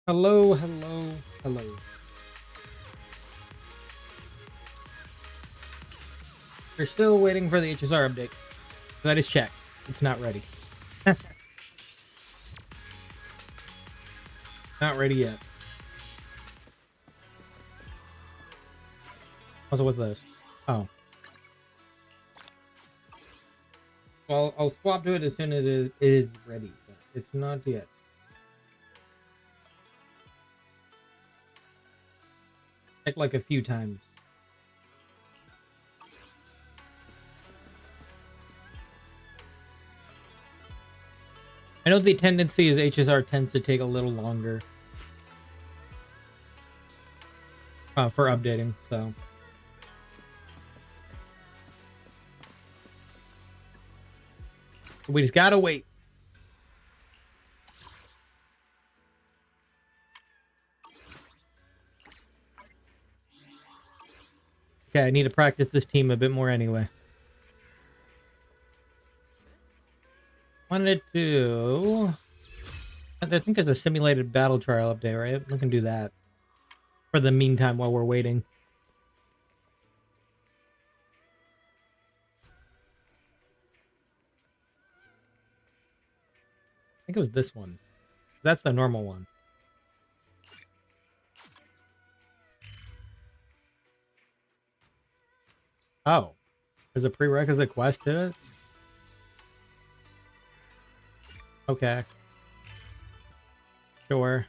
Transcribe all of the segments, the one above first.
Hello, hello, hello. We're still waiting for the HSR update. That is checked. It's not ready. Not ready yet. Also, what's this? Oh. Well, I'll swap to it as soon as it is ready, but it's not yet. Check like a few times. I know the tendency is HSR tends to take a little longer for updating, so. We just gotta wait. Okay, I need to practice this team a bit more anyway. Wanted to... I think it's a simulated battle trial update, right? We can do that for the meantime while we're waiting. I think it was this one. That's the normal one. Oh. There's a prerequisite quest to it? Okay. Sure.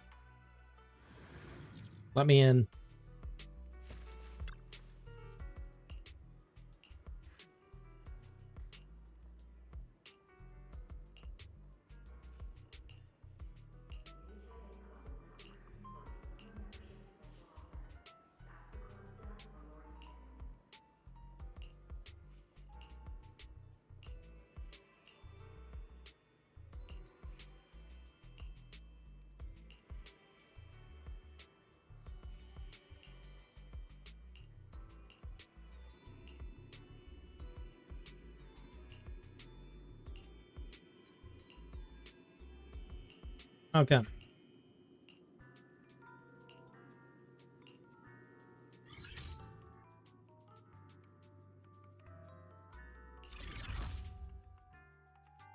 Let me in. Okay.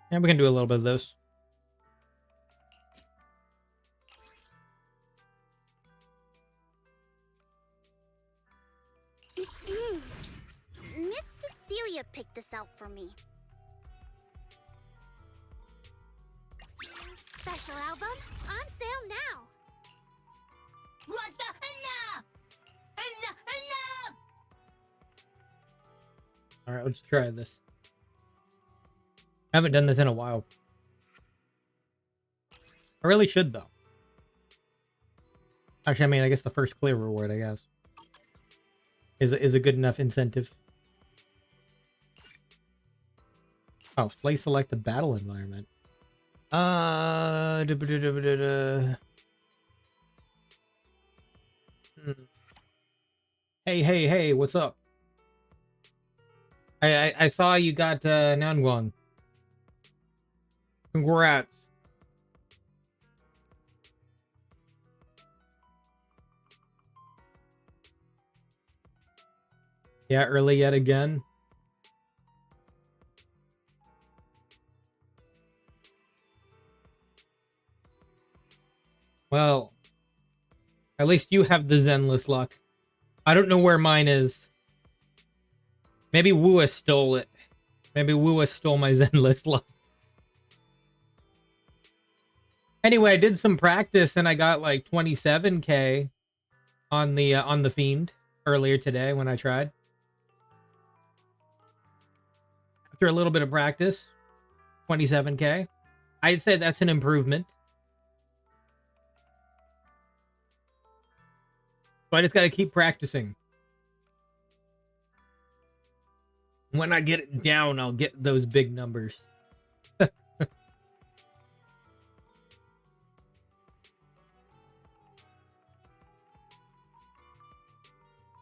Yeah, we can do a little bit of this. Miss Cecilia picked this out for me. Special album on sale now. What the enough? Enough! All right, let's try this. I haven't done this in a while. I really should, though. Actually, I mean, I guess the first clear reward, I guess, is a good enough incentive. Oh, play select the battle environment. Hey, what's up? I saw you got Nangwang. Congrats. Yeah, early yet again. Well, at least you have the Zenless luck. I don't know where mine is. Maybe Wua stole it. Maybe Wua stole my Zenless luck. Anyway, I did some practice and I got like 27k on the Fiend earlier today when I tried. After a little bit of practice, 27k. I'd say that's an improvement. So I just got to keep practicing. When I get it down, I'll get those big numbers.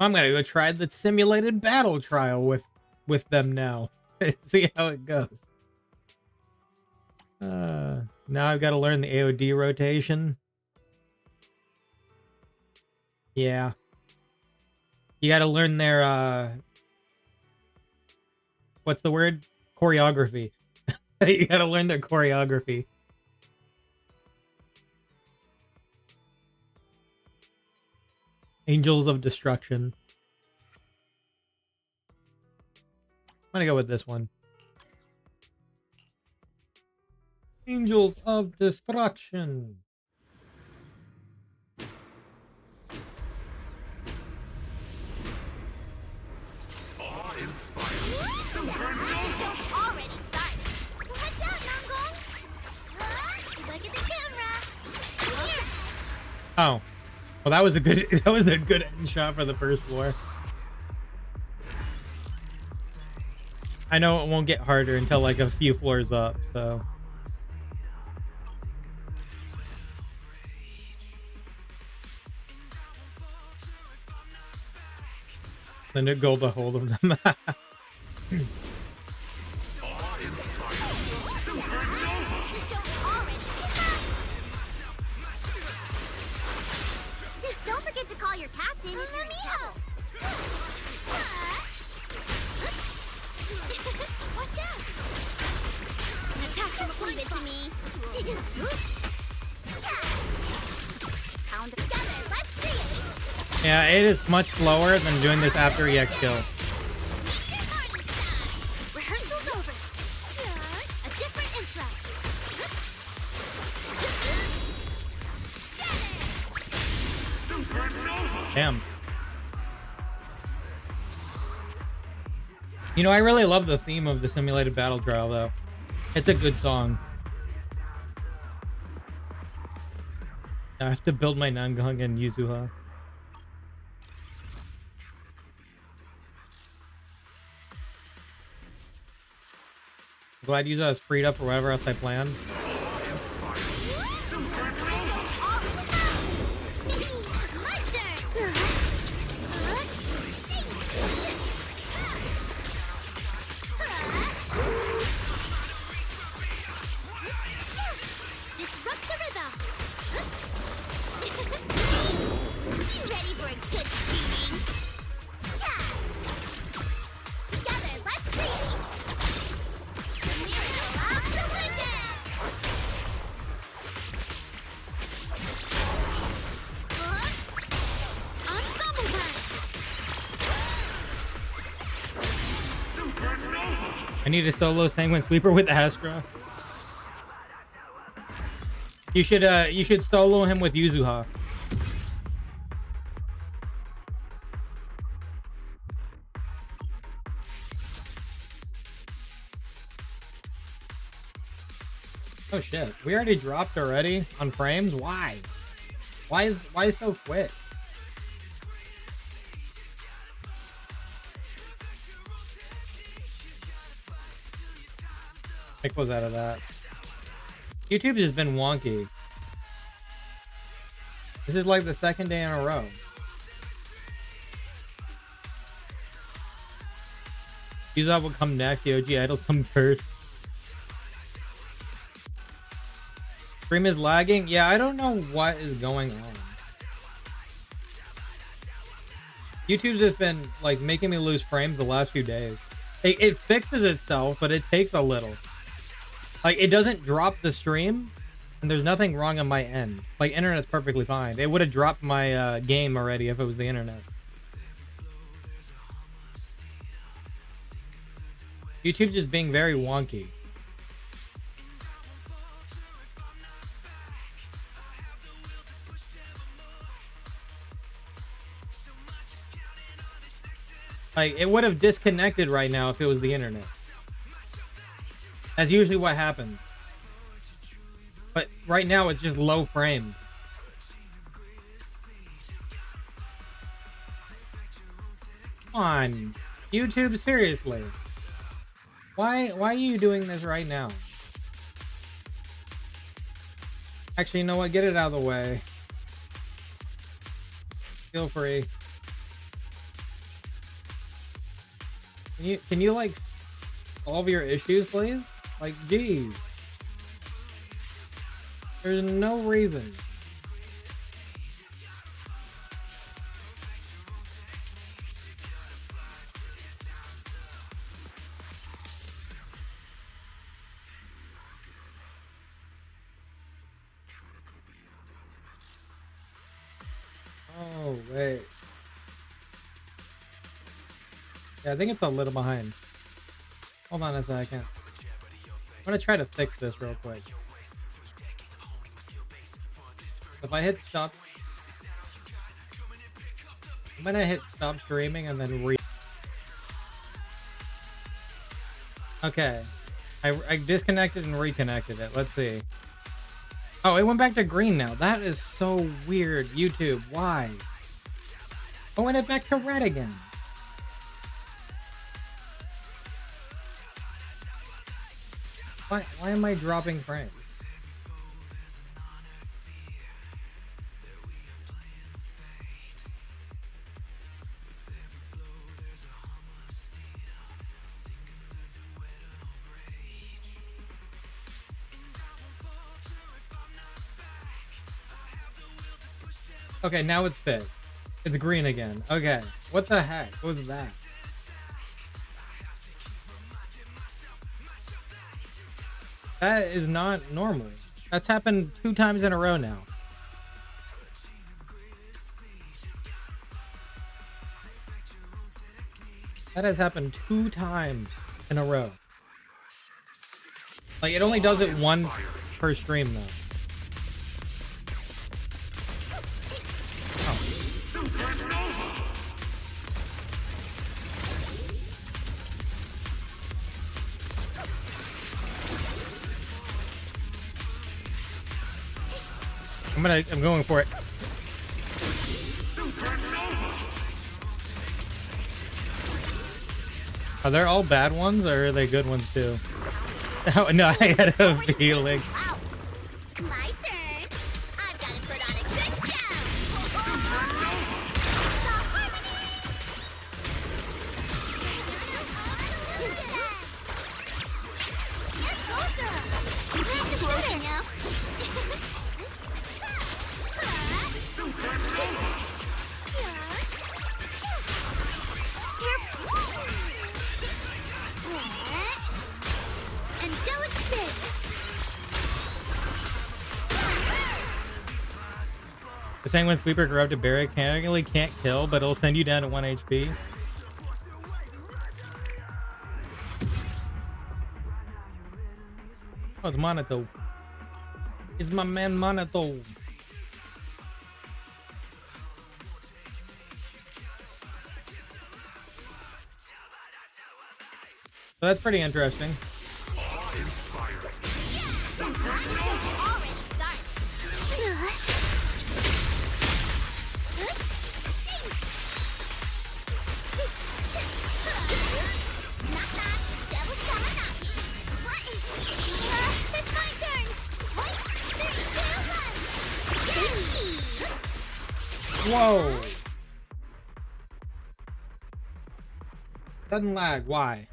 I'm gonna go try the simulated battle trial with them now. See how it goes. Now I've got to learn the AOD rotation. Yeah. You gotta learn their, what's the word? Choreography. You gotta learn their choreography. Angels of Destruction. I'm gonna go with this one. Angels of Destruction. Already started. Watch out, Nongong. Look at the camera. Oh. Well, that was a good end shot for the first floor. I know it won't get harder until like a few floors up, so. Then it go the hold of them. Don't forget to call your captain. Let me help. Watch out. An attack just leave it to me. Pound together. Let's create. Yeah, it is much slower than doing this after EX kill. Rehearsal's over. A different intro. Damn. You know, I really love the theme of the simulated battle trial, though. It's a good song. I have to build my Nangang and Yuzuha. Glad Yuzuha is freed up for whatever else I planned. Disrupt the rhythm. Ready for a good beating? Together, let's create. Ensemble I need a solo Sanguine Sweeper with Astra. You should solo him with Yuzuha. Oh shit, we already dropped already on frames? Why? Why so quick? Pick was out of that. YouTube has been wonky. This is like the second day in a row. Yuzuha will come next, the OG idols come first. Stream is lagging? Yeah, I don't know what is going on. YouTube's just been like making me lose frames the last few days. It fixes itself, but it takes a little. Like, it doesn't drop the stream, and there's nothing wrong on my end. Like, internet's perfectly fine. It would have dropped my game already if it was the internet. YouTube's just being very wonky. Like, it would have disconnected right now if it was the internet. That's usually what happens. But right now it's just low frames. Come on, YouTube, seriously. Why are you doing this right now? Actually, you know what? Get it out of the way. Feel free. Can you like solve your issues, please? Like, geez. There's no reason. Wait. Yeah, I think it's a little behind. Hold on a second. I'm gonna try to fix this real quick. If I hit stop, I'm gonna hit stop streaming and then Okay. I disconnected and reconnected it. Let's see. Oh, it went back to green now. That is so weird. YouTube, why? Oh, and it back to red again. Why am I dropping frames? Okay, now it's fixed. It's green again. Okay. What the heck? What was that? That is not normal. That's happened 2 times in a row now. That has happened 2 times in a row. Like, it only does it once per stream, though. I'm going for it. Are they all bad ones or are they good ones too? Oh, no, I had a feeling. My turn. I've got to put on a good show. Angelic State. The Sanguine Sweeper Corrupted Barrack technically can't kill, but it'll send you down to 1 HP. Oh, it's Monato. It's my man Monato. So that's pretty interesting. Whoa! Sudden lag, why?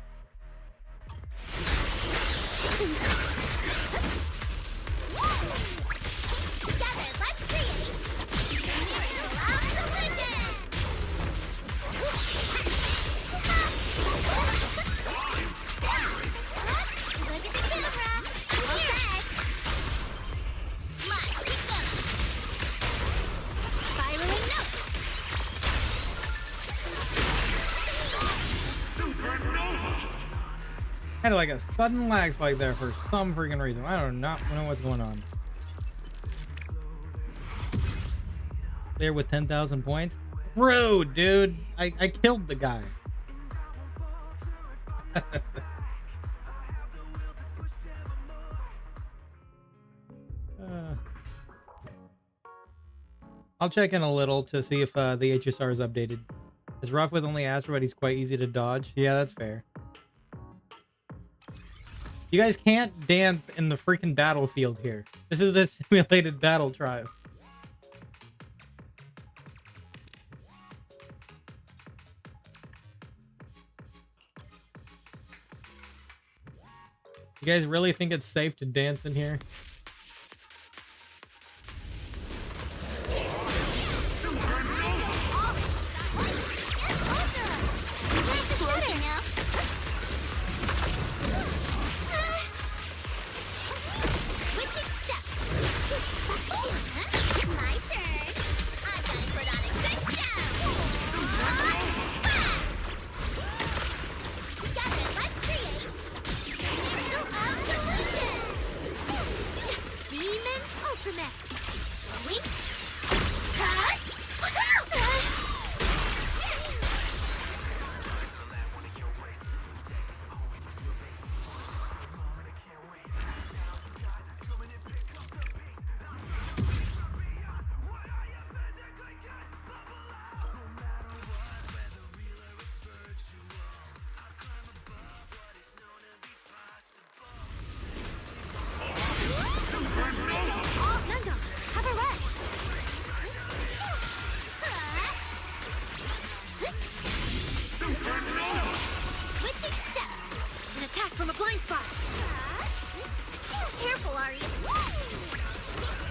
Had like a sudden lag spike there for some freaking reason. I do not know what's going on. There with 10,000 points. Rude, dude. I killed the guy. I'll check in a little to see if the HSR is updated. Is rough with only Astro, but he's quite easy to dodge. Yeah, that's fair. You guys can't dance in the freaking battlefield here. This is a simulated battle trial. You guys really think it's safe to dance in here? My turn. I've got to put on a good show.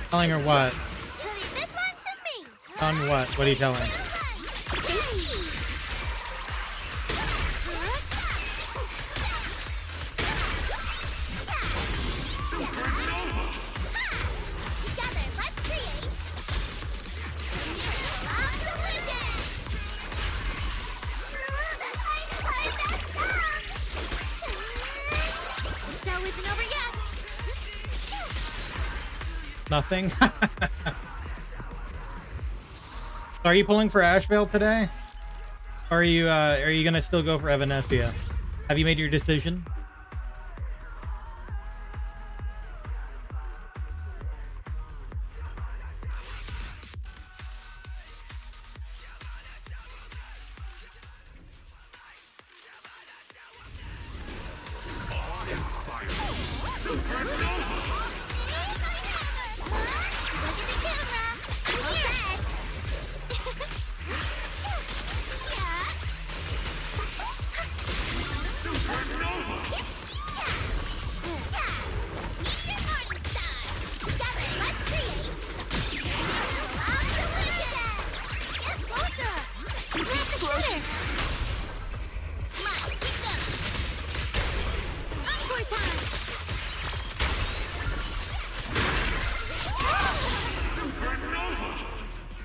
Telling her what? Leave this one to me. On what? What are you telling? Together, let's create. The show isn't over yet. Nothing. Are you pulling for Asheville today? Or are you gonna still go for Evanescia? Have you made your decision?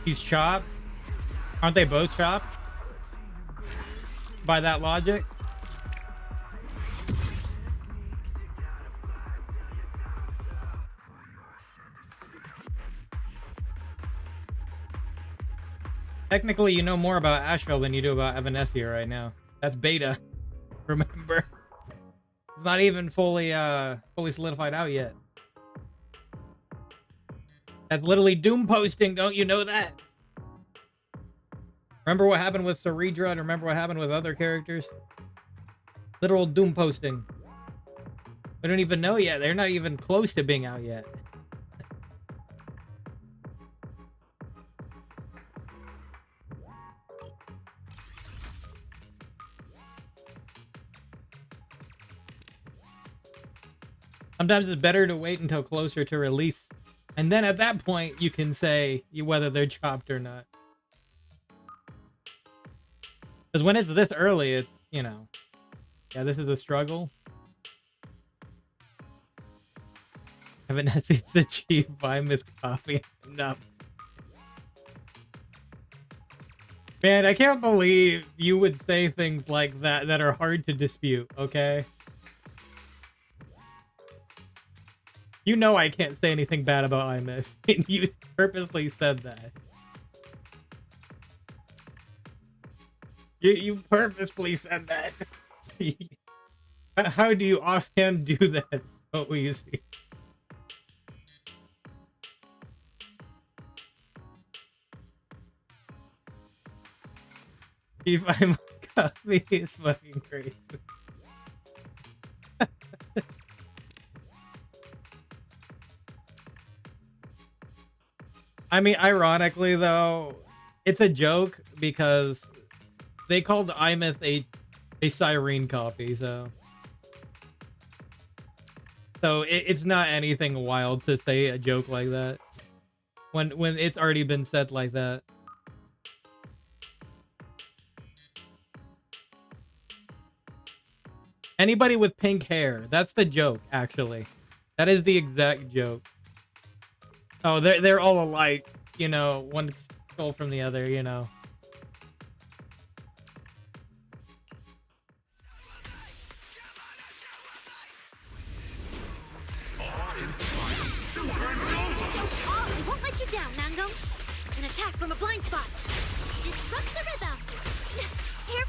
He's chopped. Aren't they both chopped? By that logic? Technically, you know more about Asheville than you do about Evanescia right now. That's beta. Remember? It's not even fully solidified out yet. That's literally doom posting, don't you know that? Remember what happened with Ceredra and remember what happened with other characters? Literal doom posting. We don't even know yet. They're not even close to being out yet. Sometimes it's better to wait until closer to release. And then at that point, you can say whether they're chopped or not. Because when it's this early, it's, you know. Yeah, this is a struggle. Evanescia's achieved by Miss Coffee. No. Man, I can't believe you would say things like that that are hard to dispute, okay? You know I can't say anything bad about IMF, and you purposely said that. You purposely said that. How do you offhand do that so easy? If I'm coffee is fucking crazy. I mean, ironically though, it's a joke because they called iMyth a Cyrene copy, so it's not anything wild to say a joke like that when it's already been said like that. Anybody with pink hair, that's the joke, actually. That is the exact joke. Oh, they're all alike, you know, one stole from the other, you know. I won't let you down, Nangum. An attack from a blind spot. Disrupt the rhythm. Here.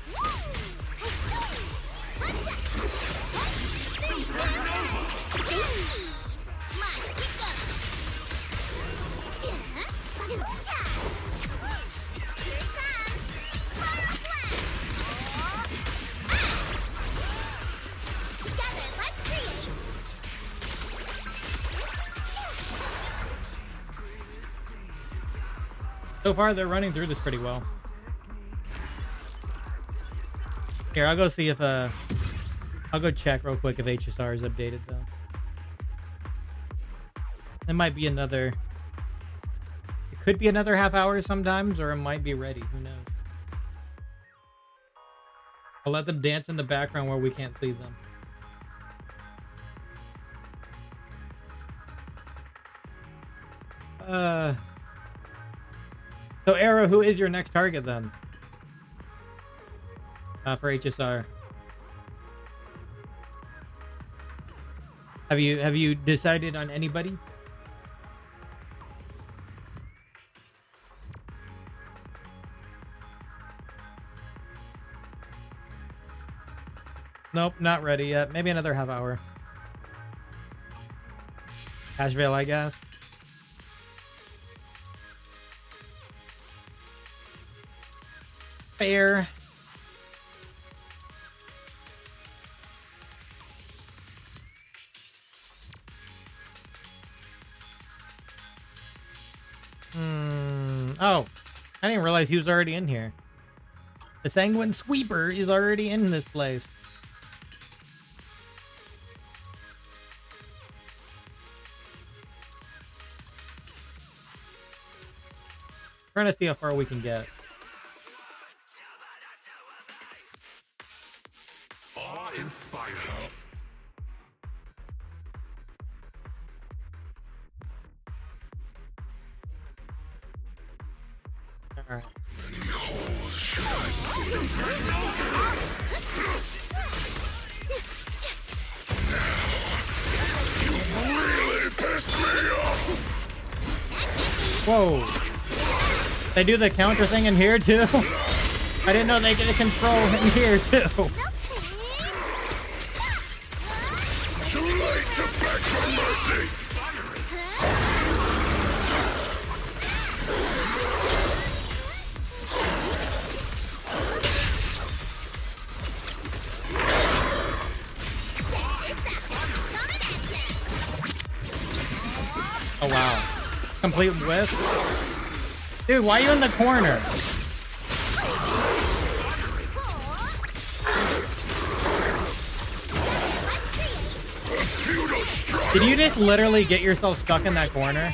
So far, they're running through this pretty well. Here, I'll go see if, I'll go check real quick if HSR is updated, though. There might be another could be another half hour sometimes, or it might be ready. Who knows? I'll let them dance in the background where we can't see them. So Arrow, who is your next target then? For HSR. Have you decided on anybody? Nope, not ready yet. Maybe another half hour. Asheville, I guess. Fair. Oh, I didn't realize he was already in here. The Sanguine Sweeper is already in this place. Trying to see how far we can get. Awe-inspiring. All right. Really pissed me off. Whoa. They do the counter thing in here too? I didn't know they get a control in here too. Too late to beg for mercy. Oh wow. Complete whiff. Dude, why are you in the corner? Did you just literally get yourself stuck in that corner?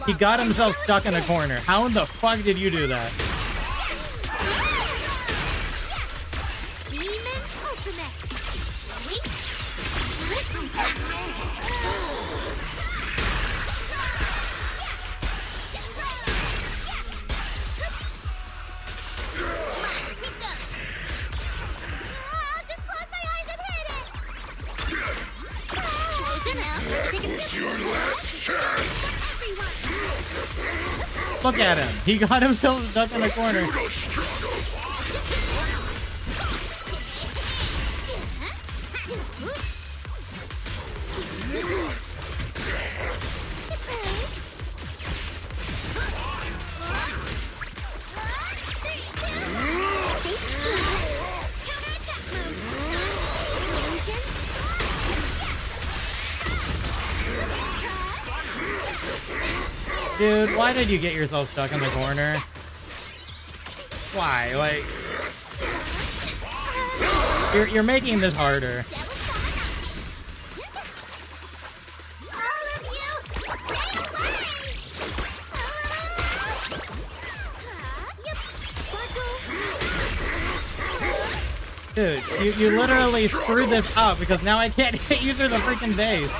He got himself stuck in a corner. How in the fuck did you do that? Look at him. He got himself stuck in a corner. Dude, why did you get yourself stuck in the corner? Why? Like, you're making this harder. Dude, you literally screwed this up because now I can't hit you through the freaking base.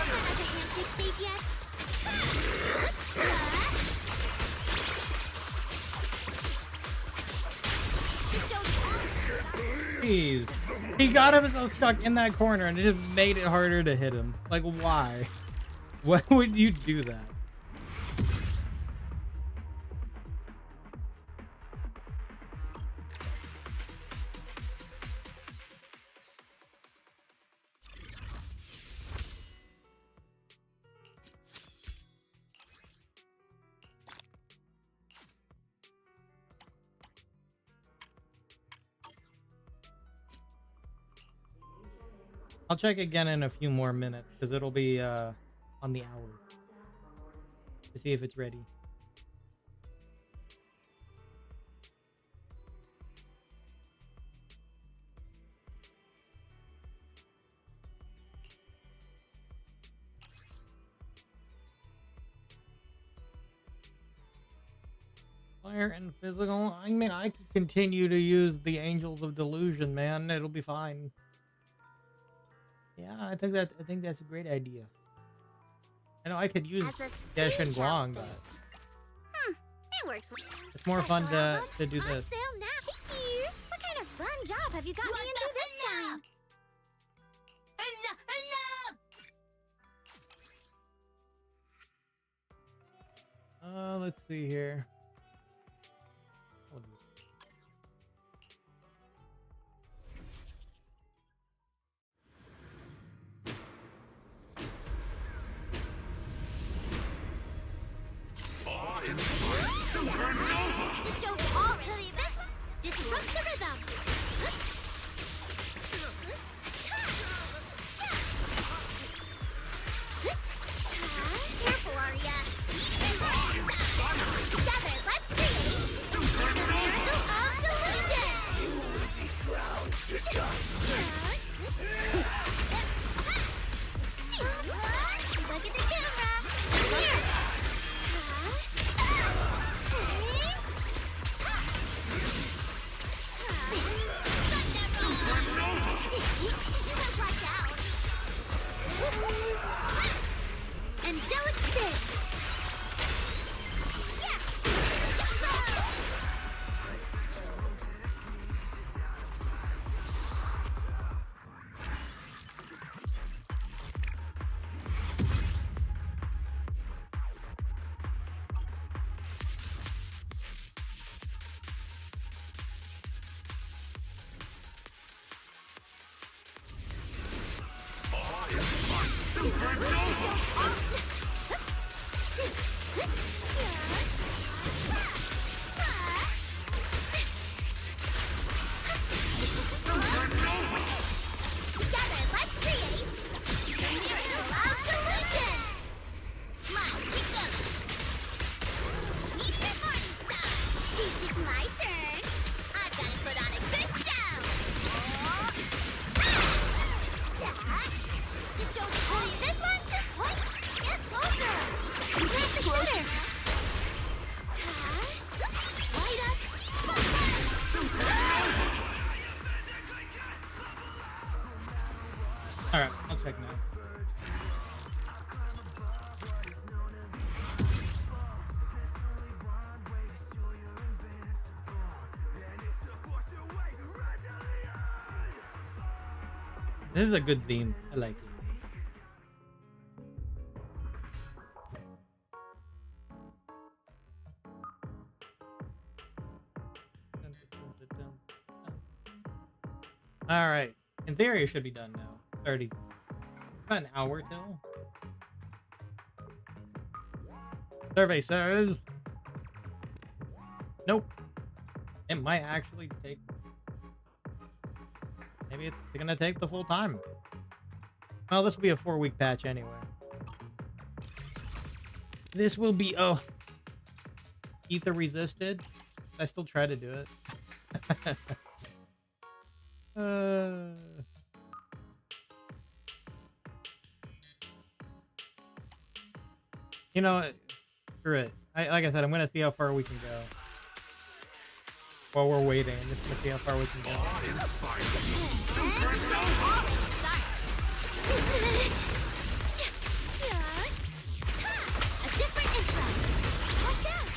Jeez. He got himself stuck in that corner and it just made it harder to hit him. Like, why? Why would you do that? I'll check again in a few more minutes because it'll be on the hour to see if it's ready. fire and physical. I mean, I could continue to use the Angels of Delusion, man. It'll be fine. Yeah, I think that's a great idea. I know I could use Dash and Guang, but It works. it's more fun to do On this. sale now. Here. What kind of fun job have you got me into this time? Let's see here. What is this? The show's already disrupt the rhythm. Careful, Arya. Together, let's create the miracle of delusion. Look at the camera. Here. Angelic spin. Together, let's create the miracle of delusion. My kingdom. Meteor party style. This is my turn. I've got to put on a good show. The show's only this one to point. Get closer. Plant the shooter. Light up. All right, I'll check now. This is a good theme. I like it. All right. In theory, it should be done now. 30. About an hour till. Survey says. Nope. It might actually take. Maybe it's gonna take the full time. Well, this will be a 4-week patch anyway. This will be ether resisted. I still try to do it. You know, screw it. Like I said, I'm gonna see how far we can go. While we're waiting, I'm just gonna see how far we can go. A different intro. Watch out.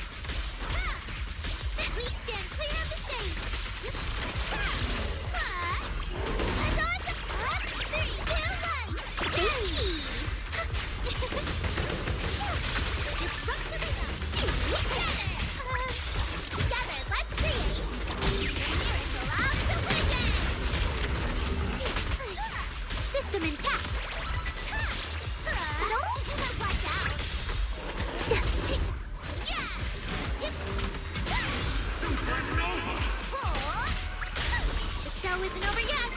Please stand clear of the stage. And on to 3, 2, 1. Disrupt the rhythm. Together, let's create the miracle of delusion. System intact. Don't watch out. The show isn't over yet.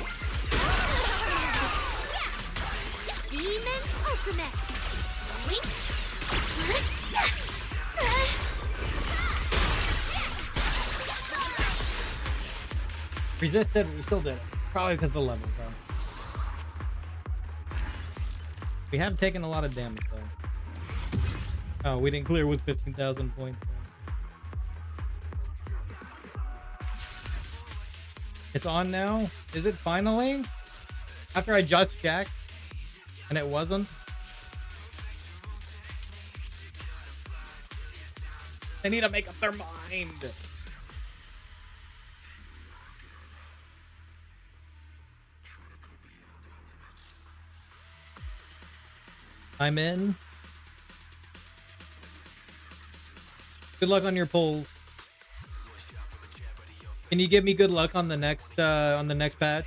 Demon Ultimate. Resisted, we still did it. Probably because of the level, though. We have taken a lot of damage, though. Oh, we didn't clear with 15,000 points. Though. It's on now? Is it finally? After I just checked and it wasn't? They need to make up their mind. I'm in. Good luck on your polls. Can you give me good luck on the next patch?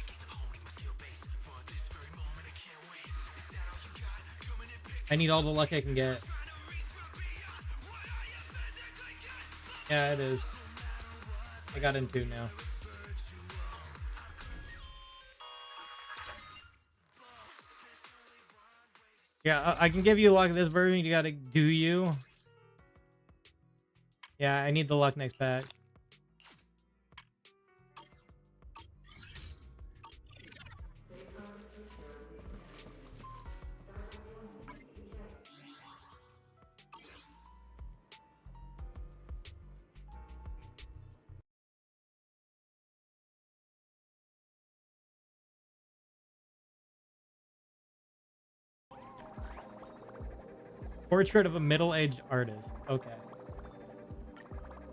I need all the luck I can get. Yeah, it is. I got in 2 now. Yeah, I can give you luck this version. You gotta do you. Yeah, I need the luck next patch. Portrait of a middle-aged artist. Okay.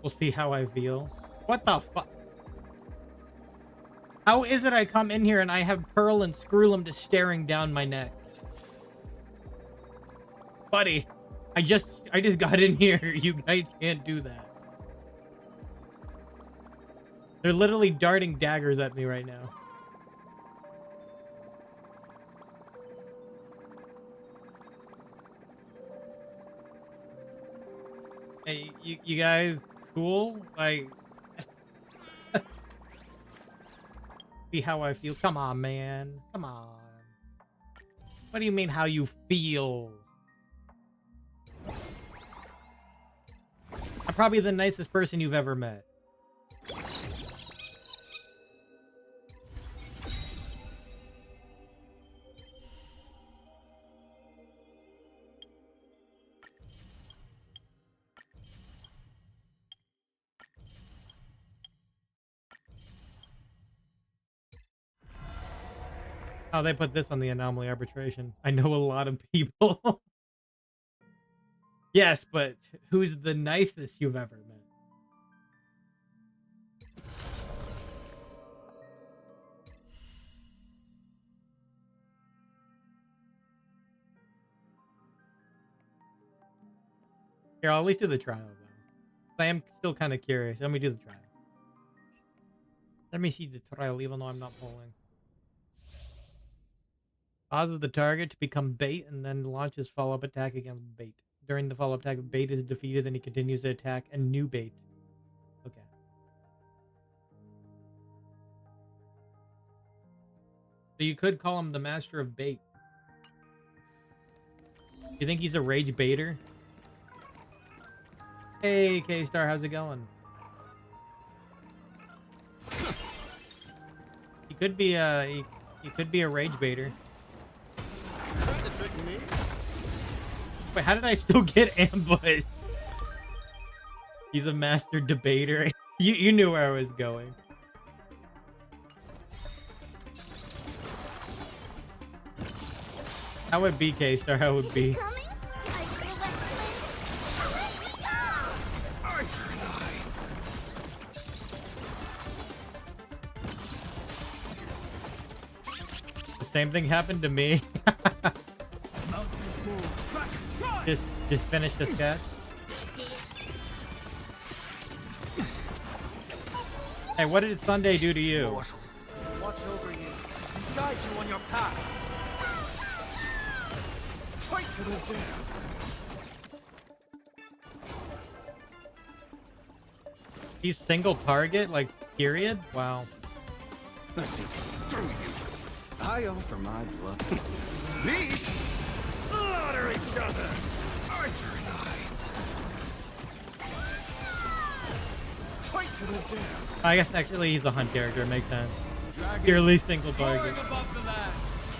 We'll see how I feel. What the fuck? How is it I come in here and I have Pearl and Screwlum just staring down my neck? Buddy, I just got in here. You guys can't do that. They're literally darting daggers at me right now. Hey, you guys cool? Like, see how I feel? Come on, man. Come on. What do you mean how you feel? I'm probably the nicest person you've ever met. Oh, they put this on the anomaly arbitration. I know a lot of people. Yes, but who's the nicest you've ever met? Here, I'll at least do the trial, though. I am still kind of curious. Let me do the trial. Let me see the trial, even though I'm not polling. Causes the target to become bait and then launches follow-up attack against bait. During the follow-up attack, bait is defeated, then he continues to attack a new bait. Okay. So you could call him the master of bait. You think he's a rage baiter? Hey, K-Star, how's it going? He could be a rage baiter. Wait, how did I still get ambushed? He's a master debater. You knew where I was going. How would be K-Star? How would be? The same thing happened to me. Just finish this guy. Hey, what did Sunday do to you? Watch over you and guide you on your path. Fight to the death. He's single target, like, period? Wow. I offer my blood. Beasts slaughter each other. Arthur and I. Fight to the death. I guess actually he's a hunt character. It makes sense. Purely single target.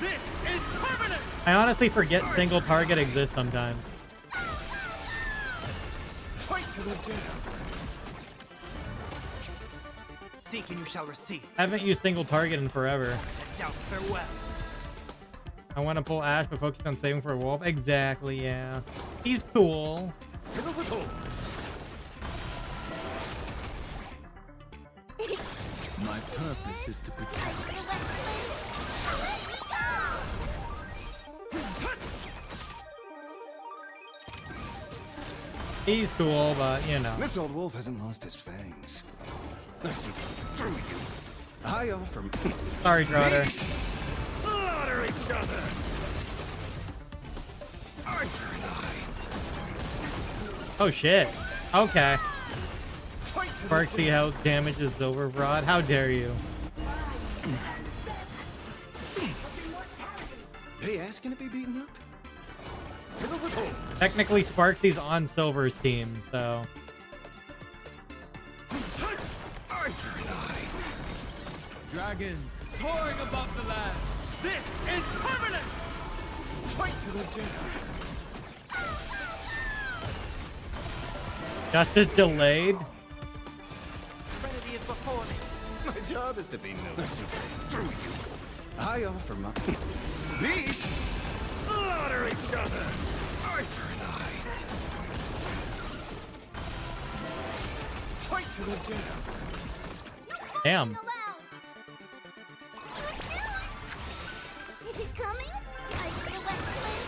This is permanent. I honestly forget single target exists sometimes. Fight to the death. seek and you shall receive. Haven't used single target in forever. And doubt farewell. I want to pull Ash, but focus on saving for a wolf. Exactly, yeah. He's cool. Fiddle with holes. My purpose is to protect. He's cool, but you know. This old wolf hasn't lost his fangs. Listen, through you. I offer. Sorry, Trotter. Slaughter each other. Arthur and I. Oh shit. Okay. Fight to the Sparksy health damages Silver Rod. How dare you? They asking to be beaten up? Fiddle with holes. Technically, Sparksy's on Silver's team, so. Arthur and I. Dragons soaring above the land. This is permanent. Fight to the death. Justice delayed. Trinity is before me. My job is to be noticed. Through you. I offer my beasts. Slaughter each other. Arthur and I. Fight to the death. Damn. Is it coming? I feel that flame.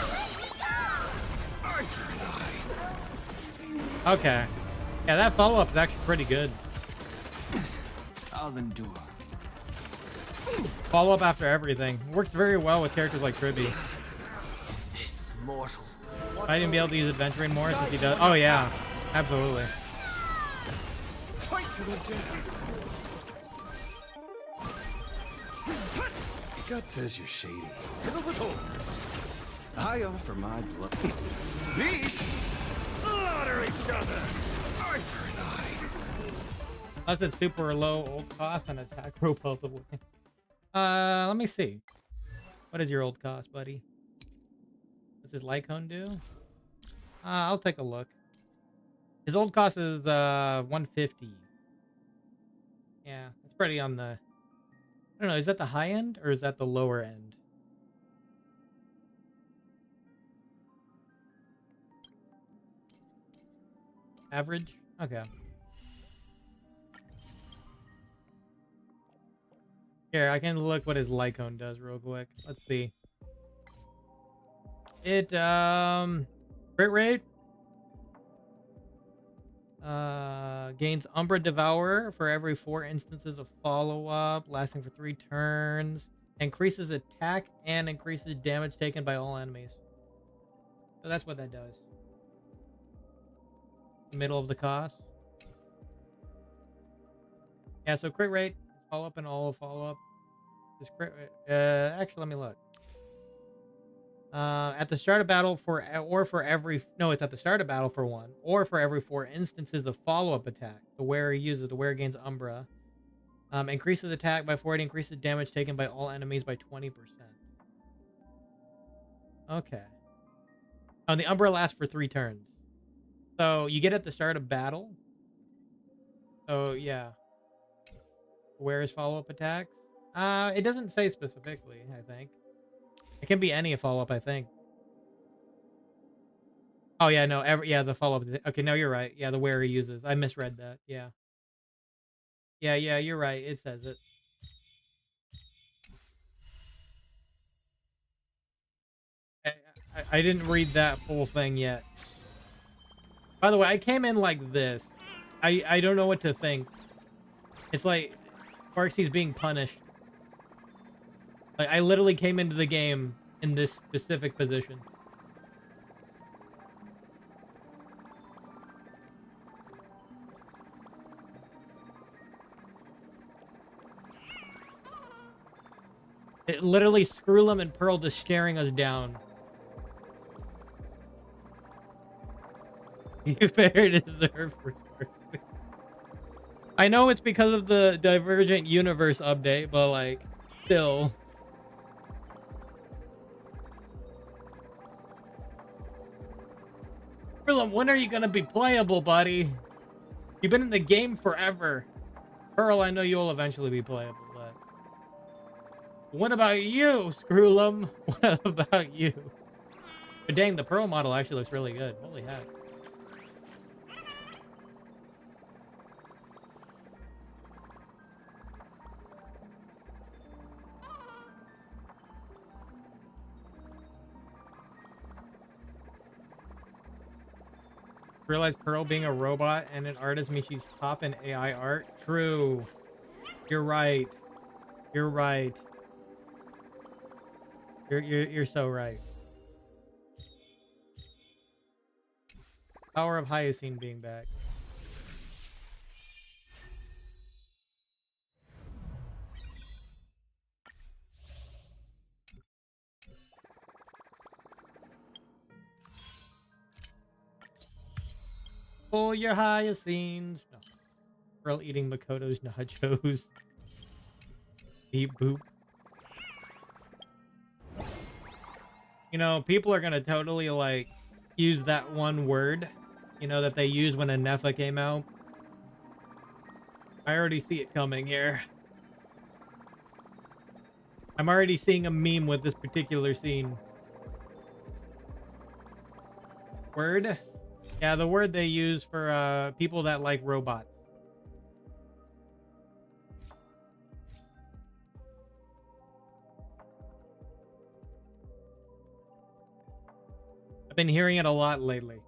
Let me go! Arthur and Okay. Yeah, that follow-up is actually pretty good. I'll endure. Follow-up after everything. Works very well with characters like Tribby. This mortal. I didn't be able to use adventuring more since he does. Oh yeah, absolutely. Fight to the death. God says you're shady. Fiddle with holes. I offer my blood. Beasts. Slaughter each other. Arthur and I. Unless it's super low old cost and attack repulsively. Let me see. What is your old cost, buddy? What's his Lycone do? I'll take a look. His old cost is 150. Yeah, it's pretty on the. I don't know. Is that the high end or is that the lower end? Average? Okay. Here, I can look what his Lycone does real quick. Let's see. It, crit rate. Gains Umbra Devourer for every 4 instances of follow-up, lasting for 3 turns. Increases attack and increases damage taken by all enemies. So that's what that does. Middle of the cost. Yeah, so crit rate, follow-up and all follow-up. Just crit rate. Actually, let me look. At the start of battle it's at the start of battle for 1, or for every 4 instances of follow-up attack. The wearer gains Umbra. Increases attack by 40, increases damage taken by all enemies by 20%. Okay. Oh, the Umbra lasts for 3 turns. So you get at the start of battle. So yeah. Where is follow-up attacks? It doesn't say specifically, I think. It can be any follow-up, I think. Oh yeah, no, the follow-up. Okay, no, you're right. Yeah, the wearer uses. I misread that. Yeah. Yeah, you're right. It says it. I didn't read that full thing yet. By the way, I came in like this. I don't know what to think. It's like Sparksy's being punished. Like, I literally came into the game in this specific position. It literally Skrullum and Pearl just staring us down. You fair deserve for Sparksy. I know it's because of the Divergent Universe update, but like, still. Skrullum, when are you gonna be playable, buddy? You've been in the game forever. Pearl, I know you'll eventually be playable, but what about you, Screwlum? What about you? But dang, the Pearl model actually looks really good. Holy heck. Realize Pearl being a robot and an artist means she's top in AI art. True. You're right. You're right. You're so right. Power of Hyoscene being back. Pull your Hyoscenes. No. Pearl eating Makoto's nachos. Beep boop. You know, people are gonna totally like use that one word, you know, that they used when Anefa came out. I already see it coming here. I'm already seeing a meme with this particular scene. Word? Yeah, the word they use for people that like robots. I've been hearing it a lot lately.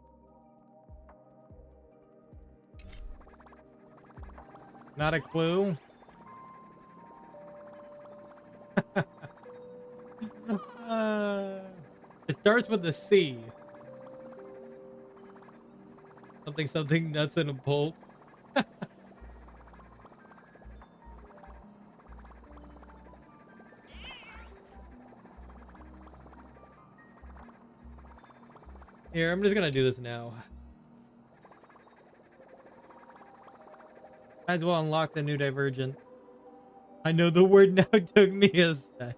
Not a clue. It starts with a C. Something nuts and a bolt. Here, I'm just gonna do this now. Might as well unlock the new Divergent. I know the word now took me a sec.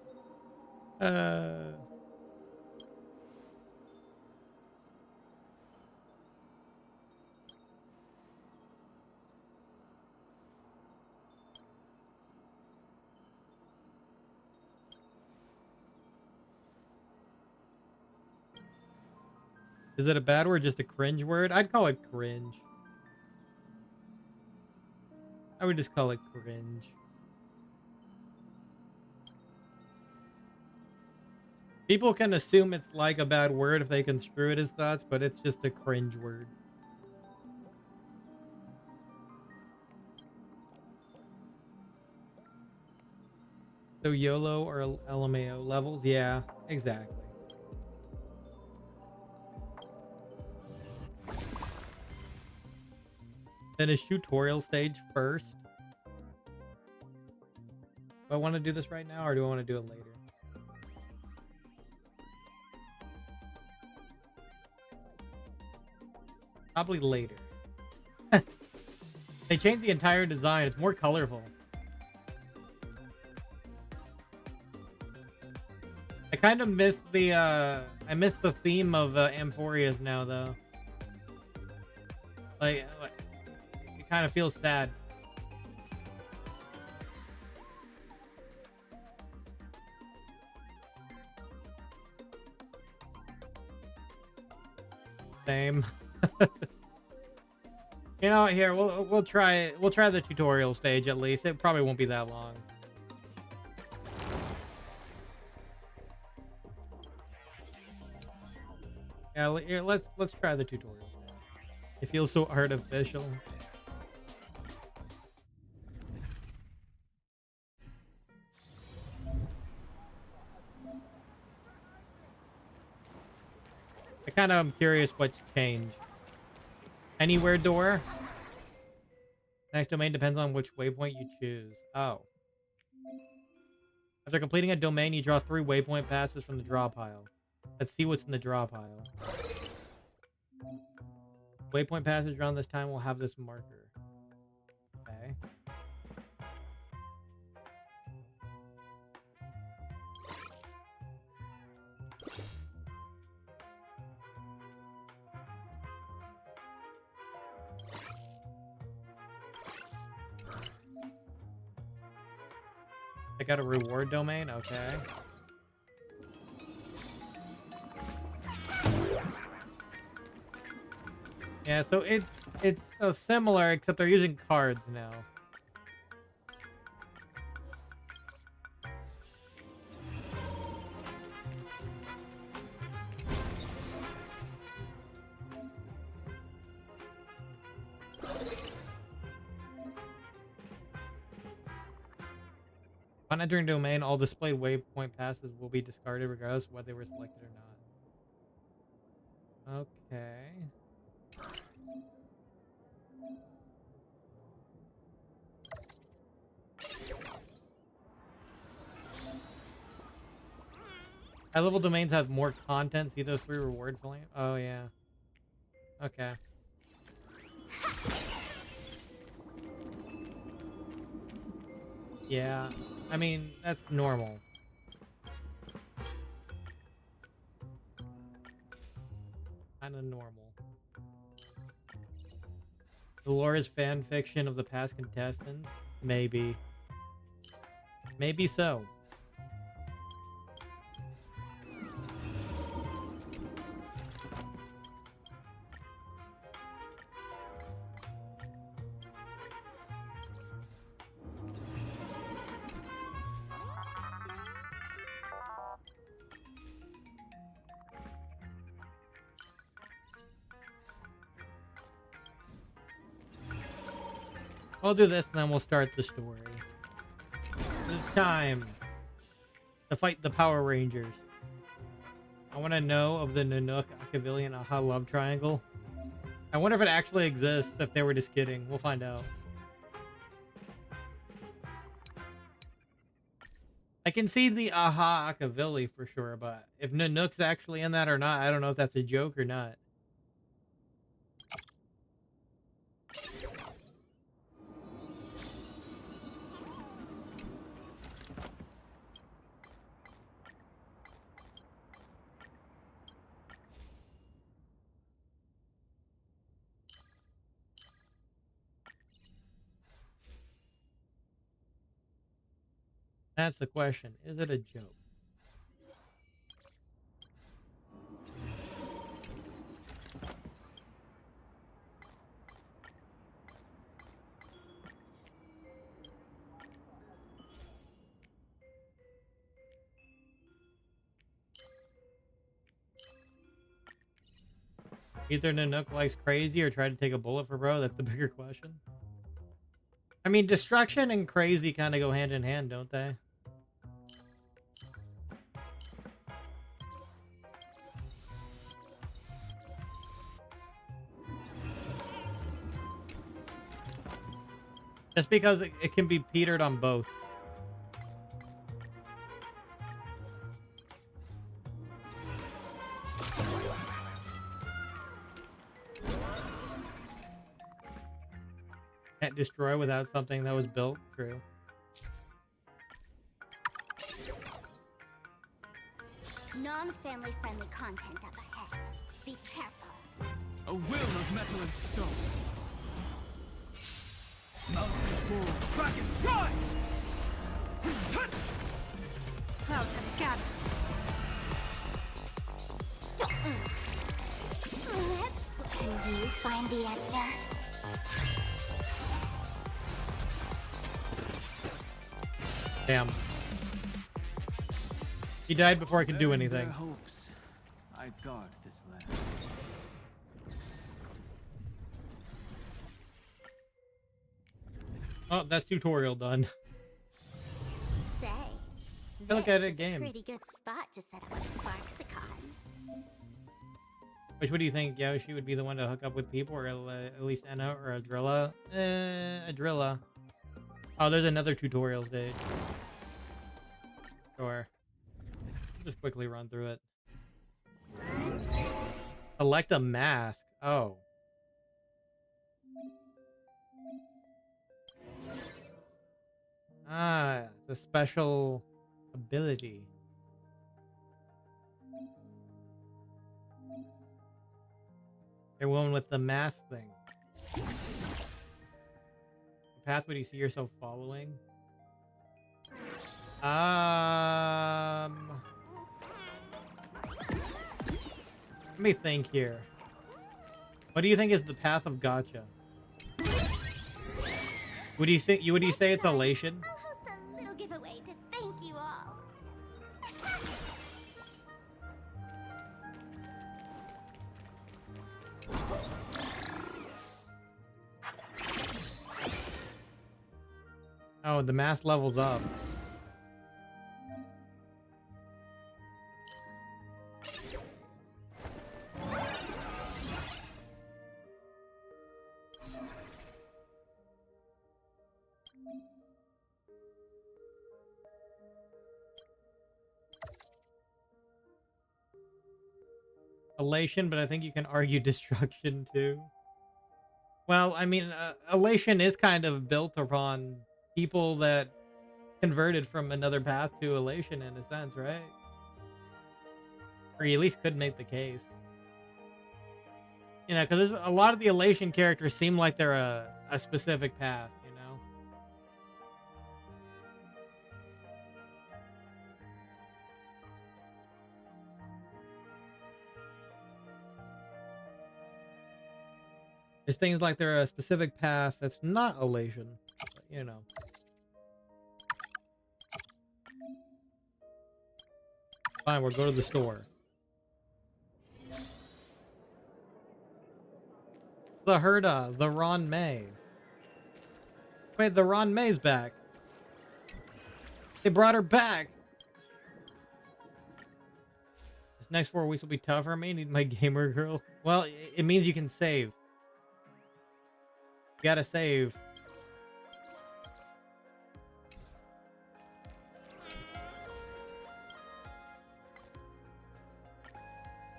Is it a bad word? Just a cringe word? I'd call it cringe. I would just call it cringe. People can assume it's like a bad word if they construe it as such, but it's just a cringe word. So YOLO or LMAO levels? Yeah, exactly. Finish tutorial stage first. Do I want to do this right now or do I want to do it later? Probably later. They changed the entire design. It's more colorful. I kind of missed the I missed the theme of Amphoria's now though. Like it kind of feels sad. Same. You know, here we'll try it. We'll try the tutorial stage at least. It probably won't be that long. Yeah, here, let's try the tutorial stage. It feels so artificial. I kind of am curious what's changed. Anywhere door. Next domain depends on which waypoint you choose. Oh. After completing a domain, you draw 3 waypoint passes from the draw pile. Let's see what's in the draw pile. Waypoint passes drawn this time will have this marker. Okay. I got a reward domain. Okay. Yeah, so it's similar, except they're using cards now. On entering domain, all displayed waypoint passes will be discarded regardless of whether they were selected or not. Okay. High level domains have more content. See those 3 reward filling? Oh yeah. Okay. Yeah. I mean, that's normal. Kinda normal. Dolores fan fiction of the past contestants? Maybe. Maybe so. I'll do this and then we'll start the story. It's time to fight the Power Rangers. I want to know of the Nanook, Akavili, and Aha love triangle. I wonder if it actually exists, if they were just kidding. We'll find out. I can see the Aha Akavili for sure, but if Nanook's actually in that or not, I don't know if that's a joke or not. That's the question. Is it a joke? Either Nanook likes crazy or tried to take a bullet for bro. That's the bigger question. I mean, destruction and crazy kind of go hand in hand, don't they? Just because it can be petered on both. Can't destroy without something that was built. True. Non-family friendly content up ahead. Be careful. A will of metal and stone. Mountains roar, dragons rise! Clouds have gathered. Can you find the answer? Damn. He died before I could do Bearing their anything. hopes, I guard this land. Oh, that's tutorial done. Say, Look at this it, is game. a pretty good spot to set up a Sparksicon. Which one do you think Yoshi would be the one to hook up with people, or at least Enna or Adrilla? Adrilla. Oh, there's another tutorial stage. Sure. Just quickly run through it. Select a mask. Oh. Ah, it's a special ability. You're one with the mask thing. The path would you see yourself following? Let me think here. What do you think is the path of gacha? Would you say it's elation? I'll host a little giveaway to thank you all. Oh, the mass levels up. Elation, but I think you can argue destruction too. Well, I mean, elation is kind of built upon people that converted from another path to elation in a sense, right? Or you at least could make the case. You know, because a lot of the elation characters seem like they're a specific path, you know? There's things like they're a specific path that's not elation, but, you know. Fine, we'll go to the store. The Herda, the Ron May. Wait, the Ron May's back. They brought her back. This next 4 weeks will be tough for me. Need my gamer girl. Well, it means you can save. You gotta save.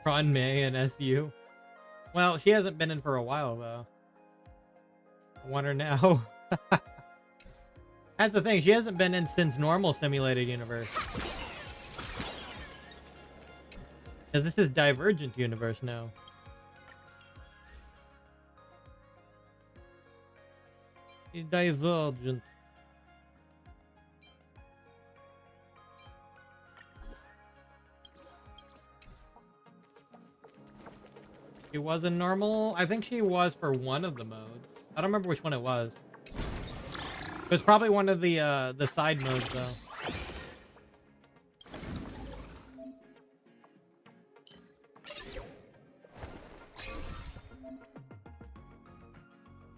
Ron May and SU. Well, she hasn't been in for a while, though. I want her now. That's the thing. She hasn't been in since normal simulated universe. Because this is Divergent universe now. Divergent. She was in normal? I think she was for one of the modes. I don't remember which one it was. It was probably one of the side modes, though.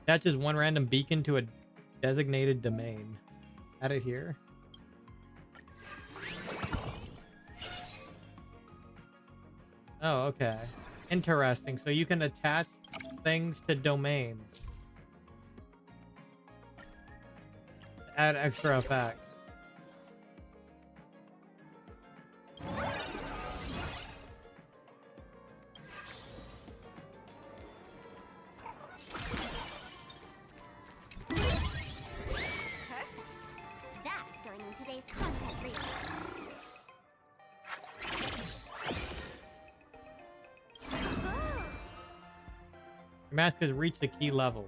Attaches one random beacon to a designated domain. Add it here. Oh, okay. Interesting. So you can attach things to domains. Add extra effect. That's going in today's content reel. Your mask has reached a key level.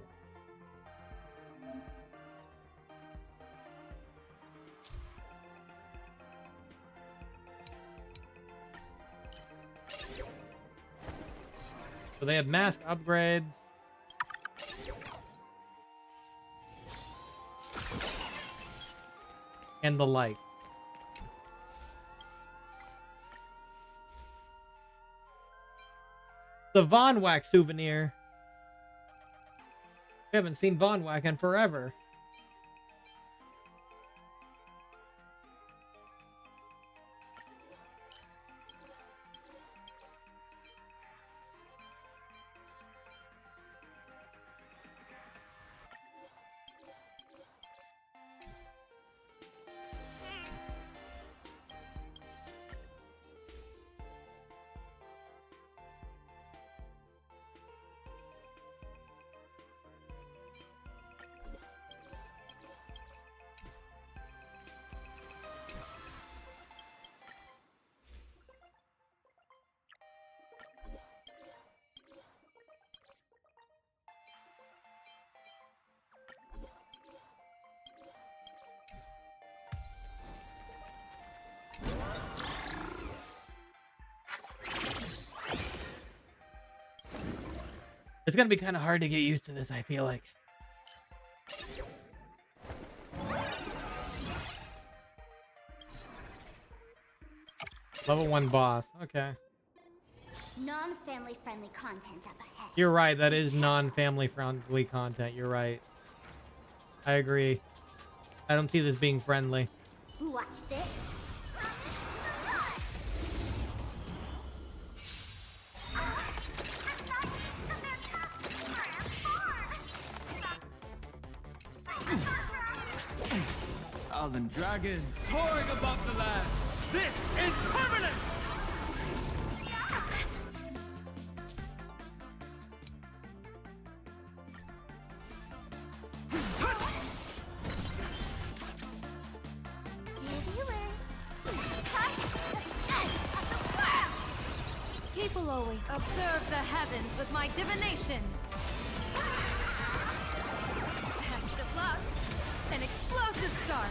So they have mask upgrades. And the like. The Von Wack souvenir. We haven't seen Von Wack in forever. It's gonna be kind of hard to get used to this, I feel like. Level 1 boss. Okay. Non-family friendly content up ahead. You're right. That is non-family friendly content. You're right. I agree. I don't see this being friendly. Watch this. Island dragons soaring above the lands. This is permanent! People always Observe the heavens with my divinations. Best of luck. An explosive start.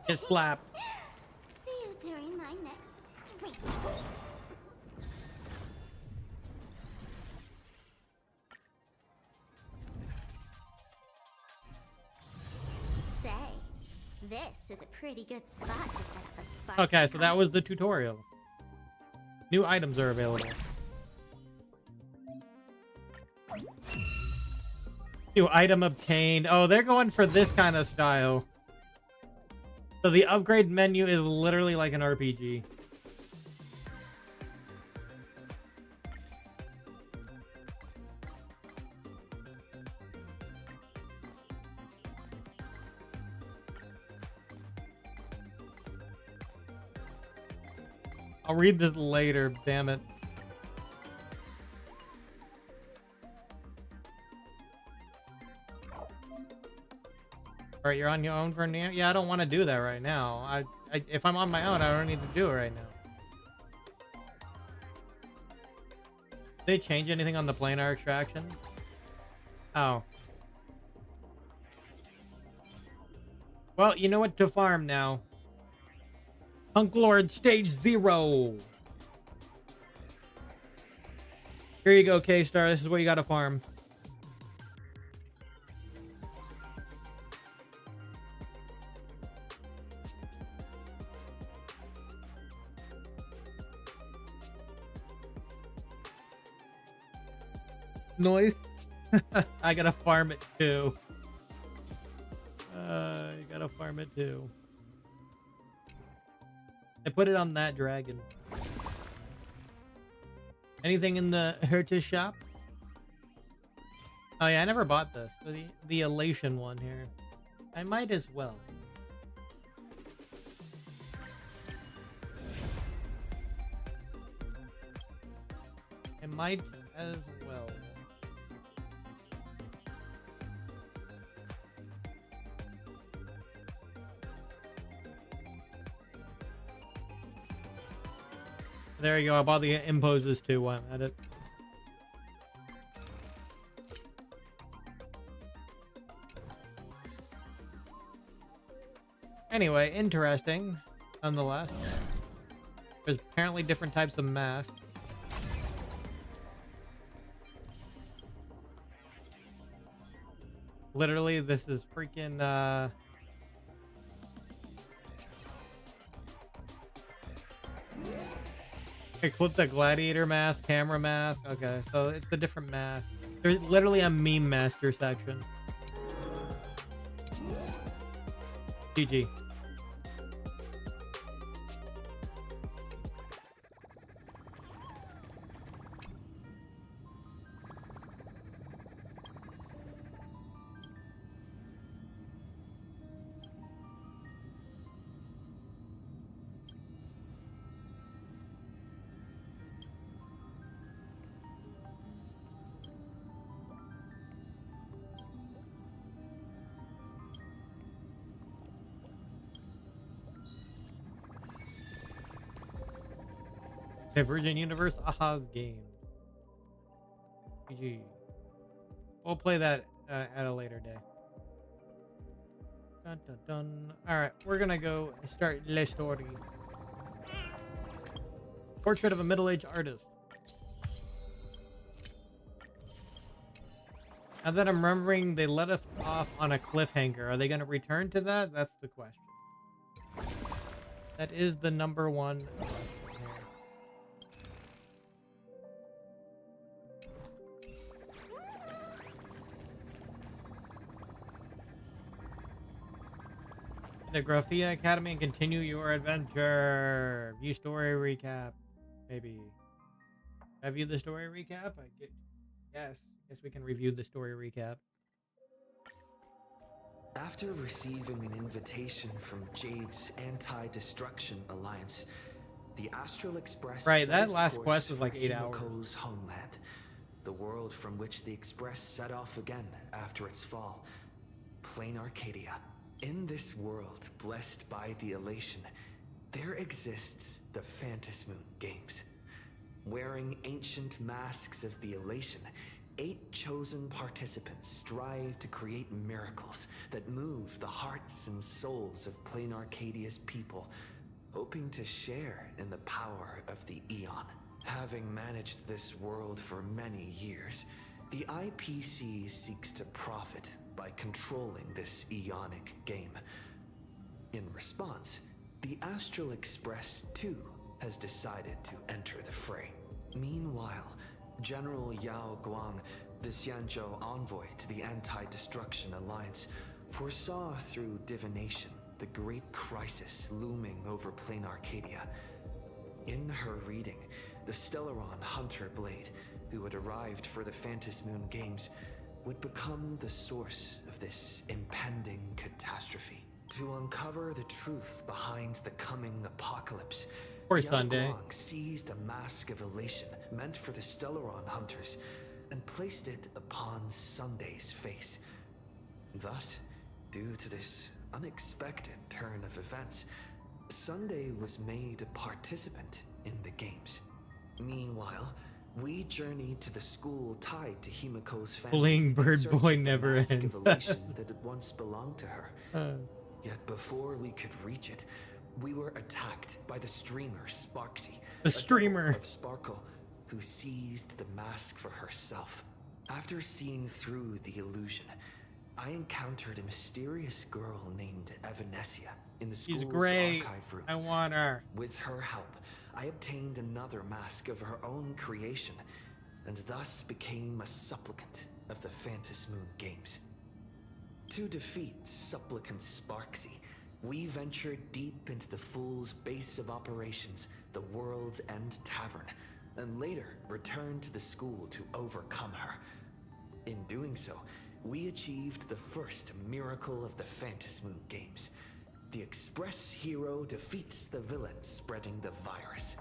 Get slapped. See you during my next stream. Say, this is a pretty good spot to set up a spot. Okay, so that was the tutorial. New items are available. New item obtained. Oh, they're going for this kind of style. So the upgrade menu is literally like an RPG. I'll read this later, damn it. Alright, you're on your own for now? Yeah, I don't want to do that right now. If I'm on my own, I don't need to do it right now. Did they change anything on the planar extraction? Oh. Well, you know what to farm now. Hunk Lord Stage 0. Here you go, K-Star. This is what you gotta farm. Noise. I gotta farm it too. You gotta farm it too. I put it on that dragon. Anything in the Hertis shop? Oh yeah, I never bought this. The Elation one here. I might as well. I might as well. There you go. I bought the imposes too while I'm at it. Anyway, interesting nonetheless. There's apparently different types of masks. Literally, this is freaking equip the gladiator mask, camera mask. Okay, so it's the different mask. There's literally a meme master section. GG. Virgin Universe AHA game. GG. We'll play that at a later day. Dun, dun, dun. All right, we're gonna go and start Le Story. Portrait of a middle-aged artist. Now that I'm remembering, they let us off on a cliffhanger. Are they gonna return to that? That's the question. That is the number one. The Graphia Academy and continue your adventure. View story recap. Maybe. Have you the story recap? Yes. Guess we can review the story recap. After receiving an invitation from Jade's Anti-Destruction Alliance, the Astral Express Right, set that its last course quest was for like 8 hours. Himiko's homeland, the world from which the Express set off again after its fall, Planarcadia. In this world, blessed by the elation, there exists the Phantasmoon Games. Wearing ancient masks of the elation, 8 chosen participants strive to create miracles that move the hearts and souls of Planarcadia's people, hoping to share in the power of the Eon. Having managed this world for many years, the IPC seeks to profit by controlling this Eonic game. In response, the Astral Express too has decided to enter the fray. Meanwhile, General Yao Guang, the Xianzhou envoy to the Anti-Destruction Alliance, foresaw through divination the great crisis looming over Planarcadia. In her reading, the Stellaron Hunter Blade, who had arrived for the Phantasmoon Games, would become the source of this impending catastrophe. To uncover the truth behind the coming apocalypse, Poor Yao Sunday. Guang seized a mask of elation meant for the Stellaron Hunters and placed it upon Sunday's face. Thus, due to this unexpected turn of events, Sunday was made a participant in the games. Meanwhile, we journeyed to the school tied to Himiko's family. Bullying in bird search boy of the never mask ends. of elation that had once belonged to her. Yet before we could reach it, we were attacked by the streamer Sparksy, The a streamer. double of Sparkle, who seized the mask for herself. After seeing through the illusion, I encountered a mysterious girl named Evanesia in the She's school's great. archive room. I want her. With her help, I obtained another mask of her own creation, and thus became a supplicant of the Phantasmoon Games. To defeat Supplicant Sparksy, we ventured deep into the Fool's base of operations, the World's End Tavern, and later returned to the school to overcome her. In doing so, we achieved the first miracle of the Phantasmoon Games. The Express hero defeats the villain spreading the virus.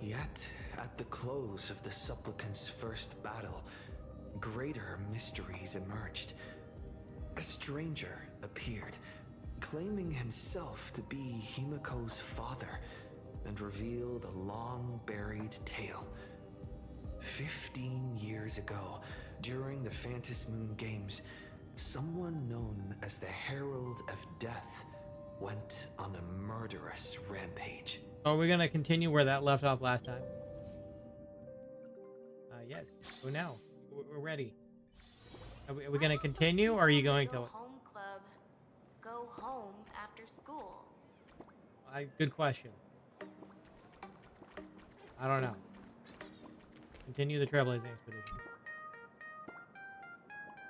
Yet, at the close of the Supplicant's first battle, greater mysteries emerged. A stranger appeared, claiming himself to be Himiko's father, and revealed a long-buried tale. 15 years ago, during the Phantasmoon Games, someone known as the Herald of Death went on a murderous rampage. Are we gonna continue where that left off last time? Yes. Go now. We're ready. Are we gonna continue, or are you going to? Home club. Go home after school. Good question. I don't know. Continue the Trailblaze expedition.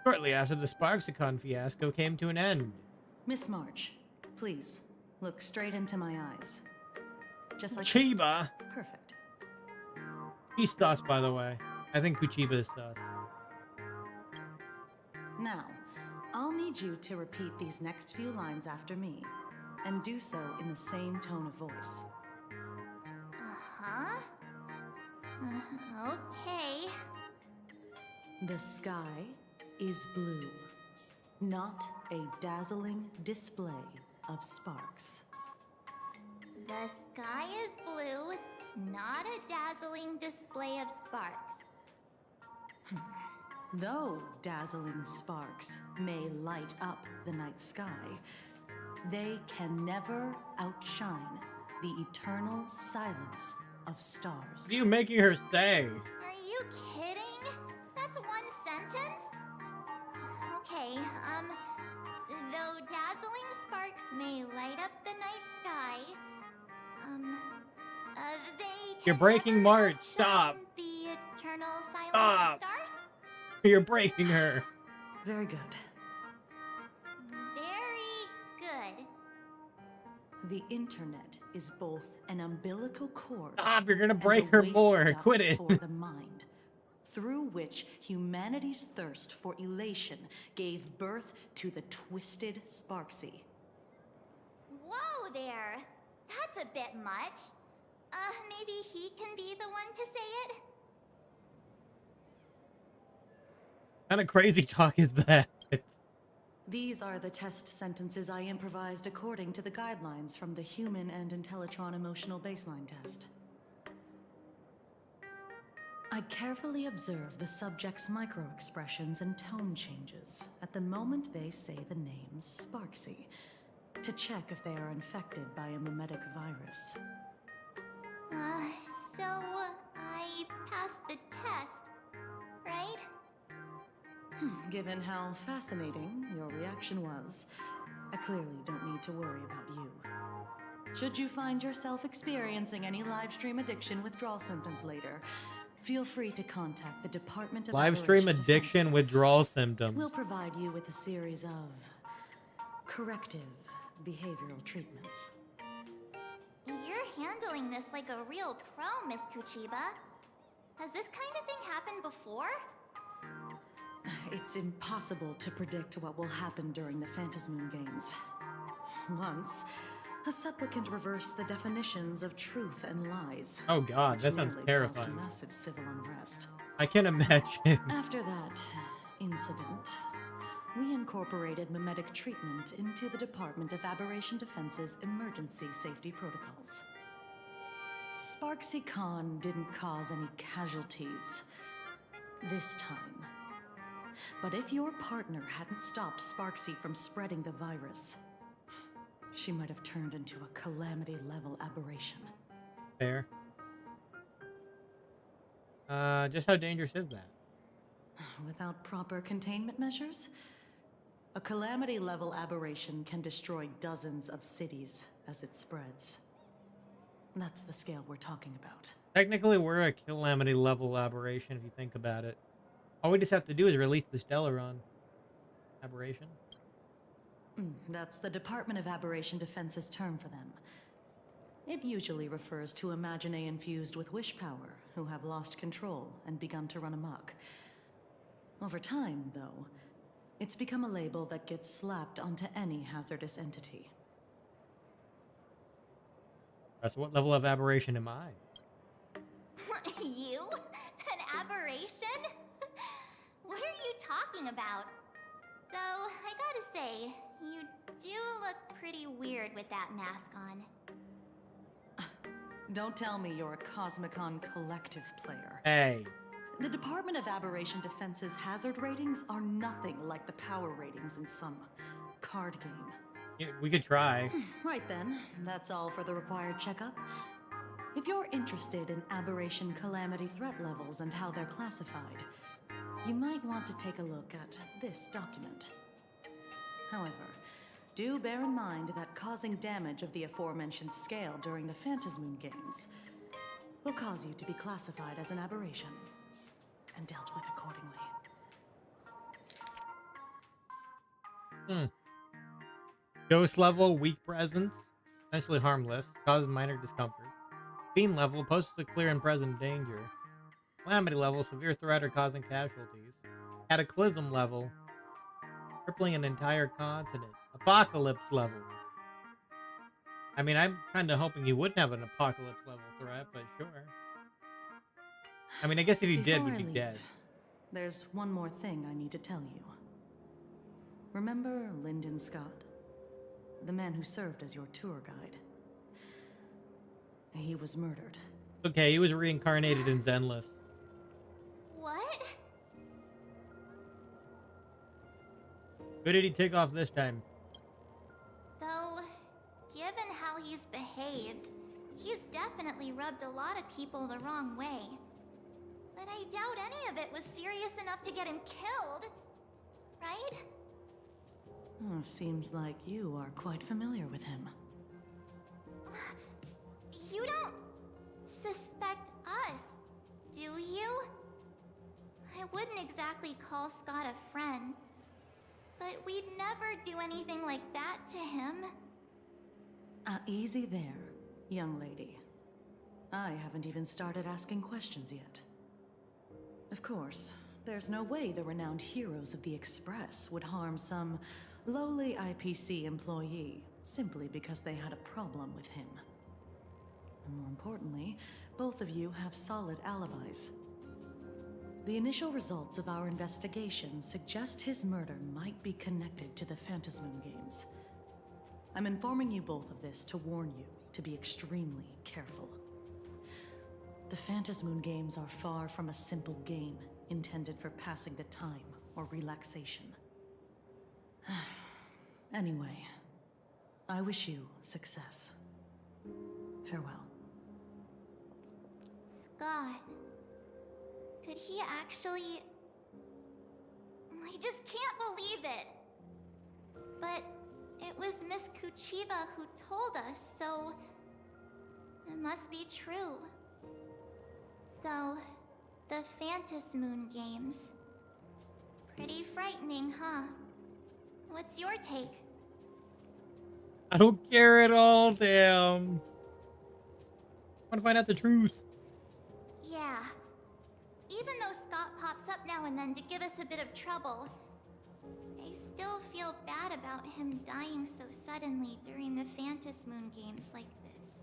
Shortly after the Sparksicon fiasco came to an end. Miss March, please, look straight into my eyes. Just like Chiba! Perfect. He's sus, by the way. I think Kuchiba is sus. Now, I'll need you to repeat these next few lines after me, and do so in the same tone of voice. Uh-huh. Okay. The sky is blue, not a dazzling display of sparks. The sky is blue, not a dazzling display of sparks. Though dazzling sparks may light up the night sky, they can never outshine the eternal silence of stars. What are you making her say? Are you kidding? That's one sentence? Okay, though dazzling sparks may light up the night sky, they You're can breaking never March. outshine Stop. the eternal silence Stop. of stars? You're breaking her. Very good. Very good. The internet is both an umbilical cord Stop, you're gonna and break a her waste more. duct Quit it. for the mind, through which humanity's thirst for elation gave birth to the twisted Sparksy. Whoa there. That's a bit much. Maybe he can be the one to say it? What kind of crazy talk is that? These are the test sentences I improvised according to the guidelines from the Human and Intellitron Emotional Baseline Test. I carefully observe the subject's micro-expressions and tone changes at the moment they say the name Sparksy, to check if they are infected by a mimetic virus. So I passed the test, right? Given how fascinating your reaction was, I clearly don't need to worry about you. Should you find yourself experiencing any live stream addiction withdrawal symptoms later, feel free to contact the Department of Live stream Aberration addiction Defense. withdrawal symptoms. We'll provide you with a series of corrective behavioral treatments. You're handling this like a real pro, Miss Kuchiba. Has this kind of thing happened before? It's impossible to predict what will happen during the Phantasmoon Games. Once, a supplicant reversed the definitions of truth and lies. Oh god, that which sounds nearly terrifying. caused massive civil unrest. I can imagine. After that incident, we incorporated mimetic treatment into the Department of Aberration Defense's emergency safety protocols. Sparksy Khan didn't cause any casualties this time. But if your partner hadn't stopped Sparksy from spreading the virus, she might have turned into a calamity-level aberration. Fair. Just how dangerous is that? Without proper containment measures, a calamity-level aberration can destroy dozens of cities as it spreads. That's the scale we're talking about. Technically, we're a calamity level aberration if you think about it. All we just have to do is release the Stellaron aberration. That's the Department of Aberration Defense's term for them. It usually refers to Imaginae infused with wish power who have lost control and begun to run amok. Over time, though, it's become a label that gets slapped onto any hazardous entity. So what level of aberration am I? You? An aberration? What are you talking about? Though, I gotta say, you do look pretty weird with that mask on. Don't tell me you're a Cosmicon collective player. Hey. The Department of Aberration Defense's hazard ratings are nothing like the power ratings in some card game. Yeah, we could try. Right then, that's all for the required checkup. If you're interested in aberration calamity threat levels and how they're classified, you might want to take a look at this document. However, do bear in mind that causing damage of the aforementioned scale during the Phantasmoon Games will cause you to be classified as an aberration and dealt with accordingly. Ghost level, weak presence, essentially harmless, causes minor discomfort. Fiend level, poses a clear and present danger. Calamity level, severe threat or causing casualties. Cataclysm level, crippling an entire continent. Apocalypse level. I mean, I'm kind of hoping you wouldn't have an apocalypse level threat, but sure. I mean, I guess if you did, Before we'd I be leave, dead. There's one more thing I need to tell you. Remember Lyndon Scott? The man who served as your tour guide. He was murdered. Okay, he was reincarnated in Zenless. What? Who did he take off this time? Though, given how he's behaved, he's definitely rubbed a lot of people the wrong way. But I doubt any of it was serious enough to get him killed. Right? Oh, seems like you are quite familiar with him. You don't suspect us, do you? I wouldn't exactly call Scott a friend, but we'd never do anything like that to him. Easy there, young lady. I haven't even started asking questions yet. Of course, there's no way the renowned heroes of the Express would harm some lowly IPC employee simply because they had a problem with him. And more importantly, both of you have solid alibis. The initial results of our investigation suggest his murder might be connected to the Phantasmoon Games. I'm informing you both of this to warn you to be extremely careful. The Phantasmoon Games are far from a simple game intended for passing the time or relaxation. Anyway, I wish you success. Farewell. Scott, could he actually... I just can't believe it. But it was Miss Kuchiba who told us, so it must be true. So, the Phantasmoon Games. Pretty frightening, huh? What's your take? I don't care at all, damn. I want to find out the truth. Yeah. Even though Scott pops up now and then to give us a bit of trouble, I still feel bad about him dying so suddenly during the Phantasmoon Games like this.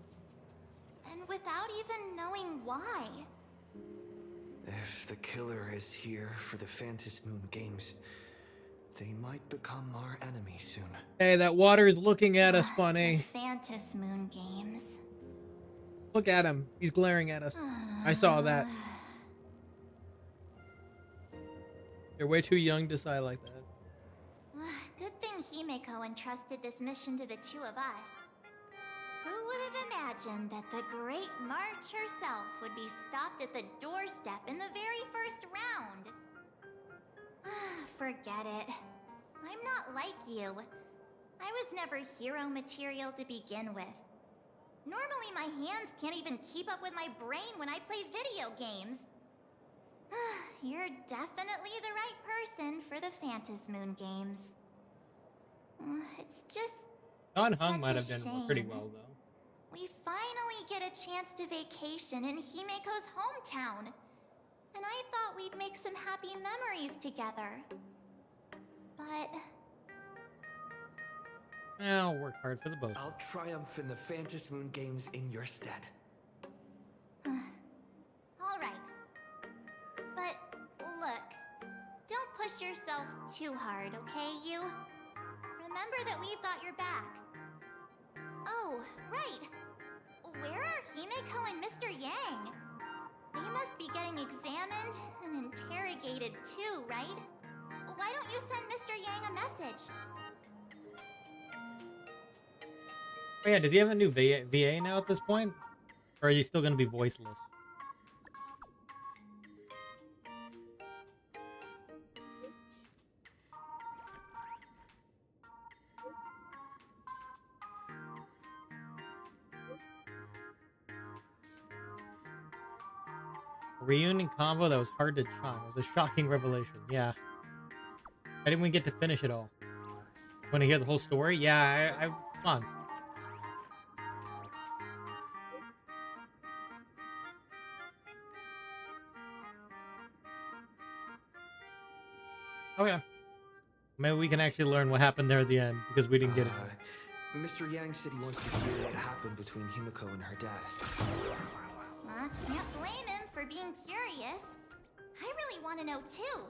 And without even knowing why. If the killer is here for the Phantasmoon Games, they might become our enemy soon. Hey, that water is looking at us funny. The Phantasmoon Games. Look at him. He's glaring at us. I saw that. You're way too young to sigh like that. Good thing Himeko entrusted this mission to the two of us. Who would have imagined that the Great March herself would be stopped at the doorstep in the very first round? Forget it. I'm not like you. I was never hero material to begin with. Normally my hands can't even keep up with my brain when I play video games. You're definitely the right person for the Phantasmoon Games. It's just Don Hung such might a have done shame. pretty well, though. We finally get a chance to vacation in Himeko's hometown. And I thought we'd make some happy memories together. But... I'll work hard for the both. I'll triumph in the Phantasmoon Games in your stead. Alright. But, look. Don't push yourself too hard, okay, you? Remember that we've got your back. Oh, right. Where are Himeko and Mr. Yang? They must be getting examined and interrogated too, right? Why don't you send Mr. Yang a message? Oh yeah, does he have a new VA now at this point? Or is he still going to be voiceless? Reunion convo that was hard to charm. It was a shocking revelation. Yeah. I didn't even get to finish it all. Want to hear the whole story? Yeah, I come on. Okay. Maybe we can actually learn what happened there at the end because we didn't get it. Mr. Yang said he wants to hear what happened between Himeko and her dad. Can't blame him for being curious. I really want to know too.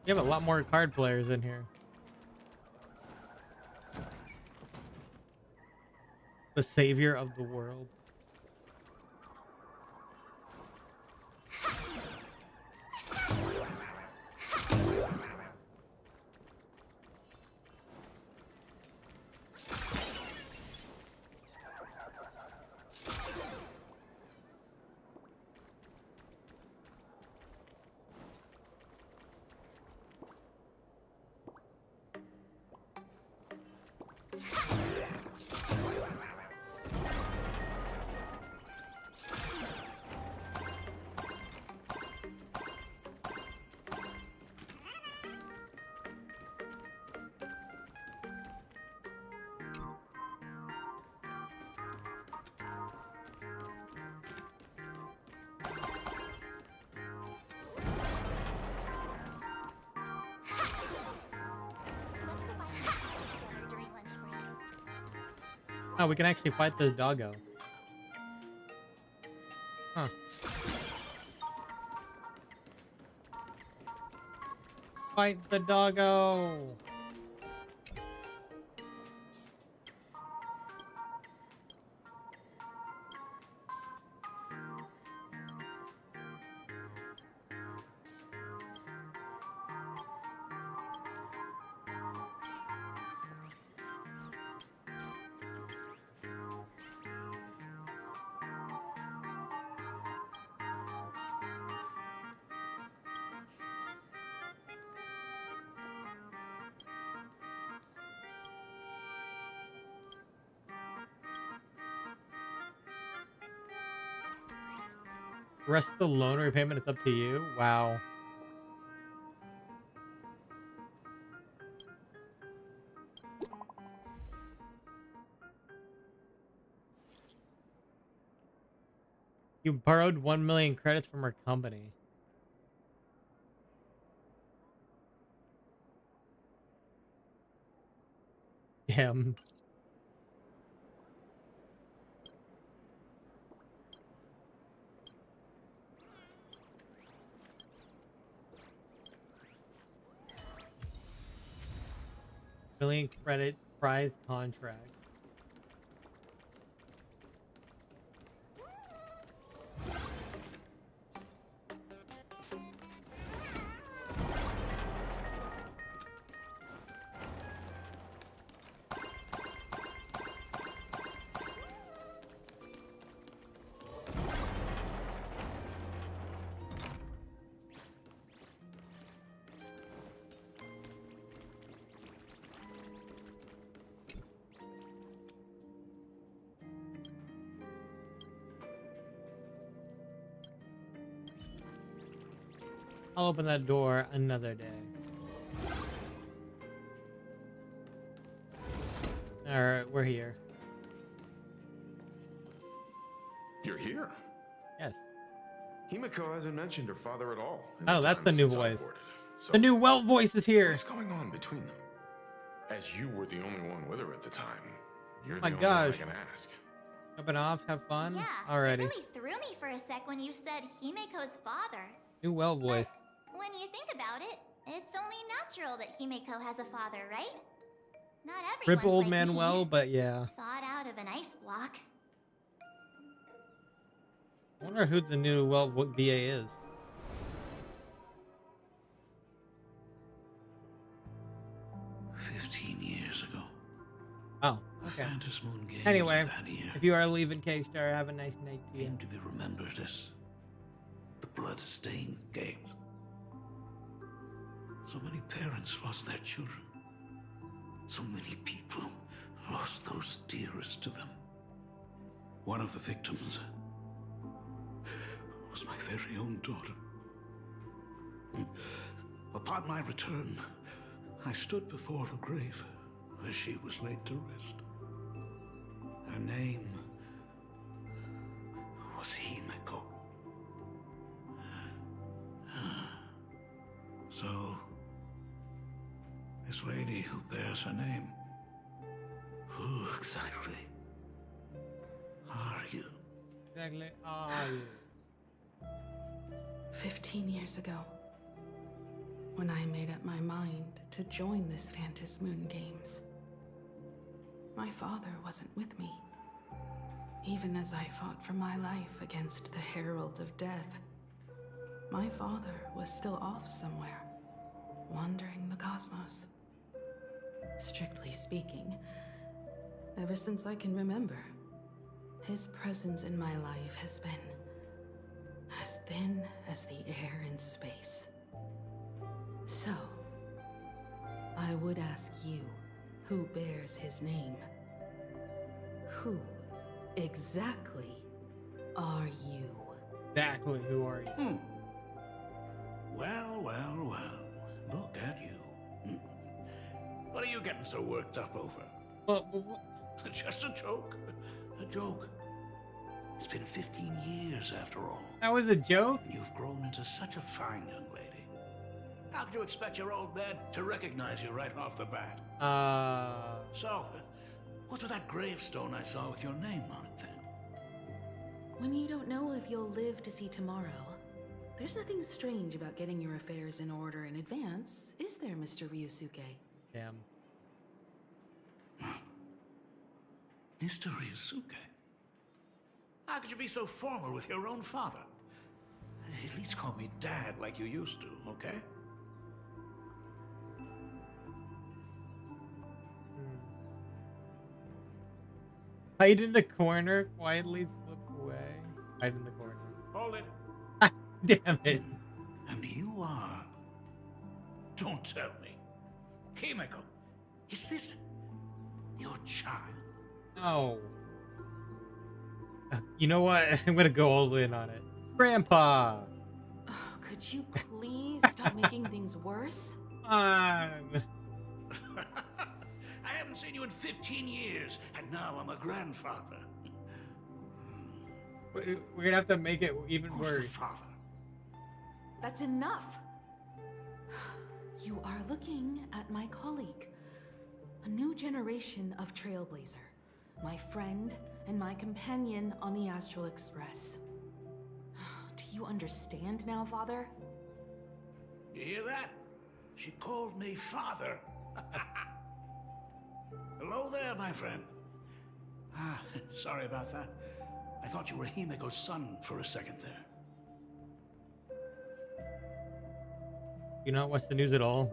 You have a lot more card players in here. The savior of the world. Oh, we can actually fight this doggo. Huh. Fight the doggo! Rest of the loan repayment is up to you? Wow. You borrowed 1 million credits from our company. Damn. Million credit prize contract. I'll open that door another day. Alright, we're here. You're here. Yes. Himiko hasn't mentioned her father at all. Oh, that's the new voice. So The new Welt voice is here. what's going on between them? As you were the only one with her at the time, you're the My only gosh. one I can ask. Up and off, have fun. Yeah, Alrighty. it really threw me for a sec when you said Himiko's father. New Welt voice. But when you think about it, it's only natural that Himiko has a father, right? Not everyone's Rip old like man me, well, but yeah. thought out of an ice block. I wonder who the new Welt VA is. Oh, okay. Anyway, if you are leaving K-Star, have a nice night to you. Came to be remembered as the blood-stained games. So many parents lost their children. So many people lost those dearest to them. One of the victims was my very own daughter. Upon my return, I stood before the grave where she was laid to rest. Her name was Himiko. So, this lady who bears her name, who exactly are you? Exactly. Oh, yeah. 15 years ago, when I made up my mind to join this Phantom Moon Games, my father wasn't with me. Even as I fought for my life against the Herald of Death, my father was still off somewhere, wandering the cosmos. Strictly speaking, ever since I can remember, his presence in my life has been as thin as the air in space. So, I would ask you, who bears his name? Who exactly are you? Exactly, who are you? Well, well, well. Look at you. What are you getting so worked up over? Well, Just a joke. A joke. It's been 15 years after all. that was a joke? And you've grown into such a fine young lady. How could you expect your old man to recognize you right off the bat? So, what's with that gravestone I saw with your name on it then? When you don't know if you'll live to see tomorrow, there's nothing strange about getting your affairs in order in advance, is there, Mr. Ryusuke? Damn. Mr. Ryusuke? How could you be so formal with your own father? At least call me Dad like you used to, okay? Hide in the corner, quietly slip away. Hide in the corner. Hold it. Damn it. And you are... Don't tell me. Himeko, is this your child? Oh. You know what? I'm gonna go all in on it. Grandpa! Oh, could you please stop making things worse? On. I haven't seen you in 15 years, and now I'm a grandfather. We're gonna have to make it even Who's worse. the father? That's enough. You are looking at my colleague, a new generation of Trailblazer, my friend and my companion on the Astral Express. Do you understand now, Father? You hear that? She called me father. Hello there, my friend. Sorry about that. I thought you were Himeko's son for a second there. You not watch the news at all?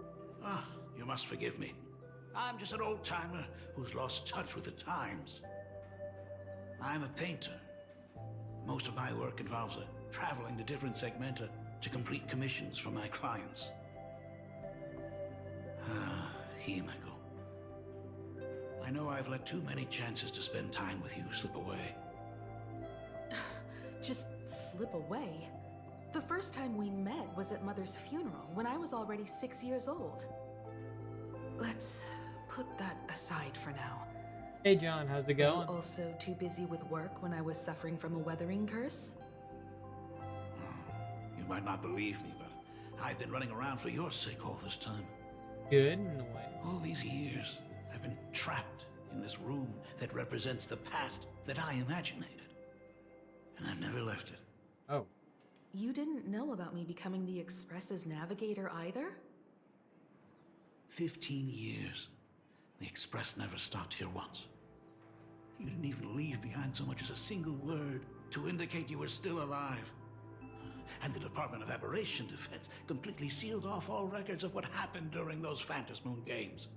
You must forgive me. I'm just an old-timer who's lost touch with the times. I'm a painter. Most of my work involves traveling to different segmenta to complete commissions for my clients. Himeko. I know I've let too many chances to spend time with you slip away. Just slip away? The first time we met was at Mother's funeral, when I was already 6 years old. Let's put that aside for now. Hey John, how's it going? Also too busy with work when I was suffering from a weathering curse? You might not believe me, but I've been running around for your sake all this time. Good in a way. All these years, I've been trapped in this room that represents the past that I imaginated. And I've never left it. Oh. You didn't know about me becoming the Express's navigator either? 15 years. The Express never stopped here once. You didn't even leave behind so much as a single word to indicate you were still alive. And the Department of Aberration Defense completely sealed off all records of what happened during those Phantom Moon games.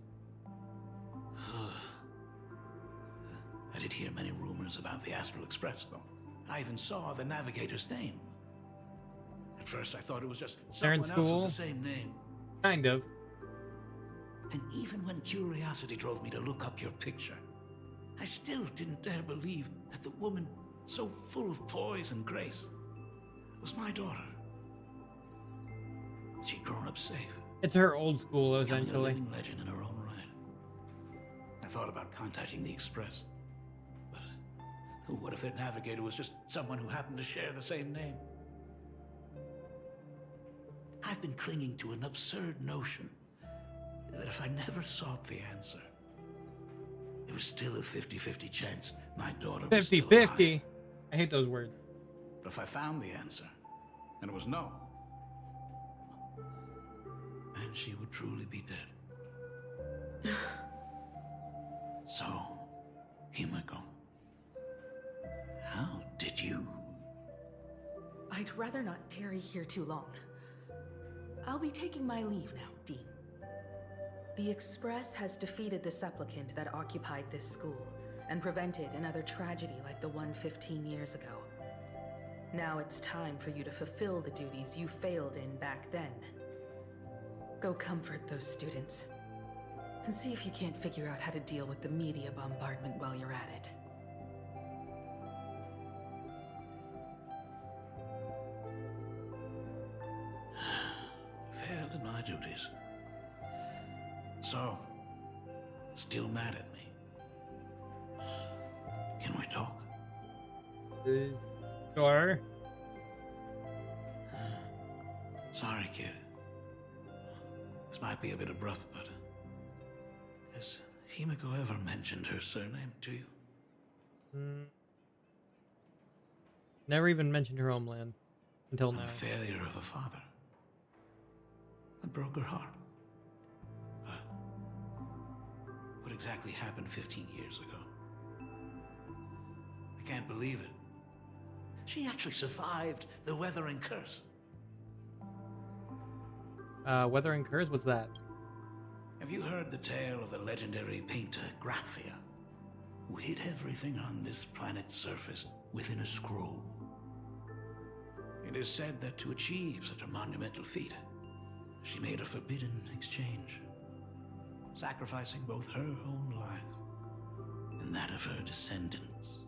I did hear many rumors about the Astral Express, though. I even saw the navigator's name. At first, I thought it was just They're in someone else school? with the same name. Kind of. And even when curiosity drove me to look up your picture, I still didn't dare believe that the woman so full of poise and grace was my daughter. She'd grown up safe. It's her old school, Becoming a essentially. living legend in her own right. I thought about contacting the Express, but what if their navigator was just someone who happened to share the same name? I've been clinging to an absurd notion that if I never sought the answer, there was still a 50-50 chance my daughter was still alive. 50-50. I hate those words. But if I found the answer, and it was no, then she would truly be dead. So, Himeko, How did you... I'd rather not tarry here too long. I'll be taking my leave now, Dean. The Express has defeated the supplicant that occupied this school and prevented another tragedy like the one 15 years ago. Now it's time for you to fulfill the duties you failed in back then. Go comfort those students, and see if you can't figure out how to deal with the media bombardment while you're at it. Failed in my duties. So, still mad at me? Can we talk? Sure. Sorry, kid. This might be a bit abrupt, but... has Himiko ever mentioned her surname to you? Never even mentioned her homeland until now. A failure of a father. That broke her heart. But what exactly happened 15 years ago? I can't believe it. She actually survived the Weathering Curse. Weathering Curse? What's that? Have you heard the tale of the legendary painter Graphia, who hid everything on this planet's surface within a scroll? It is said that to achieve such a monumental feat, she made a forbidden exchange, sacrificing both her own life and that of her descendants,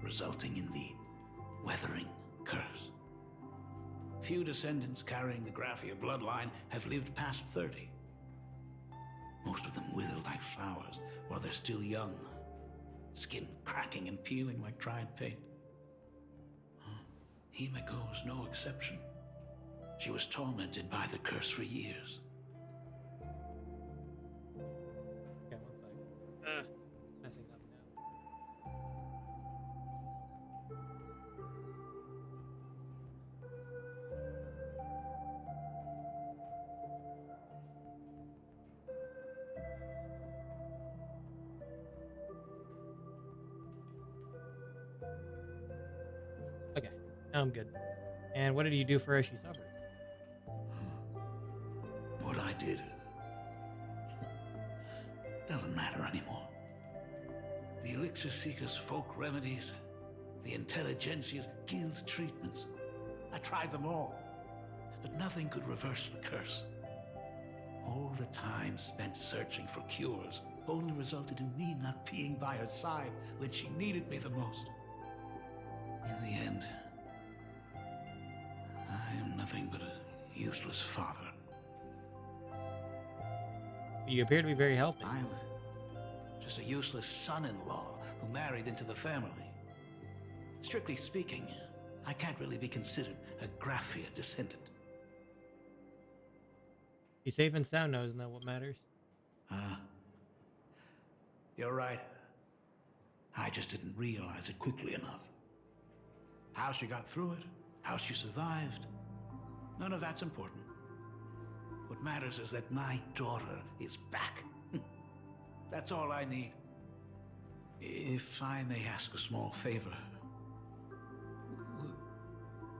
resulting in the Weathering Curse. Few descendants carrying the Graphia bloodline have lived past 30. Most of them wither like flowers while they're still young, skin cracking and peeling like dried paint. Himiko was no exception. She was tormented by the curse for years. Okay, 1 second. Messing up now. Okay, now I'm good. And what did you do for her as she suffered? What I did doesn't matter anymore. The Elixir Seekers' folk remedies, the Intelligentsia's guild treatments. I tried them all, but nothing could reverse the curse. All the time spent searching for cures only resulted in me not being by her side when she needed me the most. In the end, I am nothing but a useless father. You appear to be very healthy. I'm just a useless son-in-law who married into the family. Strictly speaking, I can't really be considered a Graphia descendant. Be safe and sound now, isn't that what matters? You're right. I just didn't realize it quickly enough. How she got through it, how she survived, none of that's important. What matters is that my daughter is back. That's all I need. If I may ask a small favor,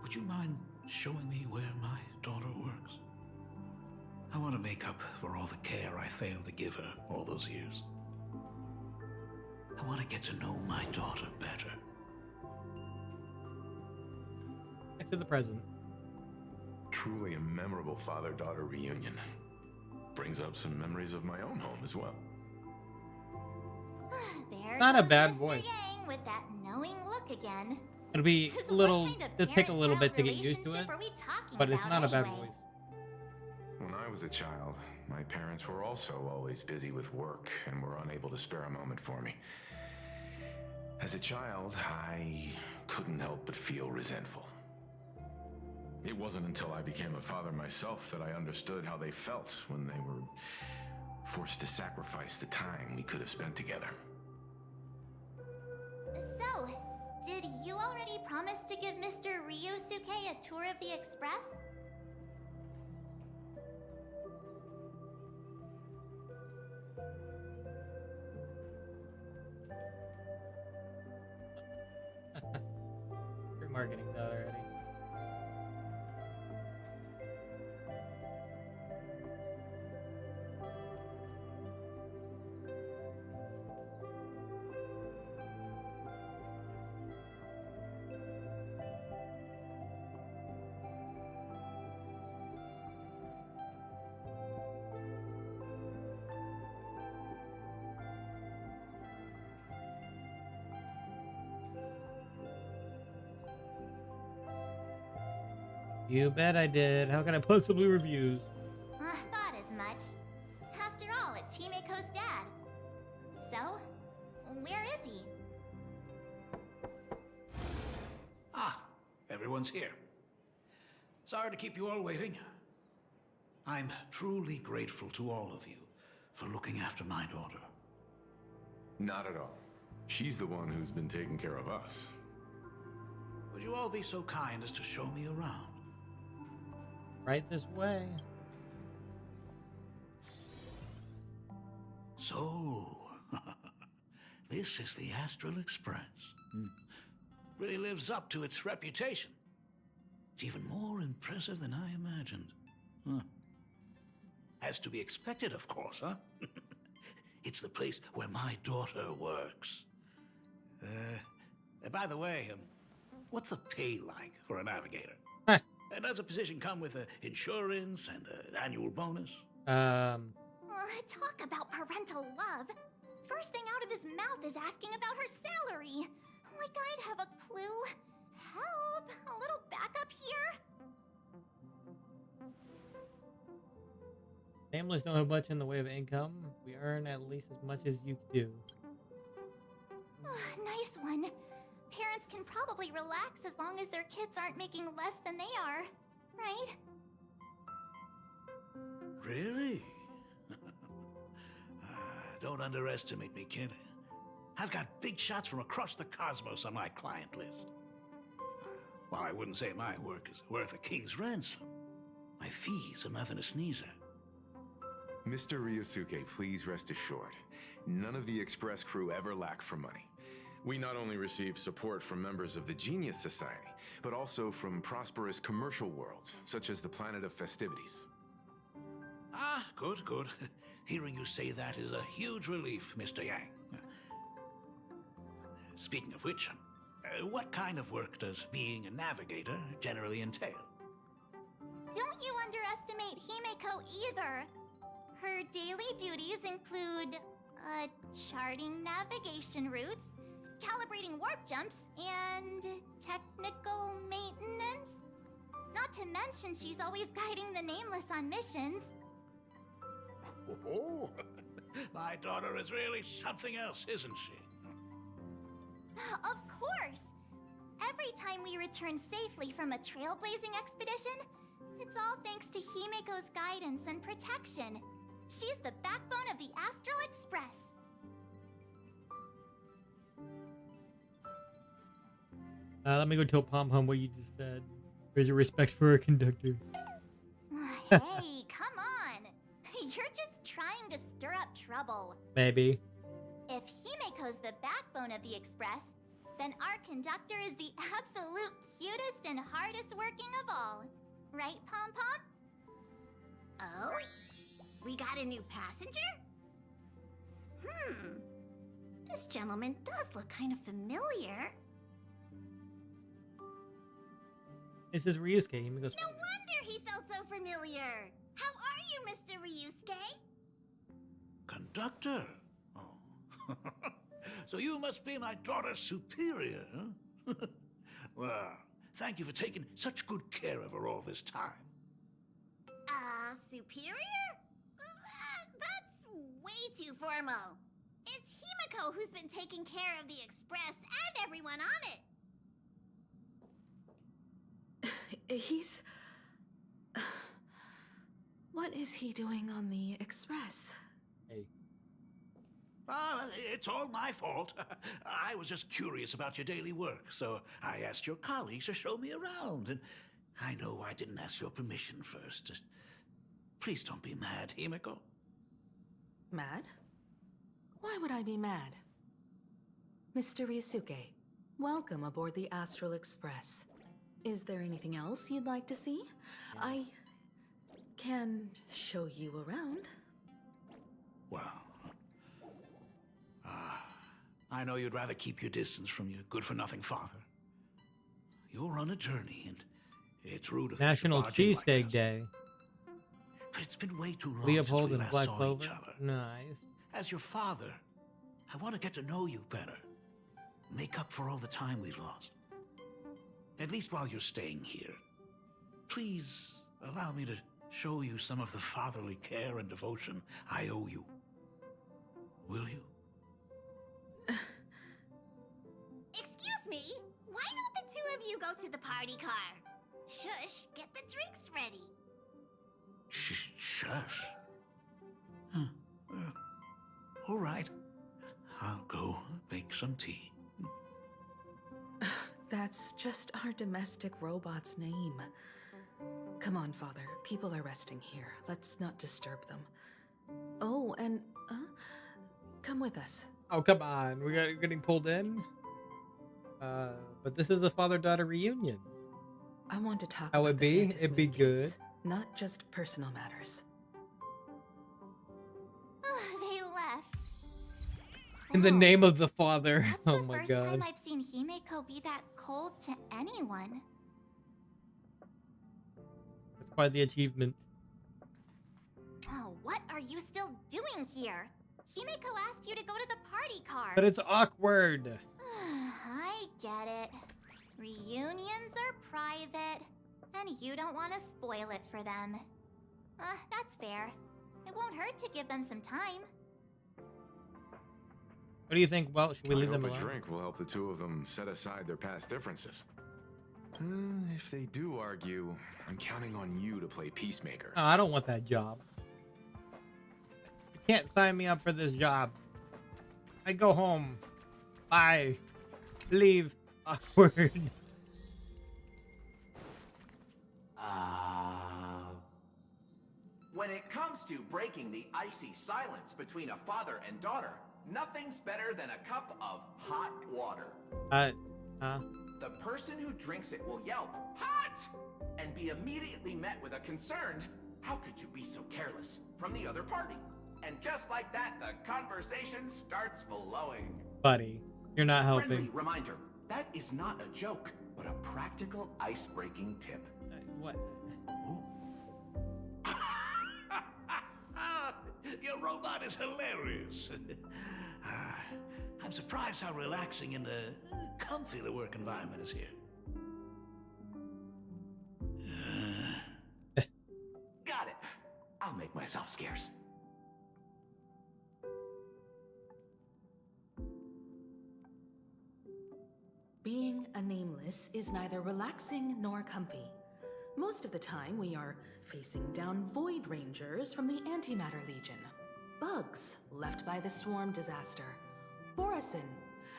would you mind showing me where my daughter works? I want to make up for all the care I failed to give her all those years. I want to get to know my daughter better. Back to the present. Truly a memorable father-daughter reunion. Brings up some memories of my own home as well. There Not a goes bad Mr. voice. Yang with that knowing look again. It'll be a little, it'll take a little bit to get parent-child used to it, relationship are we talking but it's about not a bad anyway? voice. When I was a child, my parents were also always busy with work and were unable to spare a moment for me. As a child, I couldn't help but feel resentful. It wasn't until I became a father myself that I understood how they felt when they were forced to sacrifice the time we could have spent together. So, did you already promise to give Mr. Ryusuke a tour of the Express? You bet I did. How can I possibly refuse? I thought as much. After all, it's Himeko's dad. So, where is he? Ah, everyone's here. Sorry to keep you all waiting. I'm truly grateful to all of you for looking after my daughter. Not at all. She's the one who's been taking care of us. Would you all be so kind as to show me around? Right this way. So, this is the Astral Express. Really lives up to its reputation. It's even more impressive than I imagined. As to be expected, of course, huh? It's the place where my daughter works. By the way, what's the pay like for a navigator? Huh. Does a position come with insurance and an annual bonus? Talk about parental love. First thing out of his mouth is asking about her salary. Like I'd have a clue. Help! A little backup here? Families don't have much in the way of income. We earn at least as much as you do. Nice one. Parents can probably relax as long as their kids aren't making less than they are, right? Really? Don't underestimate me, kid. I've got big shots from across the cosmos on my client list. Well, I wouldn't say my work is worth a king's ransom. My fees are nothing to sneeze at. Mr. Ryosuke, please rest assured. None of the Express crew ever lack for money. We not only receive support from members of the Genius Society, but also from prosperous commercial worlds, such as the Planet of Festivities. Ah, good, good. Hearing you say that is a huge relief, Mr. Yang. Speaking of which, what kind of work does being a navigator generally entail? Don't you underestimate Himeko either. Her daily duties include, charting navigation routes, calibrating warp jumps, and technical maintenance. Not to mention she's always guiding the Nameless on missions. Oh, my daughter is really something else, isn't she? Of course! Every time we return safely from a trailblazing expedition, it's all thanks to Himeko's guidance and protection. She's the backbone of the Astral Express. Let me go tell Pom Pom what you just said. Raise your respect for our conductor. Hey, come on! You're just trying to stir up trouble. Maybe. If Himeko's the backbone of the Express, then our conductor is the absolute cutest and hardest working of all. Right, Pom Pom? Oh? We got a new passenger? This gentleman does look kind of familiar. This is Ryusuke. Himeko's No wonder he felt so familiar. How are you, Mr. Ryusuke? Conductor? Oh. So you must be my daughter's superior, huh? Well, thank you for taking such good care of her all this time. Superior? That's way too formal. It's Himeko who's been taking care of the Express and everyone on it. He's... What is he doing on the Express? Hey. It's all my fault. I was just curious about your daily work, so I asked your colleagues to show me around. And I know I didn't ask your permission first. Just please don't be mad, Himeko. Mad? Why would I be mad? Mr. Ryusuke, welcome aboard the Astral Express. Is there anything else you'd like to see? I can show you around. Well, I know you'd rather keep your distance from your good-for-nothing father. You're on a journey, and it's rude of National me to barge in like Cheesesteak this. Day. But it's been way too long Leopold since we and last Black saw Clover. each other. Nice. As your father, I want to get to know you better. Make up for all the time we've lost. At least while you're staying here. please allow me to show you some of the fatherly care and devotion I owe you. Will you? Excuse me? Why don't the two of you go to the party car? Shush, get the drinks ready. Shush. Huh. All right. I'll go make some tea. That's just our domestic robot's name. Come on, Father. People are resting here. Let's not disturb them. Oh, and come with us. Oh, come on. We're getting pulled in. But this is a father-daughter reunion. I want to talk How about it the be? Fantasy It'd be Moon good. games, not just personal matters. They left. In the Wow. name of the father. That's Oh the my first god. time I've seen Himeko be that cold to anyone. That's quite the achievement. Oh, what are you still doing here? Himeko asked you to go to the party car. But it's awkward. I get it. Reunions are private, and you don't want to spoil it for them. That's fair. It won't hurt to give them some time. What do you think? Well, should we I leave them hope a alone? drink will help the two of them set aside their past differences. If they do argue, I'm counting on you to play peacemaker. Oh, I don't want that job. You can't sign me up for this job. I go home. Bye. Leave. Awkward. When it comes to breaking the icy silence between a father and daughter, nothing's better than a cup of hot water. The person who drinks it will yelp, "Hot!" and be immediately met with a concerned, "How could you be so careless?" from the other party. And just like that, the conversation starts flowing. Buddy, you're not helping. Friendly reminder, that is not a joke, but a practical ice-breaking tip. What? Your robot is hilarious. I'm surprised how relaxing and comfy the work environment is here. Got it. I'll make myself scarce. Being a nameless is neither relaxing nor comfy. Most of the time, we are facing down Void Rangers from the Antimatter Legion, bugs left by the Swarm disaster, Borisin,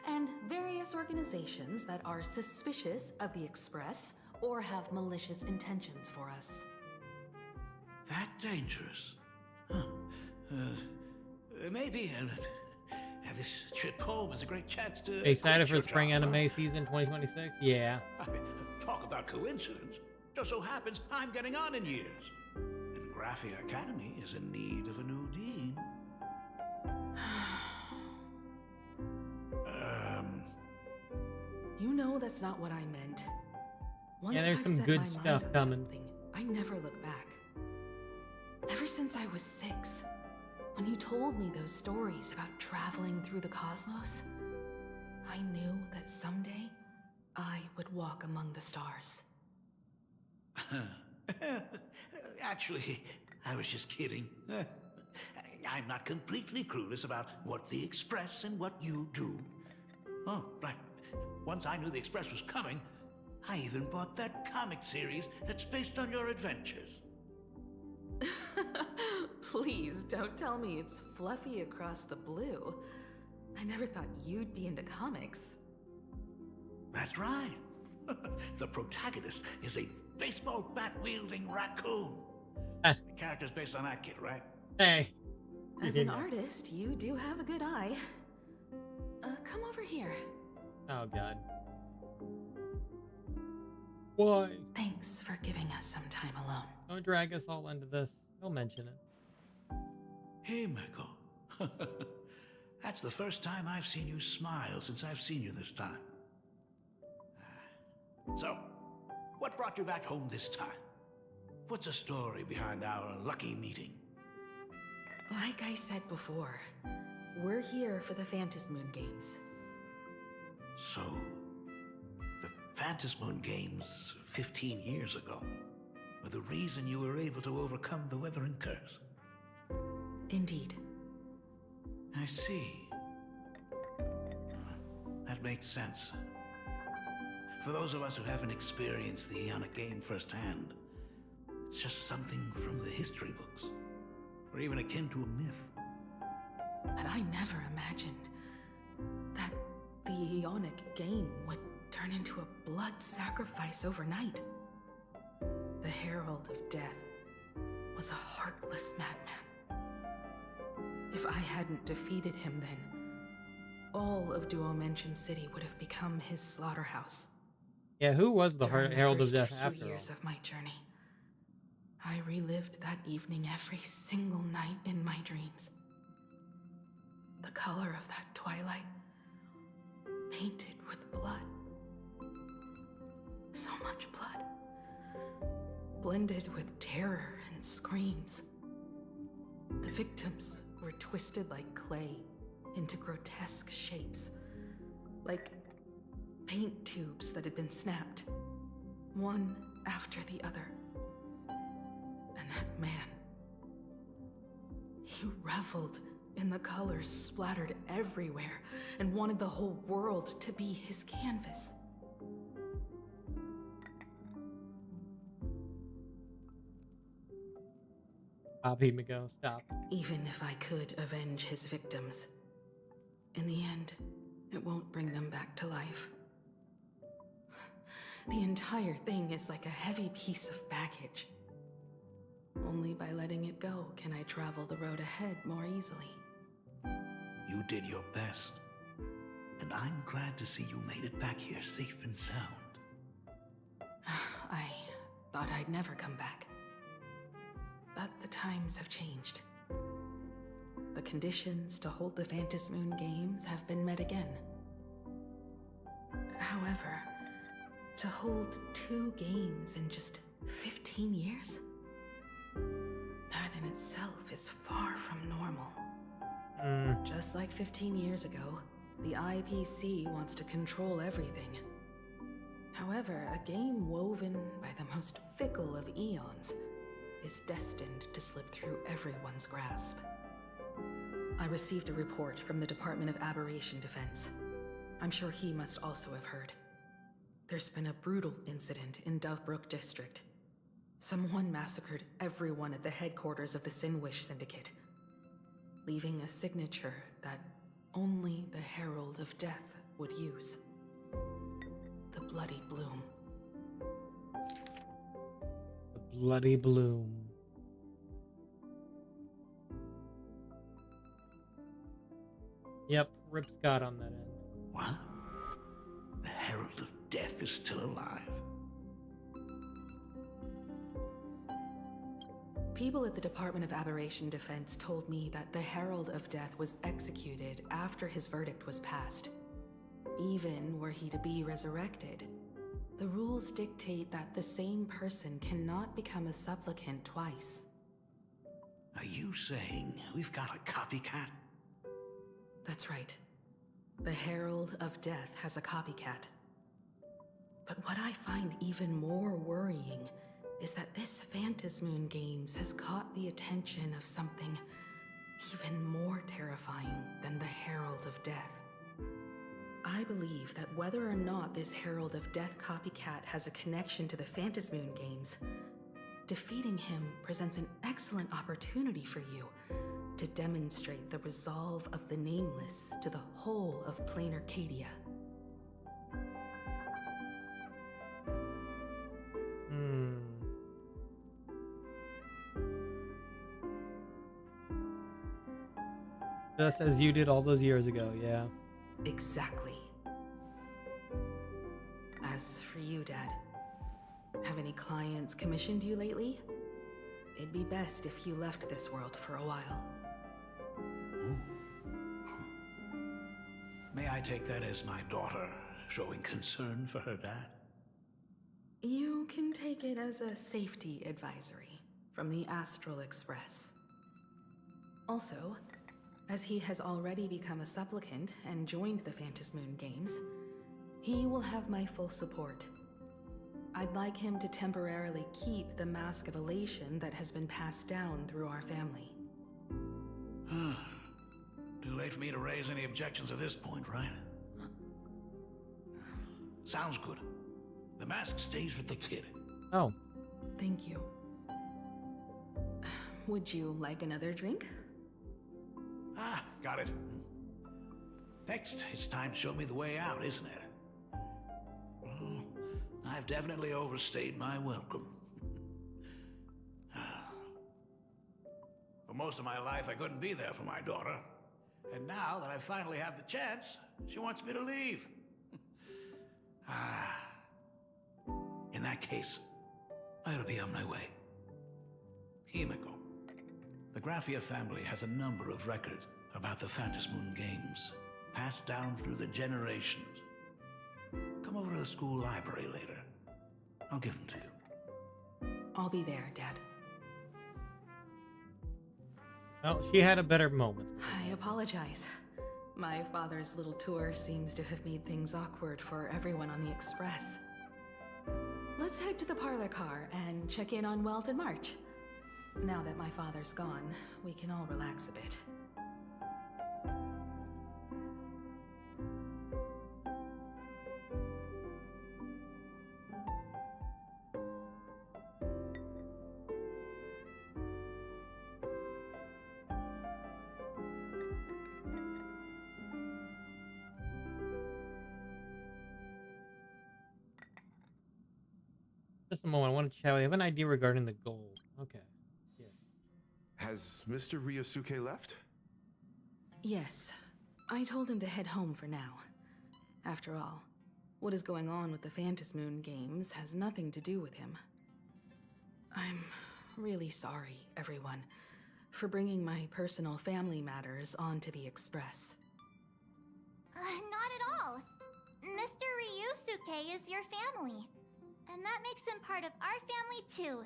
and various organizations that are suspicious of the Express or have malicious intentions for us. That dangerous? Huh. Maybe this trip home is a great chance to... Excited for quit your spring job, anime season 2026? Yeah. Talk about coincidence. Just so happens I'm getting on in years. And Graphia Academy is in need of a new dean. You know that's not what I meant. Once Yeah, there's I've some set good my mind stuff on coming. something, I never look back. Ever since I was 6, when you told me those stories about traveling through the cosmos, I knew that someday I would walk among the stars. Actually, I was just kidding. I'm not completely clueless about what the Express and what you do. Oh, right. Once I knew the Express was coming, I even bought that comic series that's based on your adventures. Please don't tell me it's fluffy across the blue. I never thought you'd be into comics. That's right. The protagonist is a baseball bat-wielding raccoon. The character's based on that kid, right? Hey. As an artist, you do have a good eye. Come over here. Oh god. Why? Thanks for giving us some time alone. Don't drag us all into this. Don't mention it. Hey, Miko. That's the first time I've seen you smile since I've seen you this time. So, what brought you back home this time? What's the story behind our lucky meeting? Like I said before, we're here for the Phantasmoon Games. So, the Phantasmoon Games 15 years ago. were the reason you were able to overcome the Weathering Curse. Indeed. I see. That makes sense. For those of us who haven't experienced the Ionic game firsthand, it's just something from the history books, or even akin to a myth. But I never imagined that the Ionic game would turn into a blood sacrifice overnight. The Herald of Death was a heartless madman. If I hadn't defeated him then, all of Duomension City would have become his slaughterhouse. Yeah, who was the Herald of Death after after all? Years all? of my journey, I relived that evening every single night in my dreams. The color of that twilight, painted with blood. So much blood, blended with terror and screams. The victims were twisted like clay into grotesque shapes, like paint tubes that had been snapped, one after the other. And that man, he reveled in the colors splattered everywhere and wanted the whole world to be his canvas. Bobby McGo, stop. Even if I could avenge his victims, in the end, it won't bring them back to life. The entire thing is like a heavy piece of baggage. Only by letting it go can I travel the road ahead more easily. You did your best, and I'm glad to see you made it back here safe and sound. I thought I'd never come back. But the times have changed. The conditions to hold the Phantasmoon Games have been met again. However, to hold 2 games in just 15 years? That in itself is far from normal. Just like 15 years ago, the IPC wants to control everything. However, a game woven by the most fickle of eons is destined to slip through everyone's grasp. I received a report from the Department of Aberration Defense. I'm sure he must also have heard. There's been a brutal incident in Dovebrook District. Someone massacred everyone at the headquarters of the Sinwish Syndicate, leaving a signature that only the Herald of Death would use. The Bloody Bloom. The Bloody Bloom. Yep, Rip Scott on that end. What? The Herald of Death is still alive? People at the Department of Aberration Defense told me that the Herald of Death was executed after his verdict was passed. Even were he to be resurrected, the rules dictate that the same person cannot become a supplicant twice. Are you saying we've got a copycat? That's right. The Herald of Death has a copycat. But what I find even more worrying is that this Phantasmoon Games has caught the attention of something even more terrifying than the Herald of Death. I believe that whether or not this Herald of Death copycat has a connection to the Phantasmoon Games, defeating him presents an excellent opportunity for you to demonstrate the resolve of the Nameless to the whole of Planarcadia. Just as you did all those years ago, yeah. Exactly. As for you, Dad, have any clients commissioned you lately? It'd be best if you left this world for a while. May I take that as my daughter showing concern for her dad? You can take it as a safety advisory from the Astral Express. Also, as he has already become a supplicant and joined the Phantasmoon Games, he will have my full support. I'd like him to temporarily keep the mask of elation that has been passed down through our family. Too late for me to raise any objections at this point, right? Sounds good. The mask stays with the kid. Oh. Thank you. Would you like another drink? Ah, got it. Next, it's time to show me the way out, isn't it? Oh, I've definitely overstayed my welcome. For most of my life, I couldn't be there for my daughter. And now that I finally have the chance, she wants me to leave. In that case, I ought to be on my way. Himiko. The Graphia family has a number of records about the Phantasmoon games, passed down through the generations. Come over to the school library later. I'll give them to you. I'll be there, Dad. Well, she had a better moment. I apologize. My father's little tour seems to have made things awkward for everyone on the express. Let's head to the parlor car and check in on Welt and March. Now that my father's gone, we can all relax a bit. Just a moment. I want to chat. I have an idea regarding the goal. Okay. Yeah. Has Mr. Ryosuke left? Yes. I told him to head home for now. After all, what is going on with the Phantasmoon games has nothing to do with him. I'm really sorry, everyone, for bringing my personal family matters onto the express. Not at all. Mr. Ryosuke is your family. And that makes him part of our family too.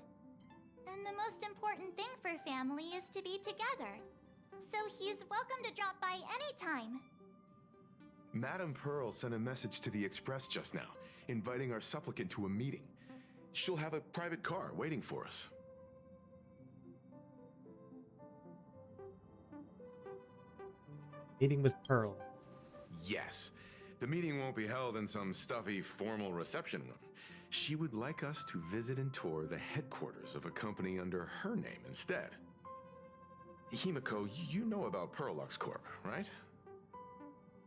And the most important thing for family is to be together. So he's welcome to drop by anytime. Madame Pearl sent a message to the Express just now, inviting our supplicant to a meeting. She'll have a private car waiting for us. Meeting with Pearl. Yes. The meeting won't be held in some stuffy, formal reception room. She would like us to visit and tour the headquarters of a company under her name instead. Himiko, you know about Pearlux Corp, right?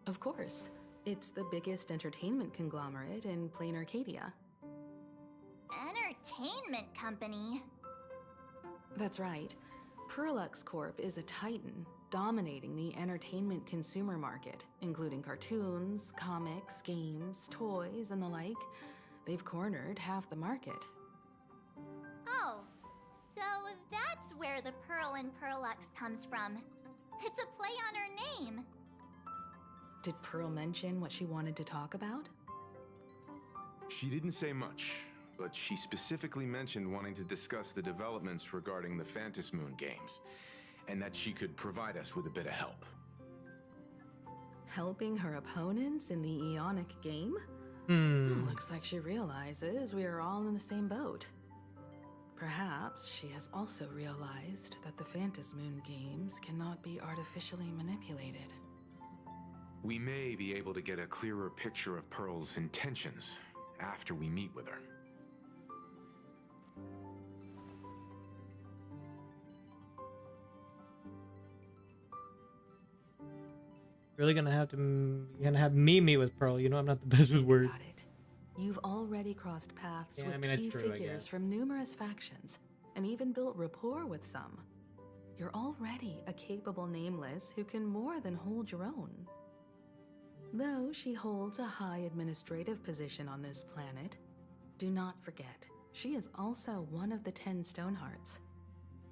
Of course. It's the biggest entertainment conglomerate in Planarcadia. Entertainment company? That's right. Pearlux Corp is a titan, dominating the entertainment consumer market, including cartoons, comics, games, toys, and the like. They've cornered half the market. Oh, so that's where the Pearl in Pearlux comes from. It's a play on her name. Did Pearl mention what she wanted to talk about? She didn't say much, but she specifically mentioned wanting to discuss the developments regarding the Phantasmoon games, and that she could provide us with a bit of help. Helping her opponents in the Ionic game? Looks like she realizes we are all in the same boat. Perhaps she has also realized that the Phantasmoon games cannot be artificially manipulated. We may be able to get a clearer picture of Pearl's intentions after we meet with her. Really gonna have me meet with Pearl. You know I'm not the best with words. Got it. You've already crossed paths Yeah, with I mean, it's key true, I figures guess. from numerous factions, and even built rapport with some. You're already a capable nameless who can more than hold your own. Though she holds a high administrative position on this planet, do not forget, she is also one of the 10 Stonehearts.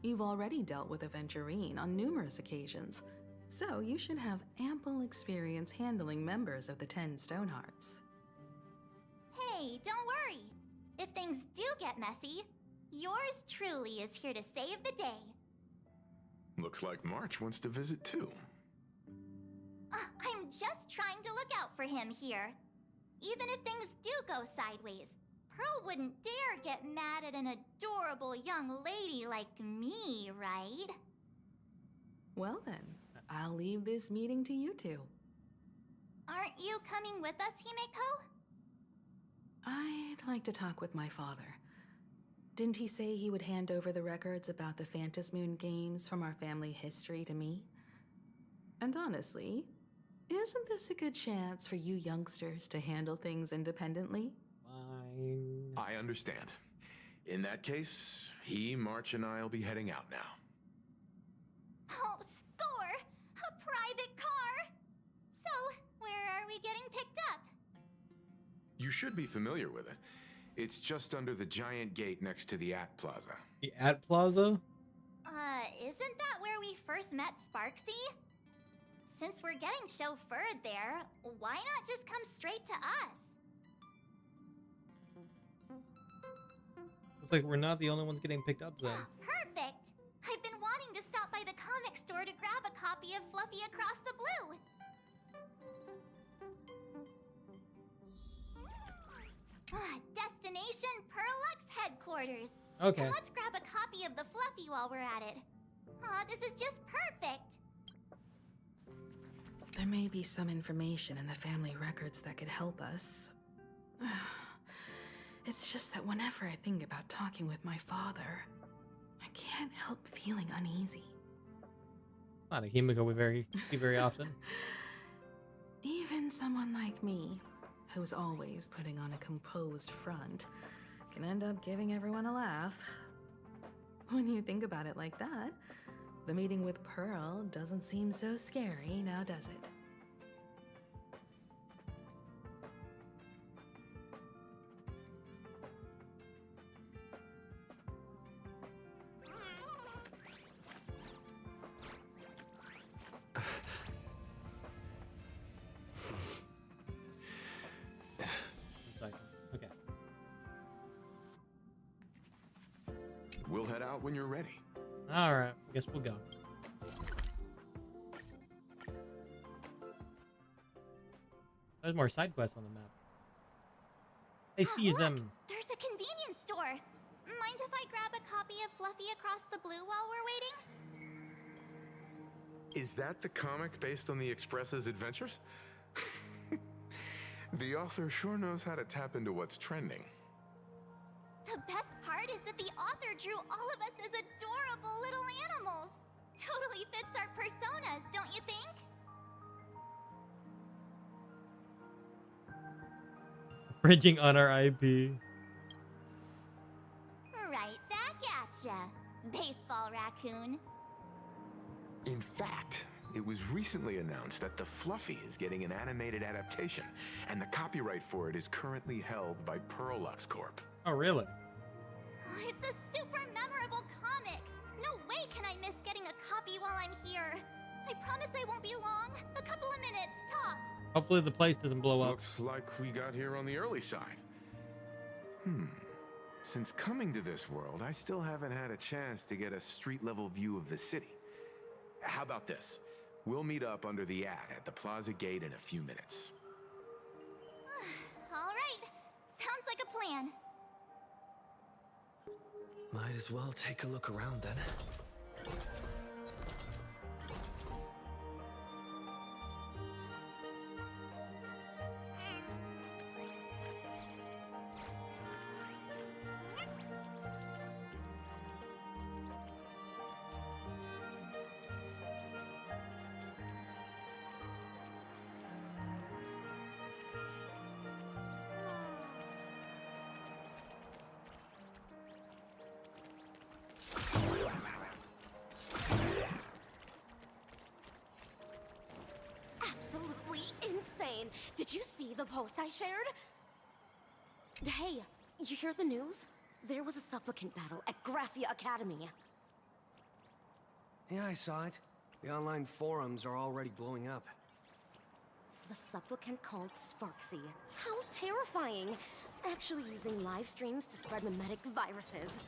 You've already dealt with Aventurine on numerous occasions, so you should have ample experience handling members of the 10 Stonehearts. Hey, don't worry. If things do get messy, yours truly is here to save the day. Looks like March wants to visit too. I'm just trying to look out for him here. Even if things do go sideways, Pearl wouldn't dare get mad at an adorable young lady like me, right? Well then, I'll leave this meeting to you two. Aren't you coming with us, Himeko? I'd like to talk with my father. Didn't he say he would hand over the records about the Phantasmoon games from our family history to me? And honestly, isn't this a good chance for you youngsters to handle things independently? Fine. I understand. In that case, March, and I'll be heading out now. Oh, score! A private car! So, where are we getting picked up? You should be familiar with it. It's just under the giant gate next to the At Plaza. The At Plaza? Isn't that where we first met Sparksy? Since we're getting chauffeured there, why not just come straight to us? Looks like we're not the only ones getting picked up then. Perfect! I've been wanting to stop by the comic store to grab a copy of Fluffy Across the Blue. Destination Perlux headquarters. Okay. And let's grab a copy of the Fluffy while we're at it. This is just perfect. There may be some information in the family records that could help us. It's just that whenever I think about talking with my father, I can't help feeling uneasy. It's not a Himeko we see very often. Even someone like me, who's always putting on a composed front, can end up giving everyone a laugh. When you think about it like that, the meeting with Pearl doesn't seem so scary now, does it? Okay. We'll head out when you're ready. All right. I guess we'll go. There's more side quests on the map. I see them. There's a convenience store. Mind if I grab a copy of Fluffy Across the Blue while we're waiting? Is that the comic based on the Express's adventures? The author sure knows how to tap into what's trending. The best part is that the author drew all of us as adorable little animals. Totally fits our personas, don't you think? Bridging on our IP. Right back at ya, baseball raccoon. In fact, it was recently announced that the Fluffy is getting an animated adaptation, and the copyright for it is currently held by Perlux Corp. Oh, really? It's a super memorable comic. No way can I miss getting a copy while I'm here. I promise I won't be long. A couple of minutes, tops. Hopefully the place doesn't blow up. Looks like we got here on the early side. Since coming to this world, I still haven't had a chance to get a street-level view of the city. How about this? We'll meet up under the at the plaza gate in a few minutes. All right. Sounds like a plan. Might as well take a look around then. Absolutely insane. Did you see the post I shared? Hey, you hear the news? There was a supplicant battle at Graphia Academy. Yeah, I saw it. The online forums are already blowing up. The supplicant called Sparksy. How terrifying! Actually using live streams to spread mimetic viruses.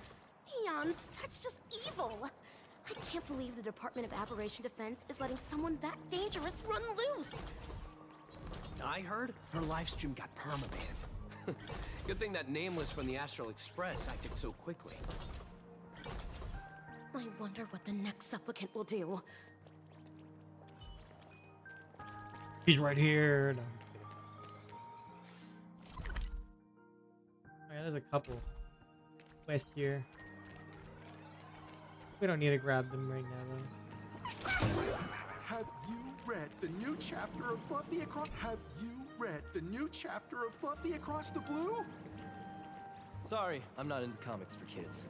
Eons, that's just evil! I can't believe the Department of Aberration Defense is letting someone that dangerous run loose! I heard her livestream got permabanned. Good thing that Nameless from the Astral Express acted so quickly. I wonder what the next supplicant will do. He's right here. No. Alright, there's a couple quests here. We don't need to grab them right now, though. Have you read the new chapter of Fluffy Across... Have you read the new chapter of Fluffy Across the Blue? Sorry, I'm not into comics for kids.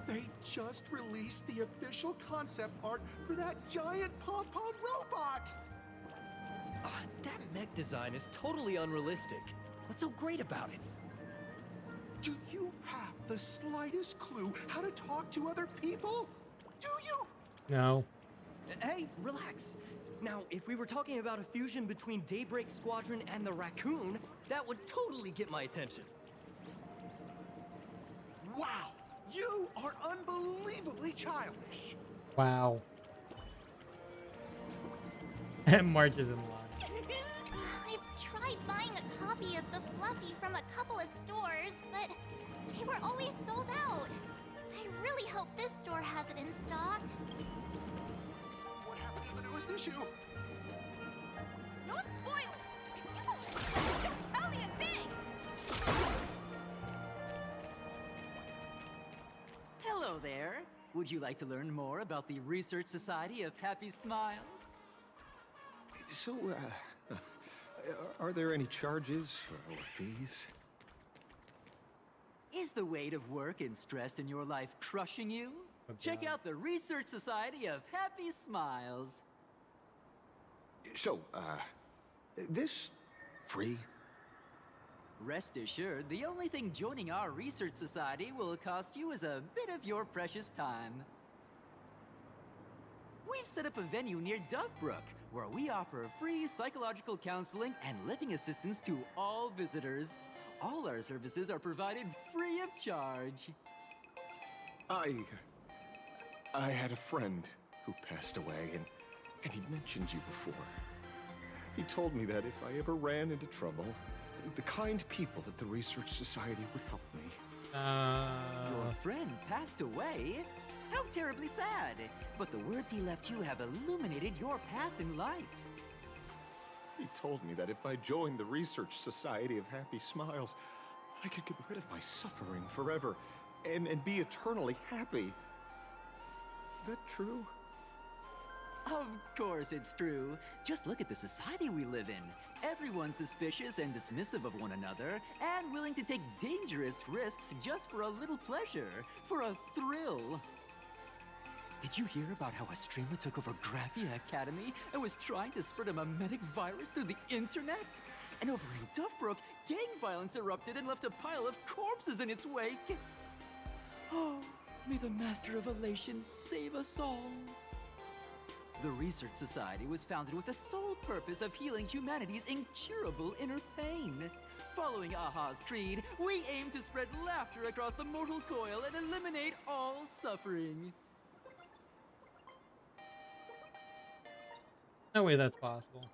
They just released the official concept art for that giant pom-pom robot! That mech design is totally unrealistic. What's so great about it? Do you have the slightest clue how to talk to other people? Do you? No. Hey, relax. Now, if we were talking about a fusion between Daybreak Squadron and the Raccoon, that would totally get my attention. Wow! You are unbelievably childish! Wow. And March is in line. I've tried buying a copy of the Fluffy from a couple of stores, but they were always sold out. I really hope this store has it in stock. What happened to the newest issue? No spoilers! If you don't tell me a thing! Hello there. Would you like to learn more about the Research Society of Happy Smiles? So, are there any charges or fees? Is the weight of work and stress in your life crushing you? Check out the Research Society of Happy Smiles. So, this free? Rest assured, the only thing joining our Research Society will cost you is a bit of your precious time. We've set up a venue near Dovebrook, where we offer free psychological counseling and living assistance to all visitors. All our services are provided free of charge. I had a friend who passed away, and he'd mentioned you before. He told me that if I ever ran into trouble, the kind people at the Research Society would help me. Your friend passed away? How terribly sad. But the words he left you have illuminated your path in life. He told me that if I joined the Research Society of Happy Smiles, I could get rid of my suffering forever and be eternally happy. That true? Of course it's true. Just look at the society we live in. Everyone's suspicious and dismissive of one another, and willing to take dangerous risks just for a little pleasure, for a thrill. Did you hear about how a streamer took over Graphia Academy and was trying to spread a memetic virus through the internet? And over in Dovebrook, gang violence erupted and left a pile of corpses in its wake. Oh, may the Master of Elation save us all. The Research Society was founded with the sole purpose of healing humanity's incurable inner pain. Following Aha's creed, we aim to spread laughter across the mortal coil and eliminate all suffering. No way that's possible.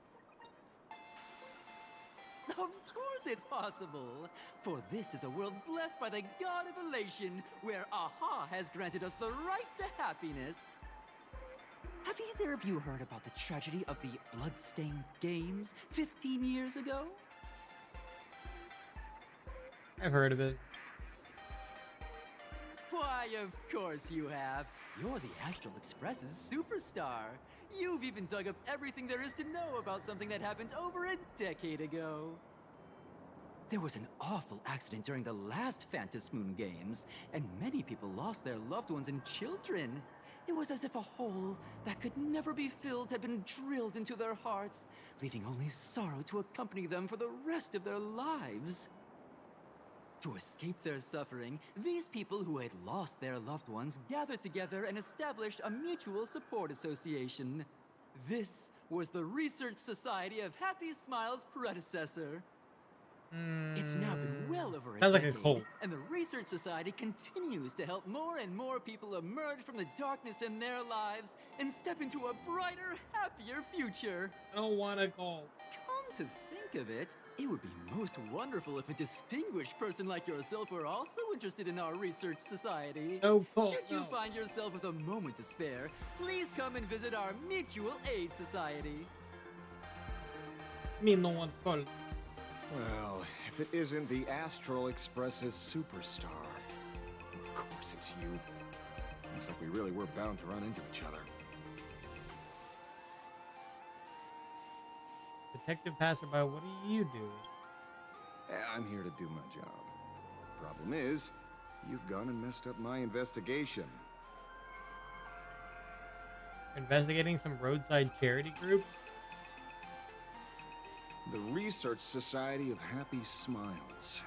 Of course it's possible! For this is a world blessed by the god of elation, where Aha has granted us the right to happiness. Have either of you heard about the tragedy of the Bloodstained Games 15 years ago? I've heard of it. Why, of course you have. You're the Astral Express's superstar. You've even dug up everything there is to know about something that happened over a decade ago. There was an awful accident during the last Phantom Moon Games, and many people lost their loved ones and children. It was as if a hole that could never be filled had been drilled into their hearts, leaving only sorrow to accompany them for the rest of their lives. To escape their suffering, these people who had lost their loved ones gathered together and established a mutual support association. This was the Research Society of Happy Smiles' predecessor. It's now been well over a Sounds like decade, a cult. and the Research Society continues to help more and more people emerge from the darkness in their lives and step into a brighter, happier future. I don't want a cult. Come to think think of it, it would be most wonderful if a distinguished person like yourself were also interested in our research society. Oh, cool. Should you find yourself with a moment to spare, please come and visit our mutual aid society. Me no one called. Well, if it isn't the Astral Express's superstar. Of course it's you. Looks like we really were bound to run into each other. Detective Passerby, what do you do? I'm here to do my job. Problem is, you've gone and messed up my investigation. Investigating some roadside charity group? The Research Society of Happy Smiles.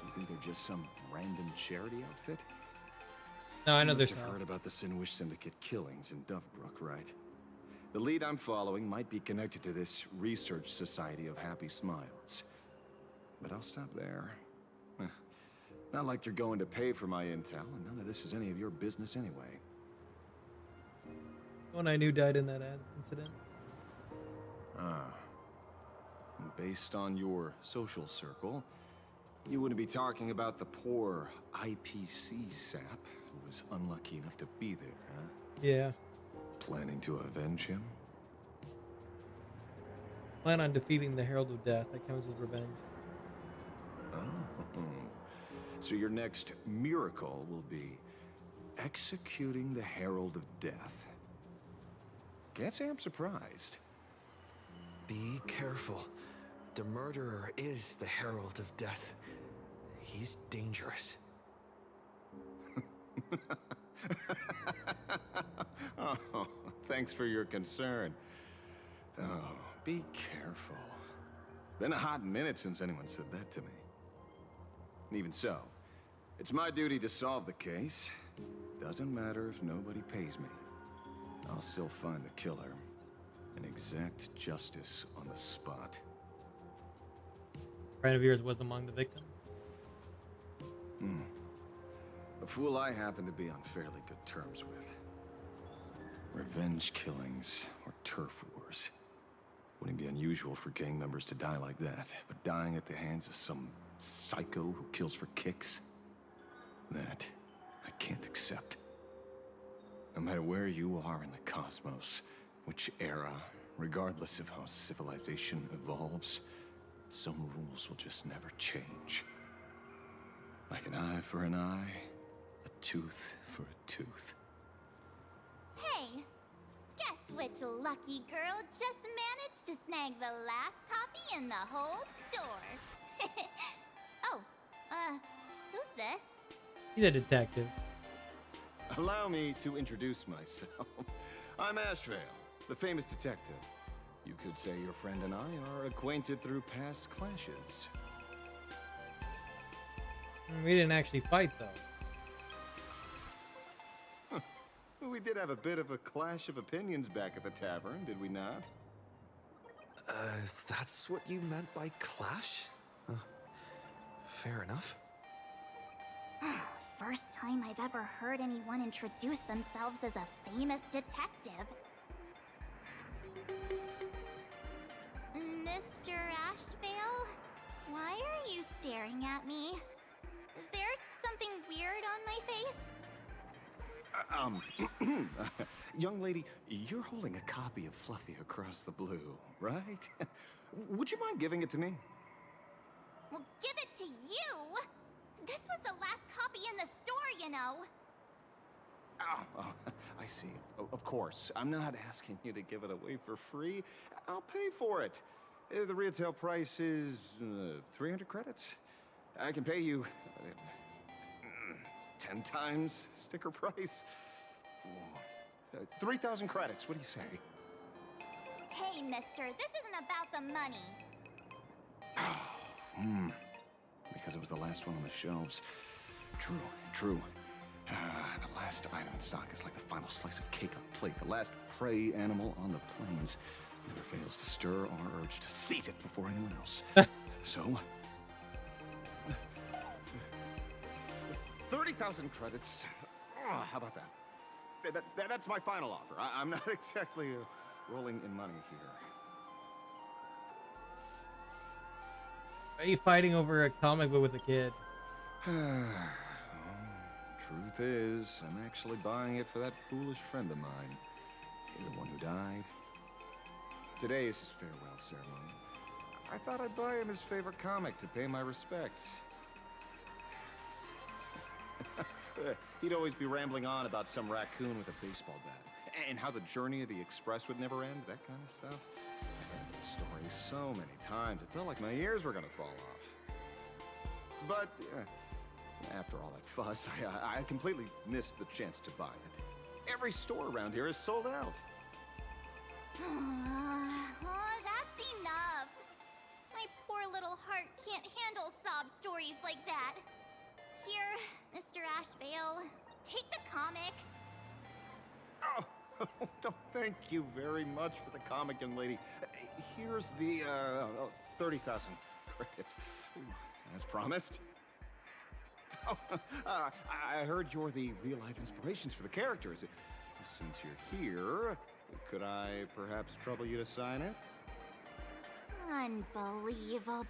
You think they're just some random charity outfit? No, I know You've there's heard about the Sinwish Syndicate killings in Dovebrook, right? The lead I'm following might be connected to this Research Society of Happy Smiles. But I'll stop there. Not like you're going to pay for my intel, and none of this is any of your business anyway. One I knew died in that incident. Based on your social circle, you wouldn't be talking about the poor IPC sap who was unlucky enough to be there, huh? Yeah. Planning to avenge him? Plan on defeating the Herald of Death. That counts as revenge. Oh. So your next miracle will be executing the Herald of Death. Can't say I'm surprised. Be careful. The murderer is the Herald of Death. He's dangerous. Oh, thanks for your concern. Oh, be careful. Been a hot minute since anyone said that to me. Even so, it's my duty to solve the case. Doesn't matter if nobody pays me. I'll still find the killer and exact justice on the spot. A friend of yours was among the victims? A fool I happen to be on fairly good terms with. Revenge killings or turf wars. Wouldn't be unusual for gang members to die like that, but dying at the hands of some psycho who kills for kicks? That I can't accept. No matter where you are in the cosmos, which era, regardless of how civilization evolves, some rules will just never change. Like an eye for an eye, a tooth for a tooth. Hey, guess which lucky girl just managed to snag the last copy in the whole store? Oh, who's this? He's a detective. Allow me to introduce myself. I'm Ashvale, the famous detective. You could say your friend and I are acquainted through past clashes. We didn't actually fight, though. We did have a bit of a clash of opinions back at the tavern, did we not? That's what you meant by clash? Fair enough. First time I've ever heard anyone introduce themselves as a famous detective. Mr. Ashvale, why are you staring at me? Is there something weird on my face? Young lady, you're holding a copy of Fluffy Across the Blue, right? Would you mind giving it to me? Well, give it to you! This was the last copy in the store, you know. Oh, I see. Of course. I'm not asking you to give it away for free. I'll pay for it. The retail price is 300 credits. I can pay you 10 times sticker price. 3,000 credits. What do you say? Hey, mister, this isn't about the money. Because it was the last one on the shelves. True. The last item in stock is like the final slice of cake on plate. The last prey animal on the plains never fails to stir our urge to seize it before anyone else. So, 30,000 credits. How about that? That's my final offer. I'm not exactly rolling in money here. Why are you fighting over a comic book with a kid? Well, truth is, I'm actually buying it for that foolish friend of mine. The one who died. Today is his farewell ceremony. I thought I'd buy him his favorite comic to pay my respects. He'd always be rambling on about some raccoon with a baseball bat. And how the journey of the Express would never end, that kind of stuff. I read the story so many times, it felt like my ears were gonna fall off. But, after all that fuss, I completely missed the chance to buy it. Every store around here is sold out. Oh, that's enough. My poor little heart can't handle sob stories like that. Here, Mr. Ashvale, take the comic. Oh, thank you very much for the comic, young lady. Here's the 30,000 credits, as promised. Oh, I heard you're the real-life inspirations for the characters. Since you're here, could I perhaps trouble you to sign it? Unbelievable.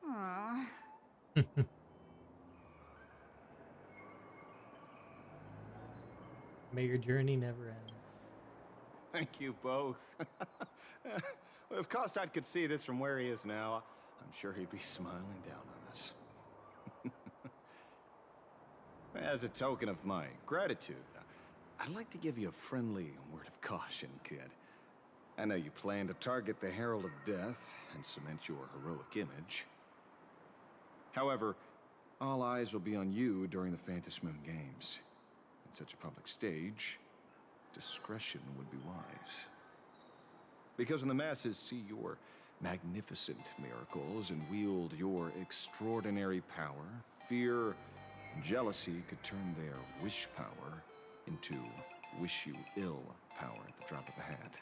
Aww. May your journey never end. Thank you both. If Kostad could see this from where he is now, I'm sure he'd be smiling down on us. As a token of my gratitude, I'd like to give you a friendly word of caution, kid. I know you plan to target the Herald of Death and cement your heroic image. However, all eyes will be on you during the Phantom Moon Games. On such a public stage, discretion would be wise. Because when the masses see your magnificent miracles and wield your extraordinary power, fear and jealousy could turn their wish power into wish you ill power at the drop of a hat.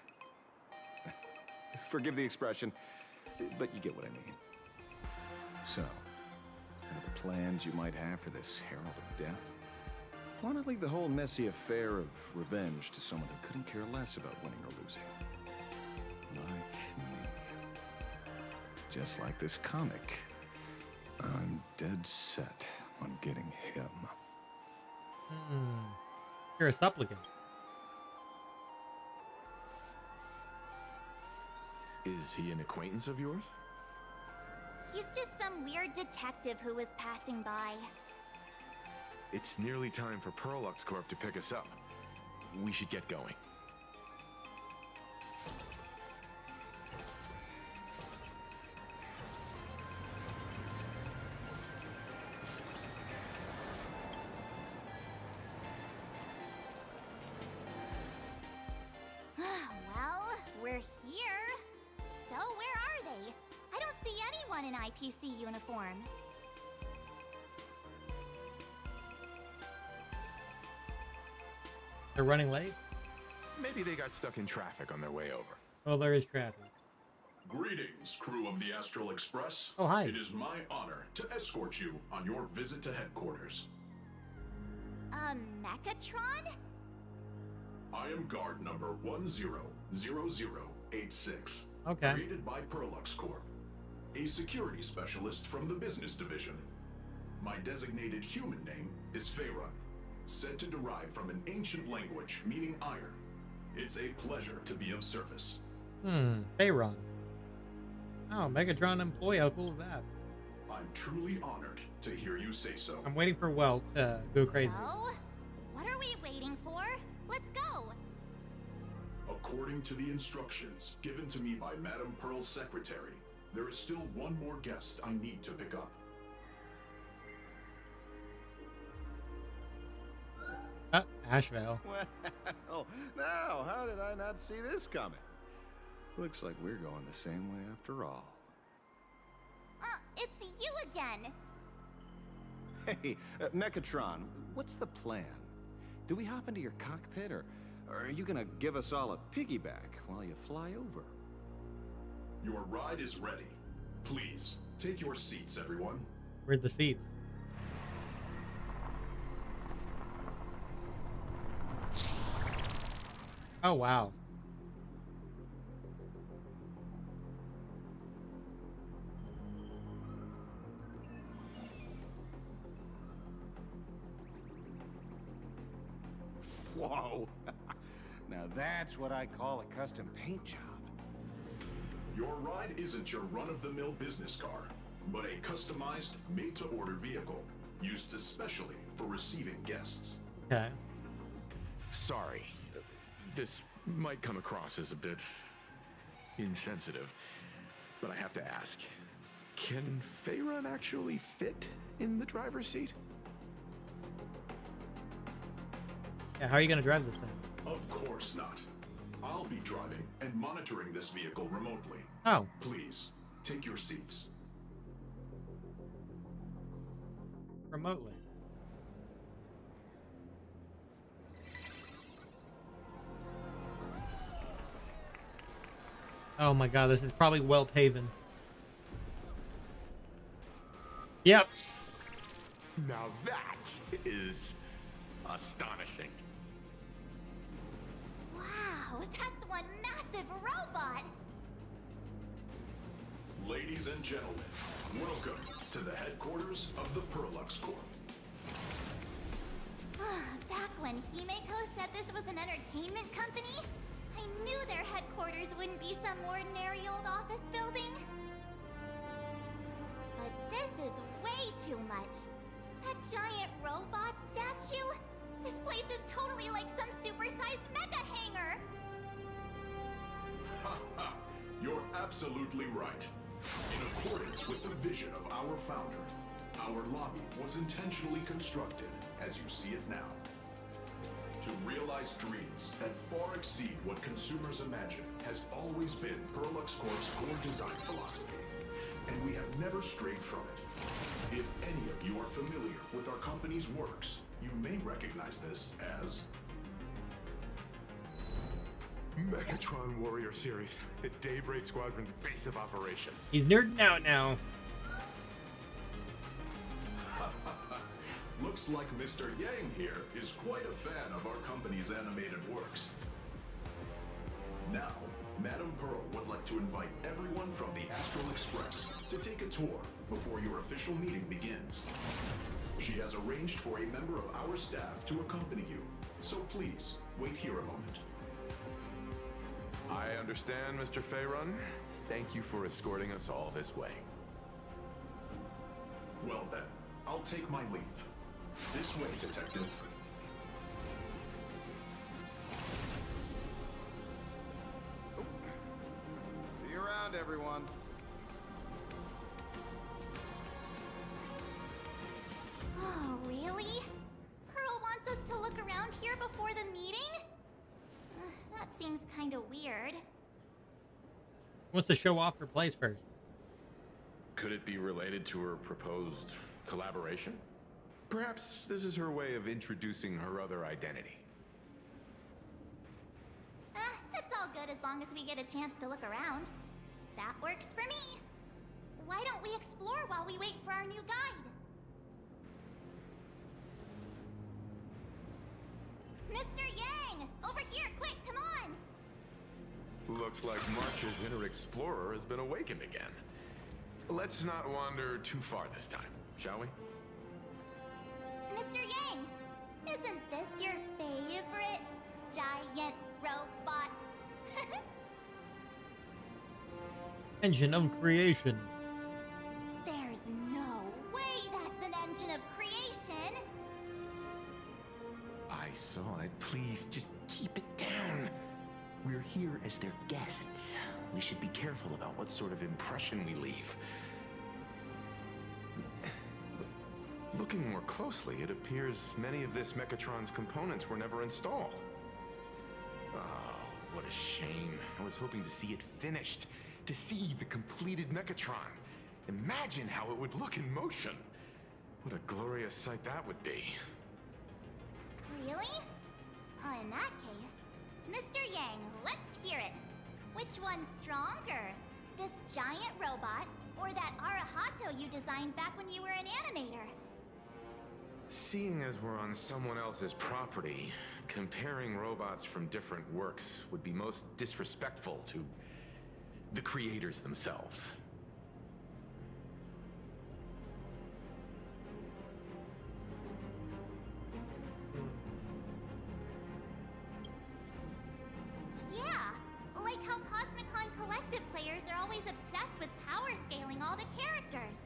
Forgive the expression, but you get what I mean. So, whatever plans you might have for this Herald of Death, why not leave the whole messy affair of revenge to someone who couldn't care less about winning or losing? Like me. Just like this comic. I'm dead set on getting him. You're a supplicant. Is he an acquaintance of yours? He's just some weird detective who was passing by. It's nearly time for Perlux Corp to pick us up. We should get going. Well, we're here. So where are they? I don't see anyone in IPC uniform. They're running late? Maybe they got stuck in traffic on their way over. Oh, there is traffic. Greetings, crew of the Astral Express. Oh, hi. It is my honor to escort you on your visit to headquarters. Mechatron? I am guard number 100086. Okay. Created by Perlux Corp, a security specialist from the business division. My designated human name is Feyron, said to derive from an ancient language meaning iron. It's a pleasure to be of service. Feyron. Oh, Megatron employee, how cool is that? I'm truly honored to hear you say so. I'm waiting for Welt to go crazy. So, what are we waiting for? Let's go! According to the instructions given to me by Madame Pearl's secretary, there is still one more guest I need to pick up. Ashvale. Well, now, how did I not see this coming? Looks like we're going the same way after all. It's you again! Hey, Mechatron, what's the plan? Do we hop into your cockpit, or are you gonna give us all a piggyback while you fly over? Your ride is ready. Please, take your seats, everyone. Where'd the seats? Oh, wow. Whoa! Now that's what I call a custom paint job. Your ride isn't your run-of-the-mill business car, but a customized, made-to-order vehicle, used especially for receiving guests. Okay. Sorry, this might come across as a bit insensitive, but I have to ask, can Faerun actually fit in the driver's seat? Yeah, how are you gonna drive this thing? Of course not. I'll be driving and monitoring this vehicle remotely. Oh. Please, take your seats. Remotely. Oh my god, this is probably Welthaven. Yep. Now that is astonishing. Wow, that's one massive robot! Ladies and gentlemen, welcome to the headquarters of the Perlux Corp. Back when Himeko said this was an entertainment company, I knew their headquarters wouldn't be some ordinary old office building. But this is way too much. That giant robot statue? This place is totally like some supersized mecha hangar! Ha ha! You're absolutely right. In accordance with the vision of our founder, our lobby was intentionally constructed as you see it now. To realize dreams that far exceed what consumers imagine has always been Perlux Corp's core design philosophy, and we have never strayed from it. If any of you are familiar with our company's works, you may recognize this as Mechatron Warrior Series, the Daybreak Squadron's base of operations. He's nerding out now. Looks like Mr. Yang here is quite a fan of our company's animated works. Now, Madame Pearl would like to invite everyone from the Astral Express to take a tour before your official meeting begins. She has arranged for a member of our staff to accompany you, so please, wait here a moment. I understand, Mr. Faerun. Thank you for escorting us all this way. Well then, I'll take my leave. This way, Detective. See you around, everyone. Oh, really? Pearl wants us to look around here before the meeting? That seems kinda weird. Wants to show off her place first. Could it be related to her proposed collaboration? Perhaps this is her way of introducing her other identity. It's all good as long as we get a chance to look around. That works for me. Why don't we explore while we wait for our new guide? Mr. Yang! Over here, quick, come on! Looks like March's inner explorer has been awakened again. Let's not wander too far this time, shall we? Mr. Yang! Isn't this your favorite giant robot? Engine of creation. There's no way that's an engine of creation! I saw it. Please, just keep it down. We're here as their guests. We should be careful about what sort of impression we leave. Looking more closely, it appears many of this Mechatron's components were never installed. Oh, what a shame. I was hoping to see it finished, to see the completed Mechatron. Imagine how it would look in motion. What a glorious sight that would be. Really? In that case, Mr. Yang, let's hear it. Which one's stronger? This giant robot, or that Arahato you designed back when you were an animator? Seeing as we're on someone else's property, comparing robots from different works would be most disrespectful to the creators themselves. active players are always obsessed with power scaling all the characters.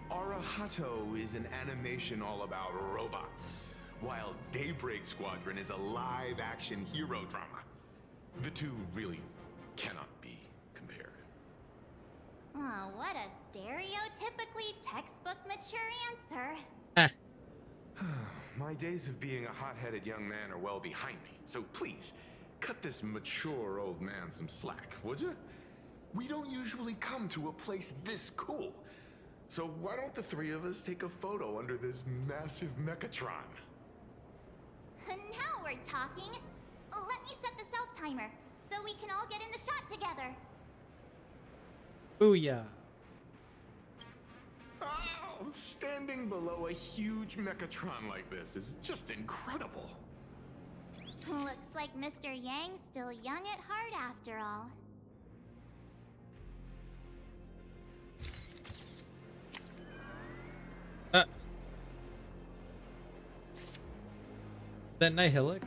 Arahato is an animation all about robots, while Daybreak Squadron is a live-action hero drama. The two really cannot be compared. Oh, what a stereotypically textbook mature answer. My days of being a hot-headed young man are well behind me, so please, cut this mature old man some slack, would you? We don't usually come to a place this cool. So why don't the three of us take a photo under this massive Mechatron? Now we're talking. Let me set the self-timer, so we can all get in the shot together. Booyah. Oh, standing below a huge Mechatron like this is just incredible. Looks like Mr. Yang's still young at heart after all. Is that Nihilic?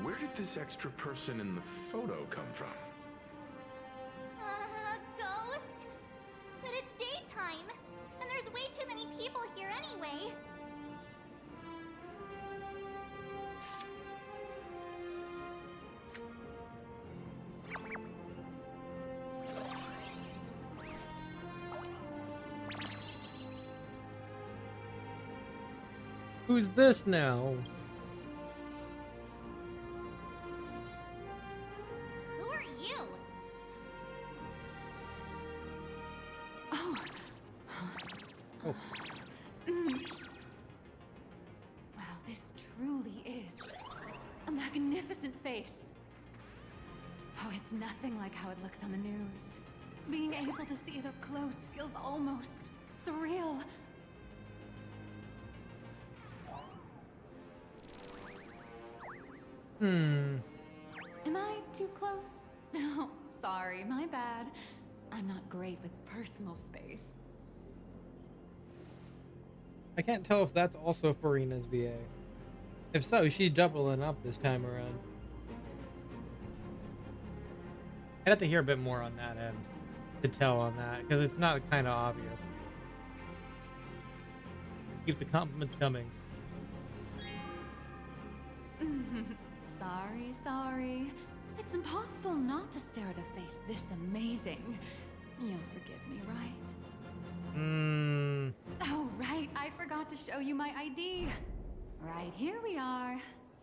Where did this extra person in the photo come from? Ghost? But it's daytime, and there's way too many people here anyway. Who's this now? Who are you? Oh. Oh. Wow, this truly is a magnificent face. Oh, it's nothing like how it looks on the news. Being able to see it up close feels almost surreal. Am I too close? Oh, sorry, my bad. I'm not great with personal space. I can't tell if that's also Farina's VA. If so, she's doubling up this time around. I'd have to hear a bit more on that end to tell on that, because it's not kind of obvious. Keep the compliments coming. Sorry. It's impossible not to stare at a face this amazing. You'll forgive me, right? Oh, right. I forgot to show you my ID. Right, here we are.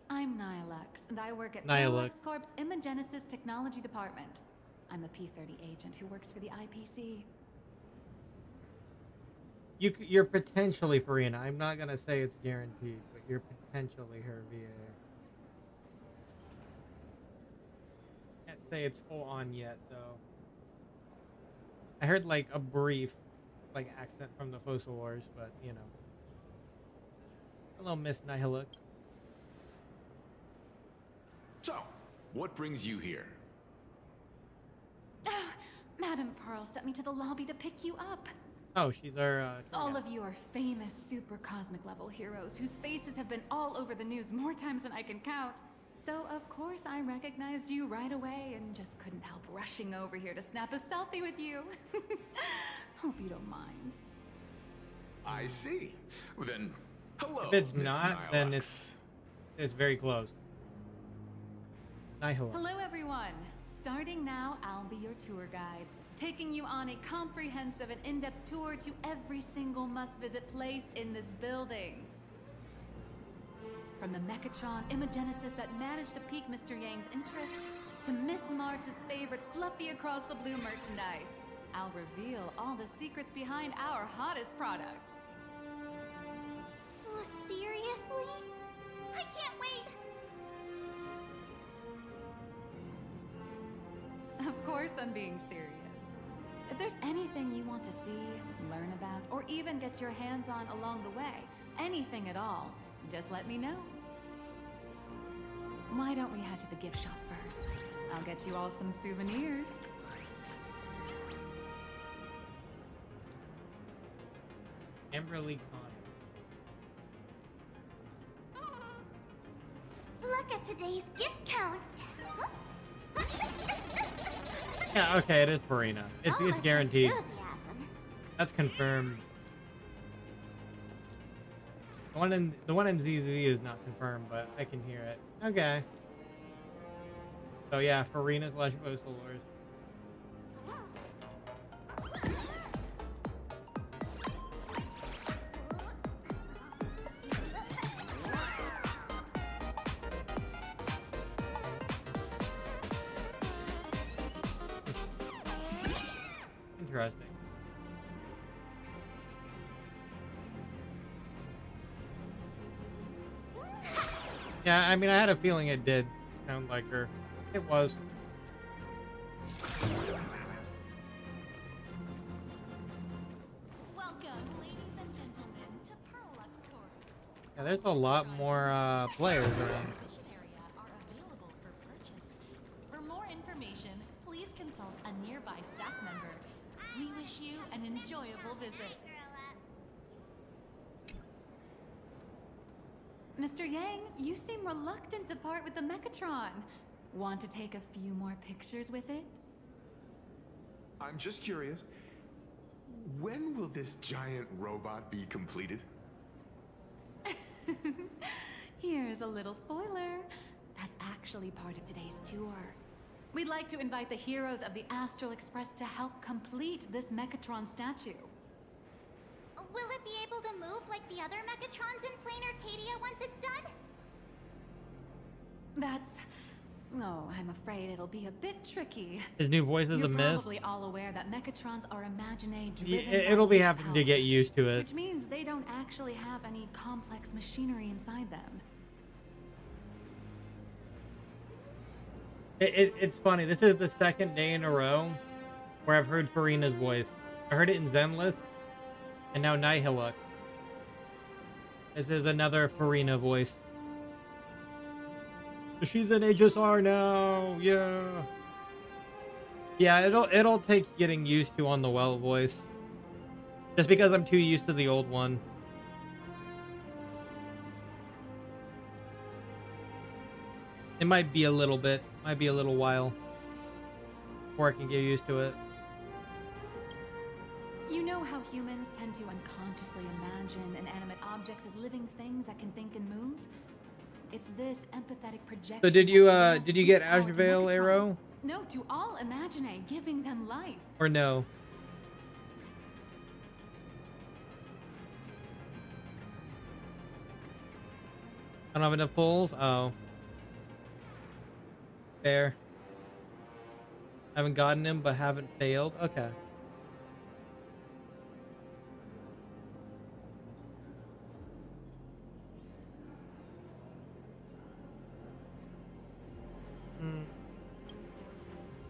I'm Nihilux, and I work at Nihilux Corp's Imagenesis Technology Department. I'm a P-30 agent who works for the IPC. You're potentially Farina. I'm not gonna say it's guaranteed, but you're potentially her VA. Can't say it's full on yet, though. I heard like a brief, like accent from the Fossil Wars, but you know. Hello, Miss Nihilux. So, what brings you here? Madam Pearl sent me to the lobby to pick you up. Oh, she's our. All of you are famous super cosmic level heroes whose faces have been all over the news more times than I can count. So, of course, I recognized you right away and just couldn't help rushing over here to snap a selfie with you. Hope you don't mind. I see. Well, then, hello, If it's Miss not, Nihilux. then it's very close. Nihilux. Hello, everyone. Starting now, I'll be your tour guide, taking you on a comprehensive and in-depth tour to every single must-visit place in this building. From the Mechatron Imagenesis that managed to pique Mr. Yang's interest, to Miss March's favorite fluffy across the blue merchandise, I'll reveal all the secrets behind our hottest products. Oh, seriously? I can't wait! Of course I'm being serious. If there's anything you want to see, learn about, or even get your hands on along the way, anything at all, just let me know. Why don't we head to the gift shop first? I'll get you all some souvenirs. Amberly Look at today's gift count. Yeah, okay, it is Farina. It's guaranteed. Enthusiasm. That's confirmed. The one in ZZ is not confirmed, but I can hear it. Okay. So yeah, Farina / Postal Wars. Interesting. Yeah, I mean, I had a feeling it did sound like her. It was. Welcome, ladies and gentlemen, to Perlux Corp. Yeah, there's a lot more players around. Area are available for purchase. For more information, please consult a nearby staff member. We wish you an enjoyable visit. Mr. Yang, you seem reluctant to part with the Mechatron. Want to take a few more pictures with it? I'm just curious. When will this giant robot be completed? Here's a little spoiler. That's actually part of today's tour. We'd like to invite the heroes of the Astral Express to help complete this Mechatron statue. Will it be able to move like the other Mechatrons in Planarcadia once it's done? That's... Oh, I'm afraid it'll be a bit tricky. His new voice is You're a miss. probably all aware that Mechatrons are Imagine driven Yeah, it'll be by having to power, get used to it. which means they don't actually have any complex machinery inside them. It's funny. This is the second day in a row where I've heard Farina's voice. I heard it in Zenlith, and now Nihilux. This is another Farina voice. She's an HSR now, yeah. Yeah, it'll take getting used to on the well voice. Just because I'm too used to the old one. It might be a little bit, might be a little while before I can get used to it. You know how humans tend to unconsciously imagine inanimate objects as living things that can think and move? It's this empathetic projection. So did you get Ashvale Arrow? No, to all Imagine, giving them life. Or no? I don't have enough pulls? Oh. Fair. Haven't gotten him, but haven't failed. Okay.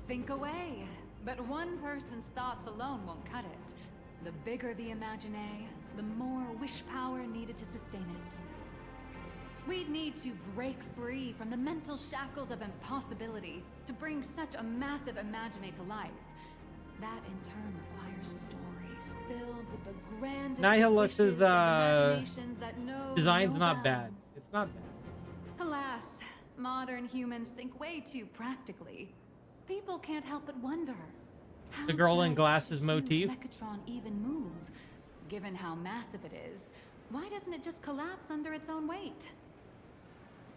Think away. But one person's thoughts alone won't cut it. The bigger the Imagine, the more wish power needed to sustain it. We'd need to break free from the mental shackles of impossibility to bring such a massive Imagine to life. That in turn requires stories filled with the grandest Nihilux's wishes and imaginations that know design's no not bad. bounds. It's not bad. Alas, modern humans think way too practically. People can't help but wonder, how The girl in does glasses a huge motif. Mechatron even move? Given how massive it is, why doesn't it just collapse under its own weight?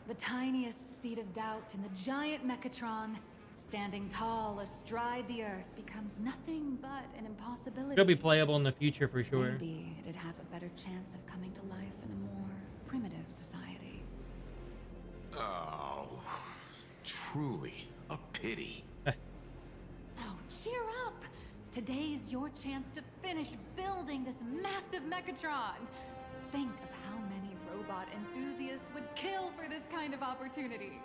The tiniest seed of doubt in the giant Mechatron, standing tall astride the earth, becomes nothing but an impossibility. It'll be playable in the future for sure. Maybe it'd have a better chance of coming to life in a more primitive society. Oh, truly a pity. Oh, cheer up! Today's your chance to finish building this massive Mechatron. Think of how many robot enthusiasts would kill for this kind of opportunity.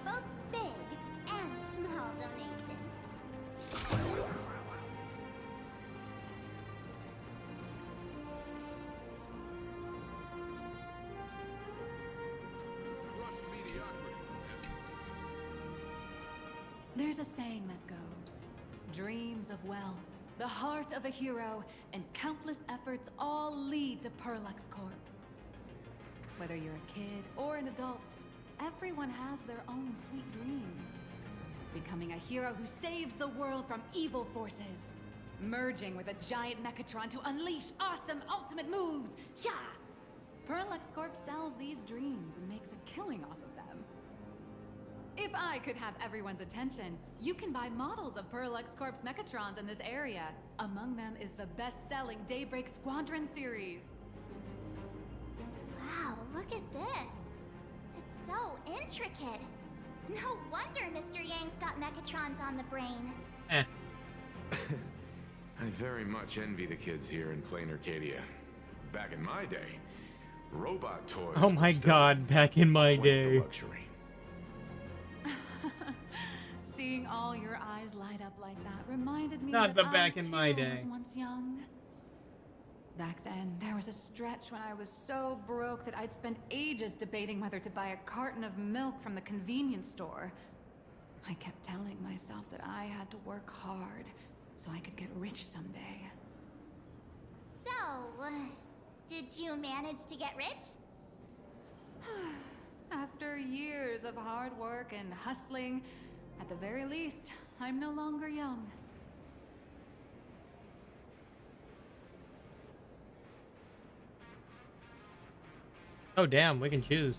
Both big and small donations. Crush mediocrity. There's a saying that goes, dreams of wealth, the heart of a hero, and countless efforts all lead to Perlux Corp. Whether you're a kid or an adult, everyone has their own sweet dreams. Becoming a hero who saves the world from evil forces. Merging with a giant Mechatron to unleash awesome ultimate moves. Yeah! Perlux Corp sells these dreams and makes a killing off of them. If I could have everyone's attention, you can buy models of Perlux Corp's Mechatrons in this area. Among them is the best-selling Daybreak Squadron series. Wow, look at this. It's so intricate. No wonder Mr. Yang's got Mechatrons on the brain. I very much envy the kids here in Planarcadia. Back in my day, robot toys. Oh my god, back in my day. Luxury. Seeing all your eyes light up like that reminded me Not that the back I in my too day. was once young. Back then, there was a stretch when I was so broke that I'd spend ages debating whether to buy a carton of milk from the convenience store. I kept telling myself that I had to work hard so I could get rich someday. So, did you manage to get rich? After years of hard work and hustling, at the very least, I'm no longer young. Oh damn, we can choose.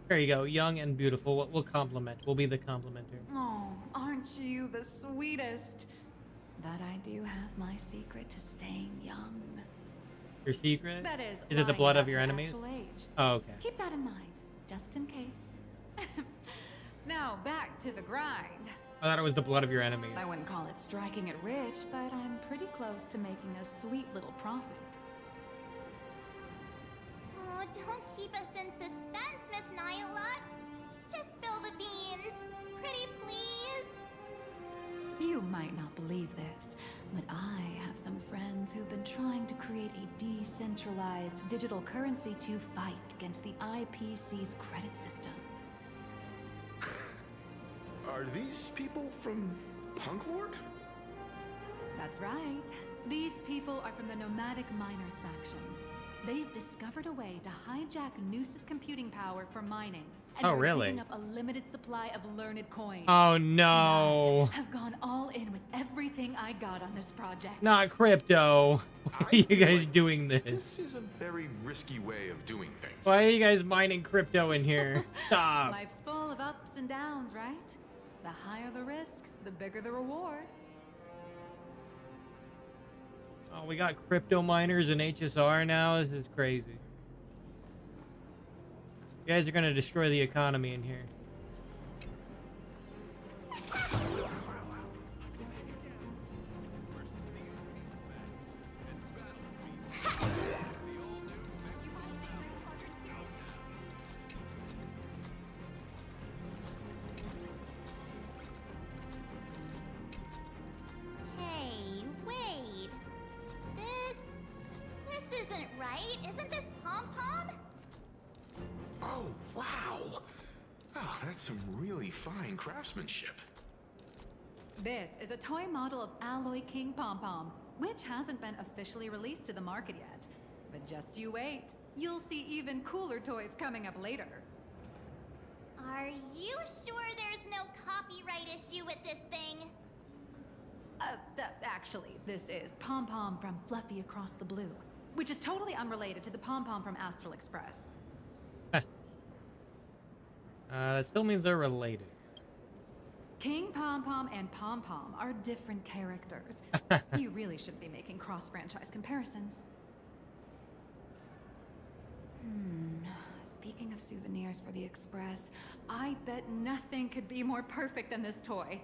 There you go, young and beautiful. We'll compliment. We'll be the complimenter. Oh, aren't you the sweetest? But I do have my secret to staying young. Your secret? That is it the lying blood about of your enemies? actual age. Oh, okay. Keep that in mind, just in case. Now, back to the grind. I thought it was the blood of your enemies. I wouldn't call it striking it rich, but I'm pretty close to making a sweet little profit. Oh, don't keep us in suspense, Miss Nihilux. Just spill the beans. Pretty please. You might not believe this, but I have some friends who've been trying to create a decentralized digital currency to fight against the IPC's credit system. Are these people from Punk Lord? That's right. These people are from the Nomadic Miners faction. They've discovered a way to hijack Noose's computing power for mining. And Oh, are really? digging up a limited supply of learned coins. Oh no. I've gone all in with everything I got on this project. Not crypto. Why are you guys doing this? This is a very risky way of doing things. Why are you guys mining crypto in here? Stop. Life's full of ups and downs, right? The higher the risk, the bigger the reward. Oh, we got crypto miners and HSR now. This is crazy. You guys are gonna destroy the economy in here. Hey, wait. This isn't right. Isn't this Pom-Pom? Oh, wow. Oh, that's some really fine craftsmanship. This is a toy model of Alloy King Pom-Pom, which hasn't been officially released to the market yet. But just you wait. You'll see even cooler toys coming up later. Are you sure there's no copyright issue with this thing? Actually, this is Pom-Pom from Fluffy Across the Blue, which is totally unrelated to the Pom-Pom from Astral Express. That still means they're related. King Pom-Pom and Pom-Pom are different characters. You really shouldn't be making cross-franchise comparisons. Speaking of souvenirs for the Express, I bet nothing could be more perfect than this toy.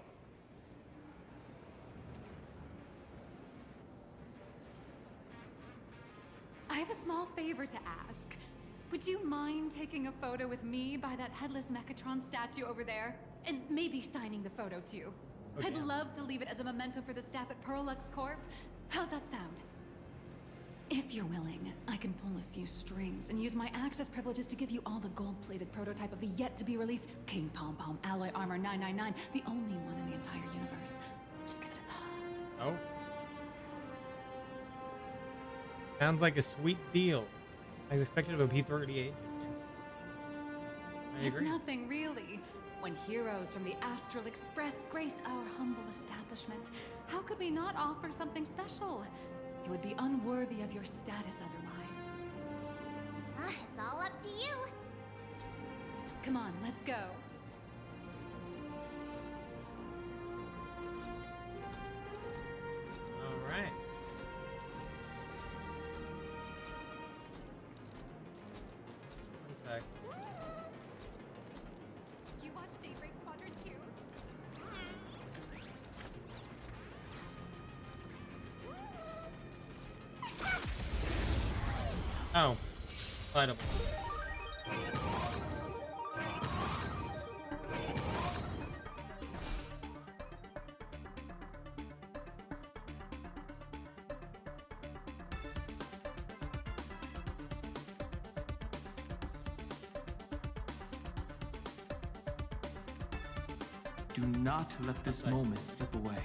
I have a small favor to ask. Would you mind taking a photo with me by that headless Mechatron statue over there? And maybe signing the photo too. Okay. I'd love to leave it as a memento for the staff at Perlux Corp. How's that sound? If you're willing, I can pull a few strings and use my access privileges to give you all the gold-plated prototype of the yet-to-be-released King Pom Pom Alloy Armor 999, the only one in the entire universe. Just give it a thought. Oh. Sounds like a sweet deal. I was expected of a P-38. I It's agree. nothing, really. When heroes from the Astral Express grace our humble establishment, how could we not offer something special? It would be unworthy of your status otherwise. It's all up to you. Come on, let's go. All right. One sec. You watch Daybreak Squadron 2? Oh. Fightable. Do not let this moment slip away.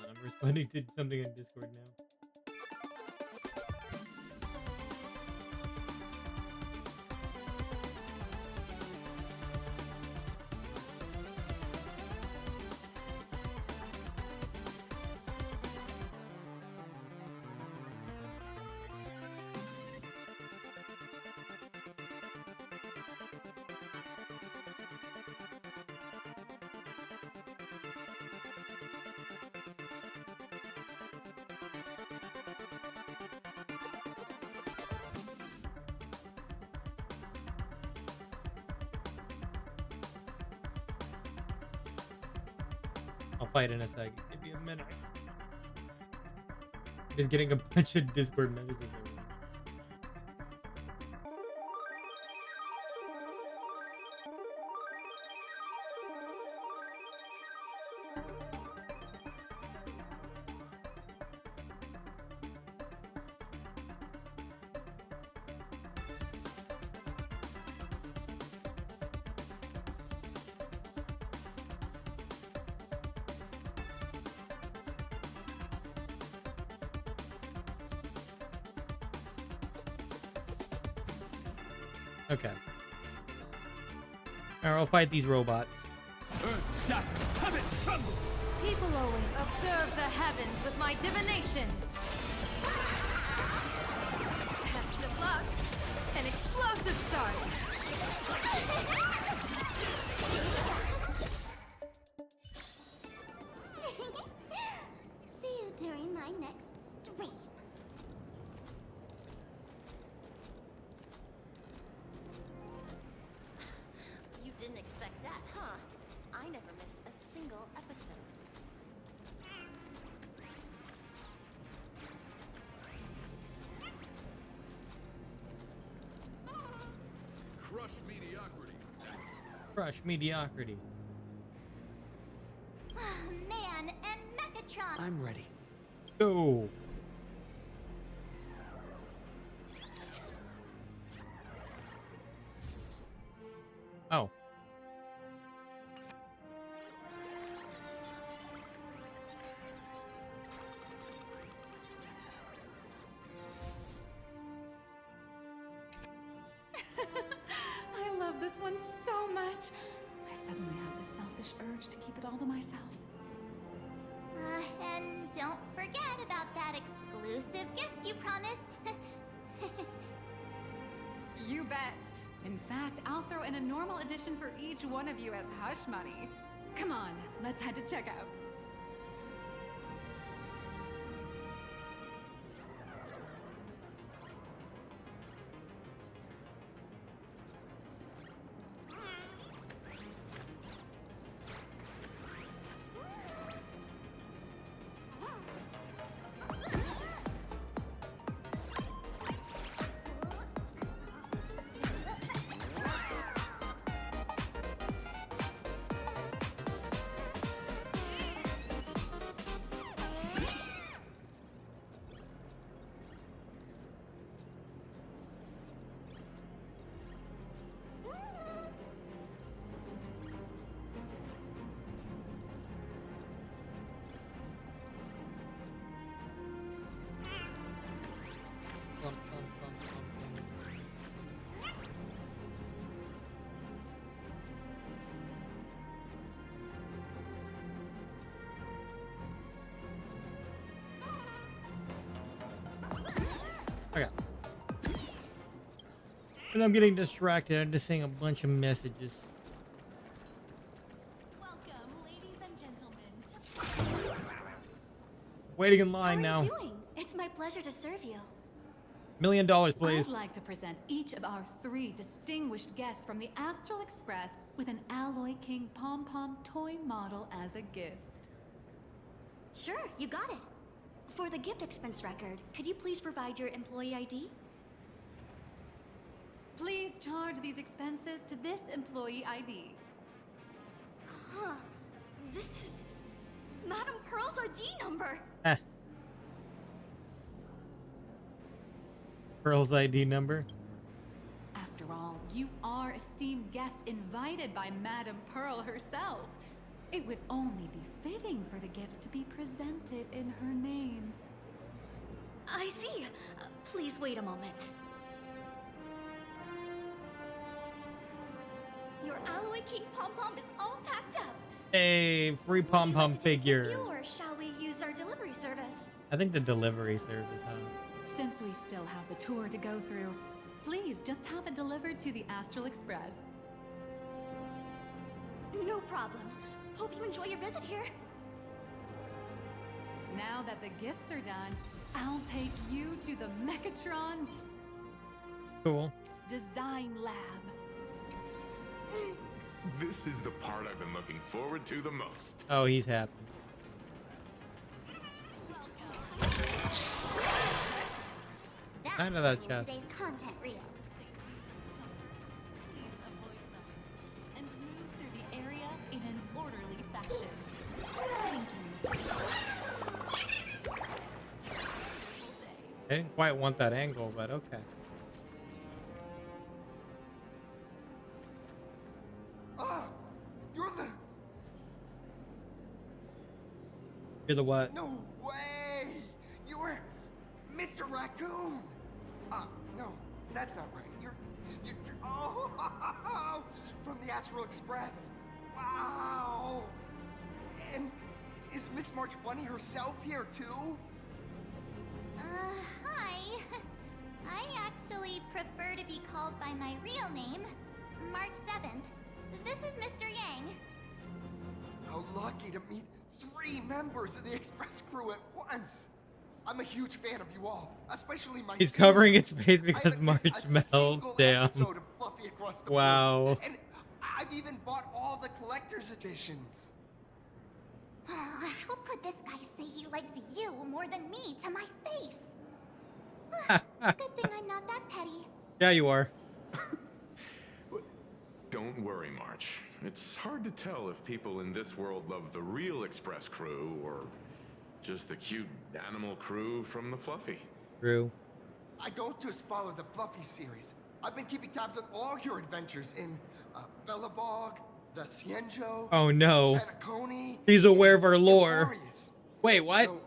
I'm responding to something in Discord now. I'll fight in a sec. Give me a minute. Just getting a bunch of Discord messages. Okay. Alright, I'll fight these robots. Earth shatters, heaven trembles! People always observe the heavens with my divinations. Best of luck. An explosive start. See you during my next stream. You didn't expect that, huh? I never missed a single episode. Crush mediocrity. Crush mediocrity. Man and Megatron. I'm ready. Go. Oh. I love this one so much. I suddenly have this selfish urge to keep it all to myself. And don't forget about that exclusive gift you promised. You bet. In fact, I'll throw in a normal edition for each one of you as hush money. Come on, let's head to checkout. And I'm getting distracted. I'm just seeing a bunch of messages. Welcome, ladies and gentlemen. Waiting in line How now. are you doing? It's my pleasure to serve you. $1 million, please. I'd like to present each of our 3 distinguished guests from the Astral Express with an Alloy King Pom Pom toy model as a gift. Sure, you got it. For the gift expense record, could you please provide your employee ID? Please charge these expenses to this employee ID. Huh. This is Madame Pearl's ID number. Pearl's ID number. After all, you are esteemed guests invited by Madame Pearl herself. It would only be fitting for the gifts to be presented in her name. I see. Please wait a moment. Your Alloy King Pom Pom is all packed up. A free pom pom figure. Or shall we use our delivery service? I think the delivery service, huh? Since we still have the tour to go through, please just have it delivered to the Astral Express. No problem. Hope you enjoy your visit here. Now that the gifts are done, I'll take you to the Mechatron Cool. Design Lab. This is the part I've been looking forward to the most. Oh, he's happy. That's Kind of that all chest. today's content reel. And move through the area in an orderly fashion. I didn't quite want that angle, but okay. Ah, you're the... You're the what? No way! You were Mr. Raccoon! No, that's not right. You're oh, from the Astral Express. Wow! And is Miss March Bunny herself here too? Hi. I actually prefer to be called by my real name, March 7th. This is Mr. Yang. How lucky to meet 3 members of the Express crew at once. I'm a huge fan of you all, especially my He's senior. covering his face I because haven't missed March a melts single down. episode of Fluffy Across the Wow. Board. And I've even bought all the collector's editions. How could this guy say he likes you more than me to my face? Good thing I'm not that petty. Yeah, you are. Don't worry, March. It's hard to tell if people in this world love the real Express crew or just the cute animal crew from the Fluffy. True. I don't just follow the Fluffy series. I've been keeping tabs on all your adventures in Bellabog, the Cienjo, Oh no. Penacony, He's aware of our lore. Emporius. Wait, what? So,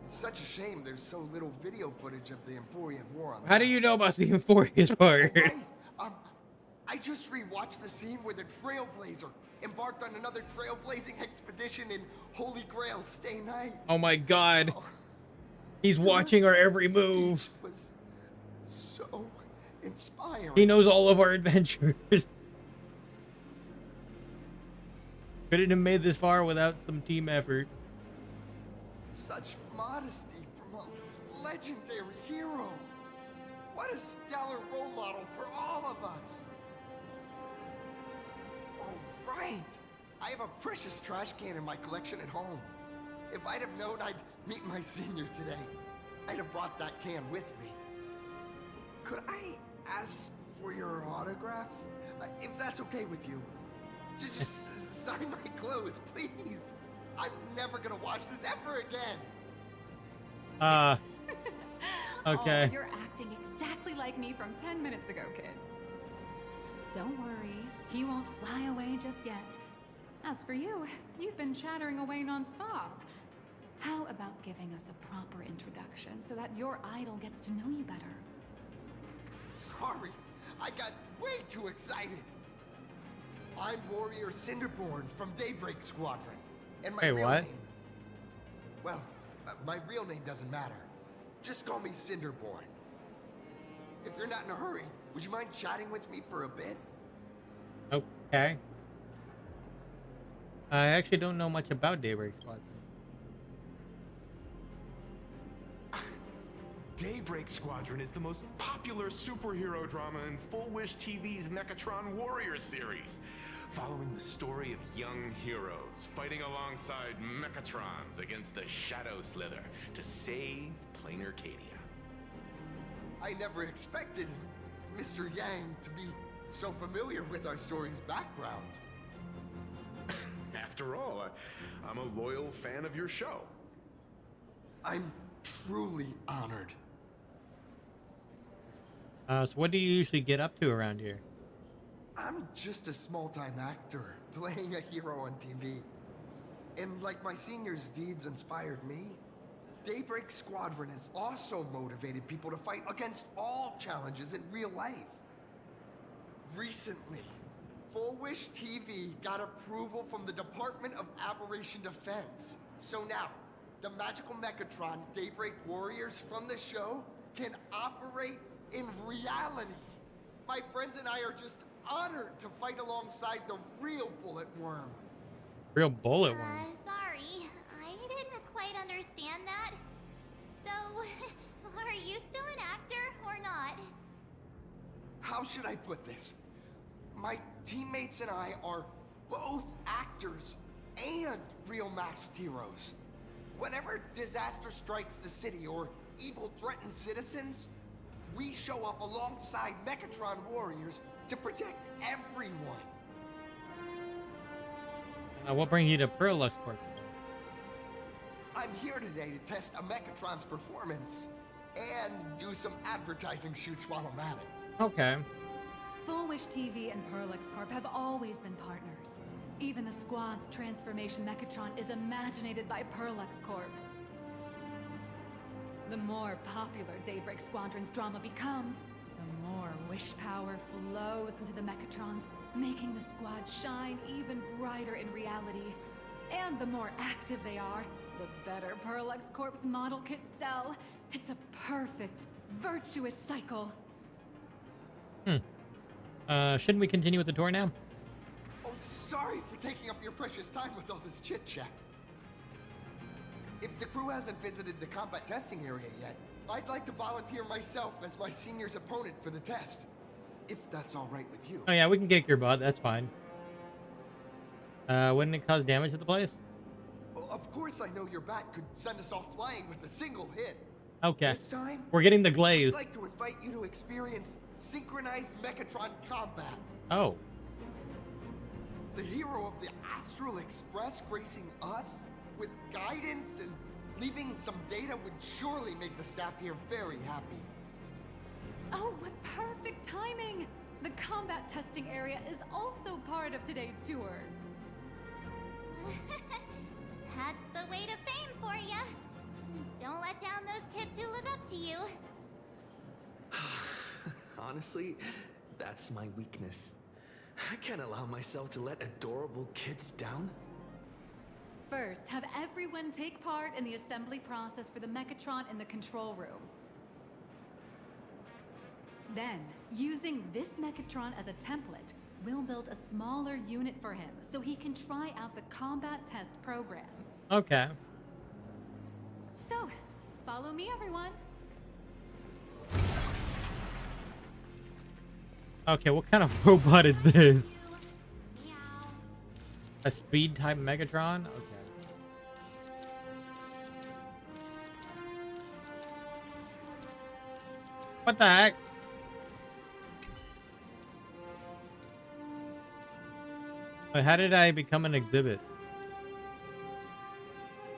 it's such a shame there's so little video footage of the Emporian War on. How do you know about the Euphoria's part? Right. I just rewatched the scene where the Trailblazer embarked on another trailblazing expedition in Holy Grail Stay Night. Oh my god. He's watching our every move. Speech was so inspiring. He knows all of our adventures. Couldn't have made this far without some team effort. Such modesty from a legendary hero. What a stellar role model for all of us. Oh, right. I have a precious trash can in my collection at home. If I'd have known I'd meet my senior today, I'd have brought that can with me. Could I ask for your autograph? If that's okay with you. Just sign my clothes, please. I'm never gonna watch this ever again. Okay. Oh, you're acting exactly like me from 10 minutes ago, kid. Don't worry, he won't fly away just yet. As for you, you've been chattering away nonstop. How about giving us a proper introduction so that your idol gets to know you better? Sorry, I got way too excited. I'm Warrior Cinderborn from Daybreak Squadron. And my Hey, real what? name... Well, my real name doesn't matter. Just call me Cinderborn. If you're not in a hurry, Would you mind chatting with me for a bit? Okay. I actually don't know much about Daybreak Squadron. Daybreak Squadron is the most popular superhero drama in Full Wish TV's Mechatron Warrior series, following the story of young heroes fighting alongside Mechatrons against the Shadow Slither to save Planarcadia. I never expected Mr. Yang to be so familiar with our story's background. After all, I'm a loyal fan of your show. I'm truly honored. So what do you usually get up to around here? I'm just a small-time actor playing a hero on TV. And like my senior's deeds inspired me, Daybreak Squadron has also motivated people to fight against all challenges in real life. Recently, Full Wish TV got approval from the Department of Aberration Defense. So now, the magical Mechatron Daybreak Warriors from the show can operate in reality. My friends and I are just honored to fight alongside the real Bullet Worm. Real Bullet Worm? Sorry, I didn't quite understand that. So, are you still an actor or not? How should I put this? My teammates and I are both actors and real masked heroes. Whenever disaster strikes the city or evil threatens citizens, we show up alongside Mechatron warriors to protect everyone. What brings you to Parallax Corp today? I'm here today to test a Mechatron's performance and do some advertising shoots while I'm at it. Okay. Full Wish TV and Parallax Corp have always been partners. Even the squad's transformation Mechatron is imaginated by Parallax Corp. The more popular Daybreak Squadron's drama becomes, the more wish power flows into the Mechatrons, making the squad shine even brighter in reality. And the more active they are, the better Parallax Corp's model kits sell. It's a perfect, virtuous cycle. Shouldn't we continue with the tour now? Oh, sorry for taking up your precious time with all this chit-chat. If the crew hasn't visited the combat testing area yet, I'd like to volunteer myself as my senior's opponent for the test. If that's all right with you. Oh yeah, we can kick your butt, that's fine. Wouldn't it cause damage to the place? Well, of course I know your bat could send us all flying with a single hit. Okay. This time, we're getting the glaze. I'd like to invite you to experience synchronized Mechatron combat. Oh. The hero of the Astral Express gracing us with guidance and leaving some data would surely make the staff here very happy. Oh, what perfect timing! The combat testing area is also part of today's tour. That's the way to fame for ya. Don't let down those kids who look up to you. Honestly, that's my weakness. I can't allow myself to let adorable kids down. First, have everyone take part in the assembly process for the Mechatron in the control room. Then, using this Mechatron as a template, we'll build a smaller unit for him so he can try out the combat test program. Okay. So, follow me, everyone. Okay, what kind of robot is this? A speed type Megatron? Okay. What the heck? Wait, how did I become an exhibit?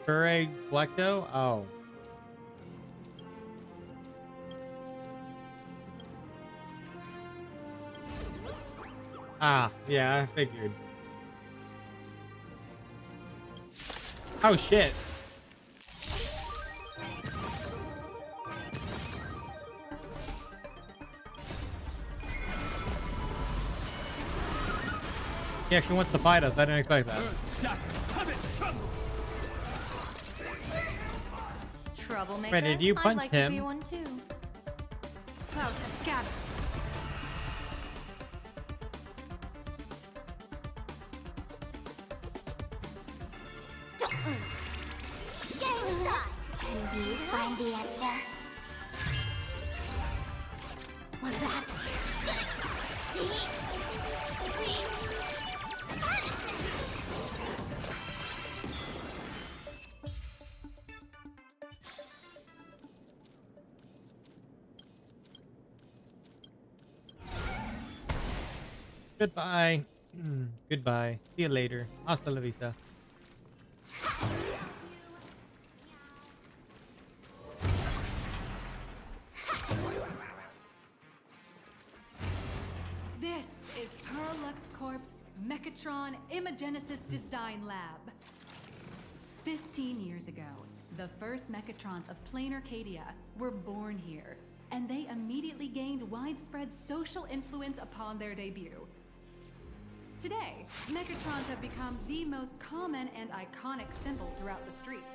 Kure Flecto? Oh. Ah, yeah, I figured. Oh shit. He actually wants to fight us. I didn't expect that. Troublemaker. Wait, did you punch I'd like him? To be one too. Cloud has scattered. Game time! Can you find the answer? Was that? Goodbye. Goodbye. See you later. Hasta la vista. This is Perlux Corp's Mechatron Imagenesis Design Lab. 15 years ago, the first Mechatrons of Planarcadia were born here, and they immediately gained widespread social influence upon their debut. Today, Mechatrons have become the most common and iconic symbol throughout the streets.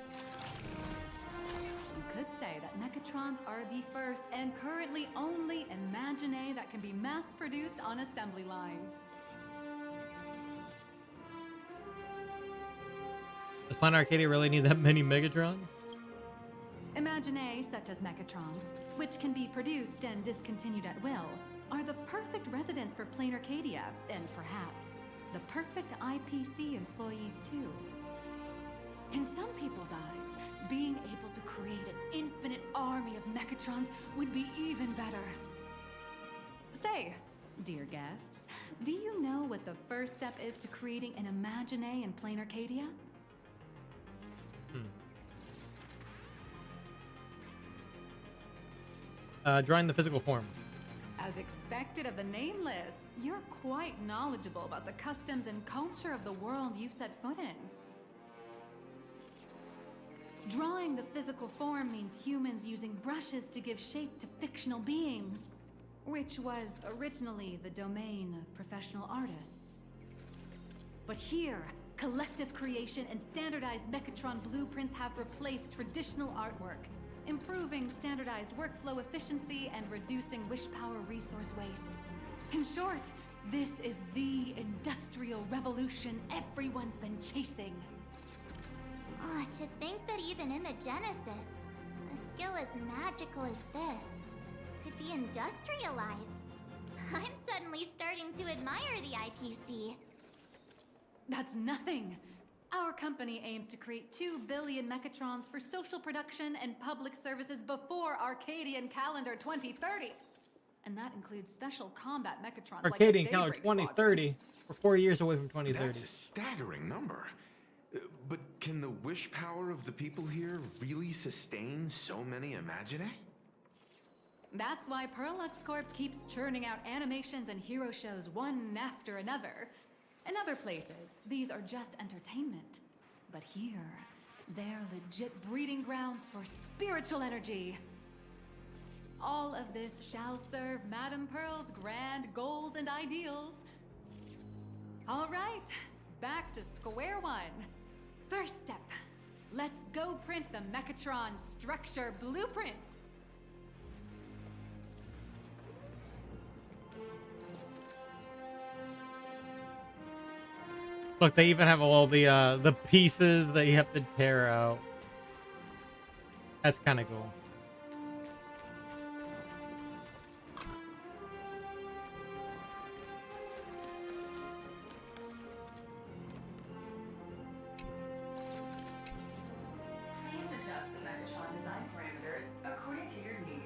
You could say that Mechatrons are the first and currently only Imagine that can be mass-produced on assembly lines. Does Planarcadia really need that many Megatrons? Imagine such as Mechatrons, which can be produced and discontinued at will, are the perfect residents for Planarcadia, and perhaps the perfect IPC employees too. In some people's eyes, being able to create an infinite army of Mechatrons would be even better. Say, dear guests, do you know what the first step is to creating an Imagine in Planarcadia? Drawing the physical form. As expected of the Nameless, you're quite knowledgeable about the customs and culture of the world you've set foot in. Drawing the physical form means humans using brushes to give shape to fictional beings, which was originally the domain of professional artists. But here, collective creation and standardized Mechatron blueprints have replaced traditional artwork, improving standardized workflow efficiency and reducing wish power resource waste. In short, this is the industrial revolution everyone's been chasing. Oh, to think that even Imagenesis, a skill as magical as this, could be industrialized. I'm suddenly starting to admire the IPC. That's nothing. Our company aims to create 2 billion Mechatrons for social production and public services before Arcadian Calendar 2030. And that includes special combat Mechatrons Arcadian like the Calendar Daybreak 2030. We're 4 years away from 2030. That's a staggering number. But can the wish power of the people here really sustain so many Imagine? That's why Perlux Corp keeps churning out animations and hero shows one after another. In other places, these are just entertainment. But here, they're legit breeding grounds for spiritual energy. All of this shall serve Madame Pearl's grand goals and ideals. All right, back to square one. First step, let's go print the Mechatron structure blueprint. Look, they even have all the pieces that you have to tear out. That's kind of cool. Please adjust the Mechatron design parameters according to your needs.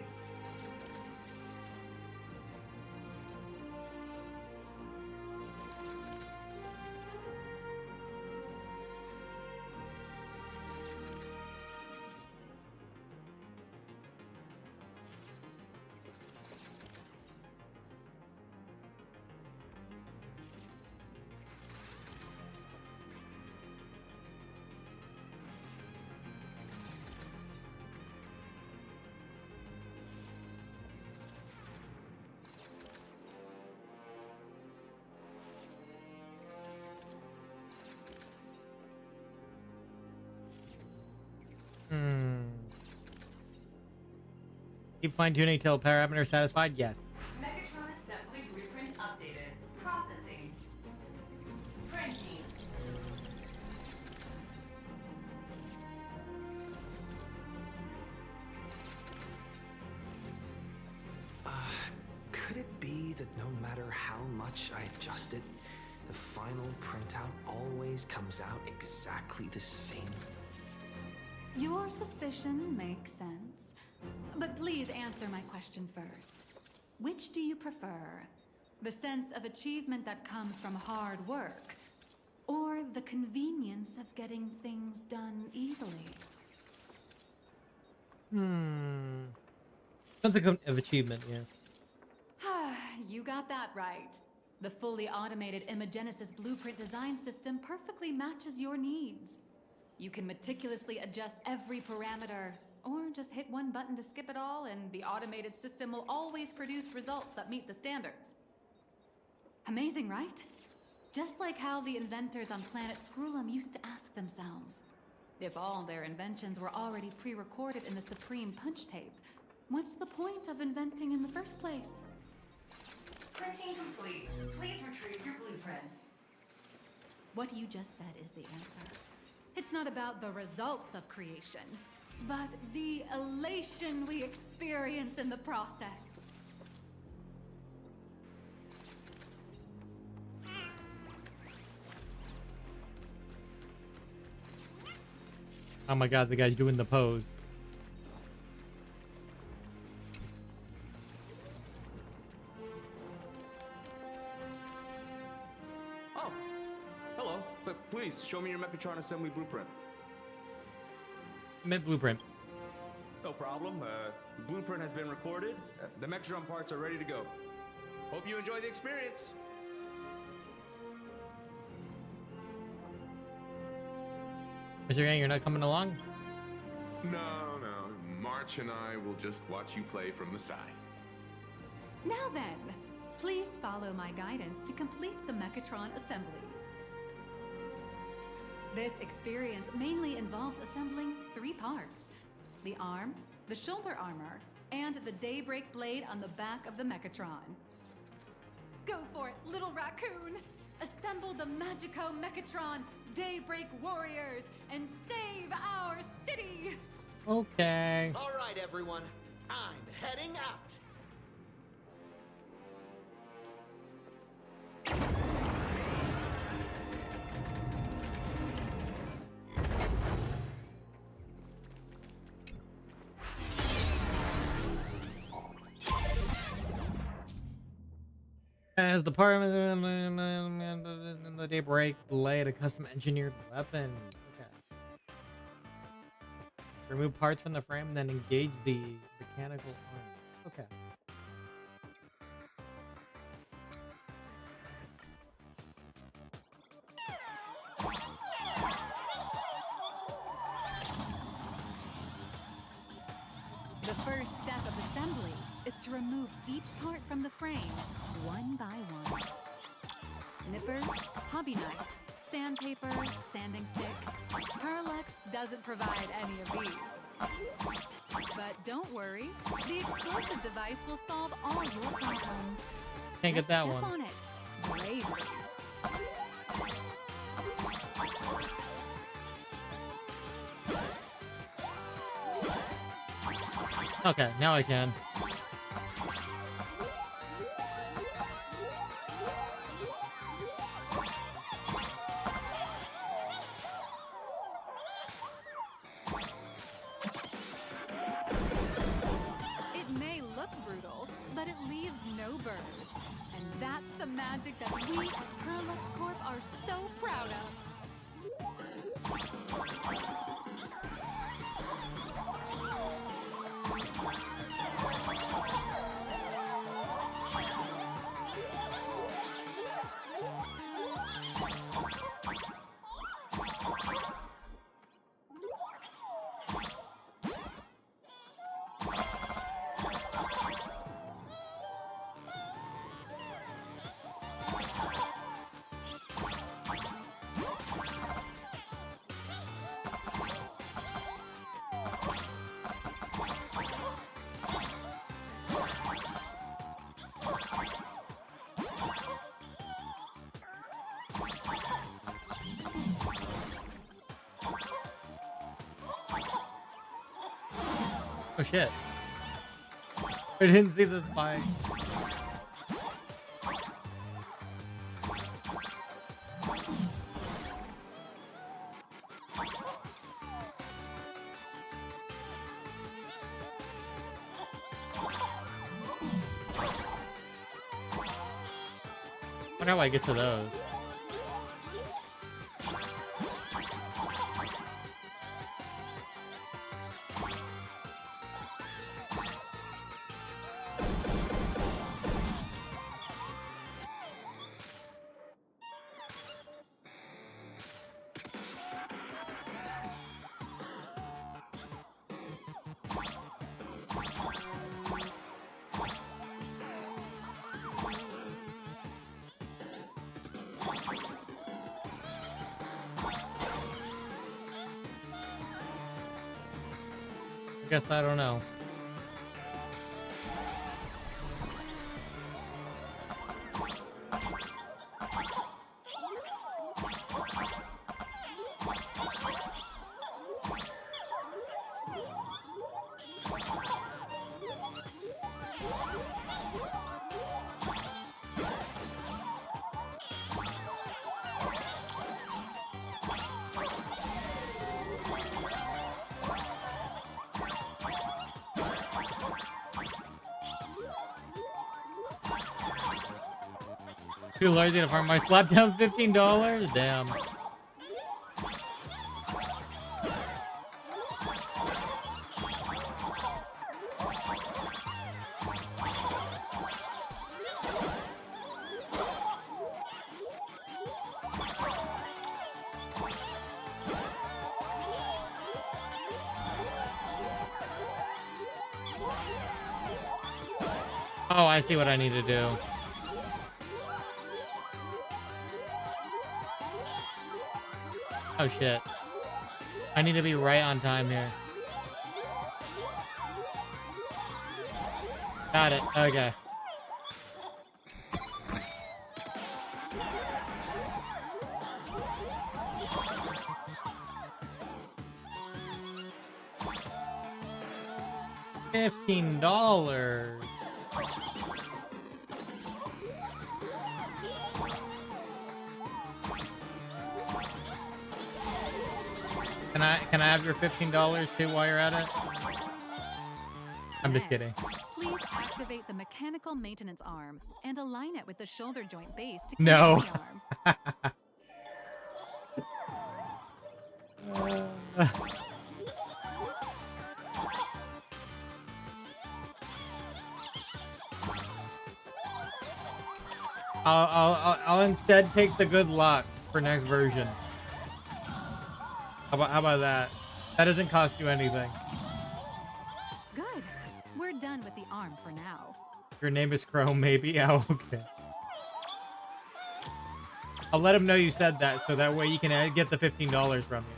Keep fine-tuning till parameter satisfied? Yes. Mechatron assembly blueprint updated. Processing. Printing. watch, I adjust it, the final printout always comes out exactly the same. Your suspicion makes sense. But please answer my question first. Which do you prefer? The sense of achievement that comes from hard work, or the convenience of getting things done easily? Sense of achievement, yeah. You got that right. The fully automated Imogenesis blueprint design system perfectly matches your needs. You can meticulously adjust every parameter, or just hit one button to skip it all, and the automated system will always produce results that meet the standards. Amazing, right? Just like how the inventors on planet Scrulum used to ask themselves, if all their inventions were already pre-recorded in the Supreme Punch Tape, what's the point of inventing in the first place? Printing complete. Please retrieve your blueprint. What you just said is the answer. It's not about the results of creation, but the elation we experience in the process. Oh my god, the guy's doing the pose. Oh, hello. But please, show me your Mechatron assembly blueprint. Blueprint. No problem. Blueprint has been recorded. The Mechatron parts are ready to go. Hope you enjoy the experience. Mr. Yang, you're not coming along? No. March and I will just watch you play from the side. Now then, please follow my guidance to complete the Mechatron assembly. This experience mainly involves assembling 3 parts: the arm, the shoulder armor, and the Daybreak blade on the back of the Mechatron. Go for it, little raccoon! Assemble the Magico Mechatron Daybreak Warriors and save our city! Okay. All right, everyone. I'm heading out. As the part of the Daybreak blade, a custom engineered weapon. Okay. Remove parts from the frame, then engage the mechanical arms. Okay. The first step of assembly is to remove each part from the frame, one by one. Nippers, hobby knife, sandpaper, sanding stick. Perlex doesn't provide any of these. But don't worry, the explosive device will solve all your problems. Can't get that one. Step on it bravely. Okay, now I can. It may look brutal, but it leaves no burns. And that's the magic that we at Perlex Corp are so proud of. Oh shit. I didn't see the spike. wonder how I get to those. Guess I don't know. Too lazy to farm my slap down $15? Damn. Oh, I see what I need to do. Oh shit. I need to be right on time here. Got it. Okay. $15. Can I have your $15 too while you're at it? I'm just kidding. Please activate the mechanical maintenance arm and align it with the shoulder joint base to No. the arm. I'll instead take the good luck for next version. How about that? That doesn't cost you anything. Good. We're done with the arm for now. Your name is Chrome, maybe? Oh, okay. I'll let him know you said that, so that way you can get the $15 from you.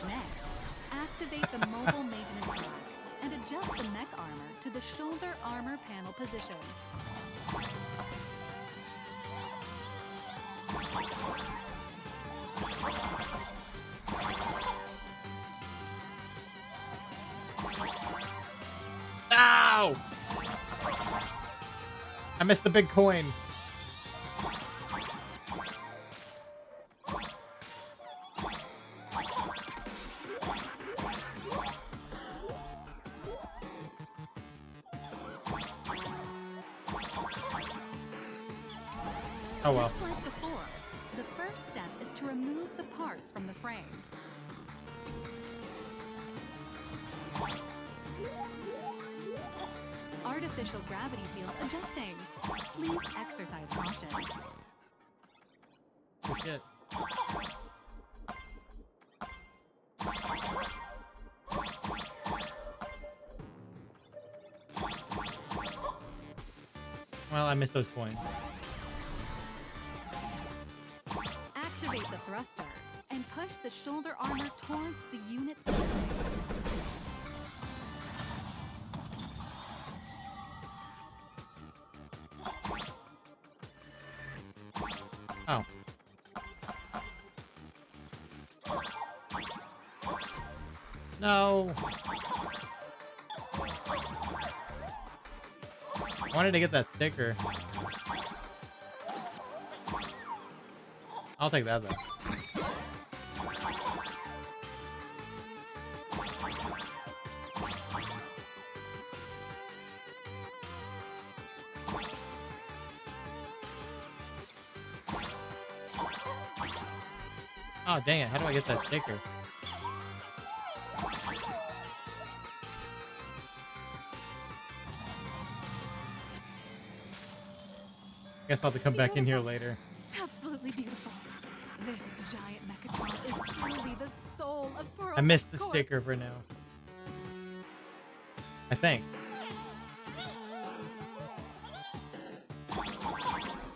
Next, activate the mobile maintenance rack and adjust the mech armor to the shoulder armor panel position. Ow! I missed the big coin. Oh well. Just like before, the first step is to remove the parts from the frame. Artificial gravity field adjusting. Please exercise caution. Oh shit. Well, I missed those coins. Activate the thruster and push the shoulder armor towards the unit. Oh. No. I wanted to get that sticker. I'll take that though. Oh, dang it. How do I get that sticker? Guess I'll have to come back in here later. Absolutely beautiful. This giant Mechatron is truly the soul of Pearl. I missed the sticker for now. I think.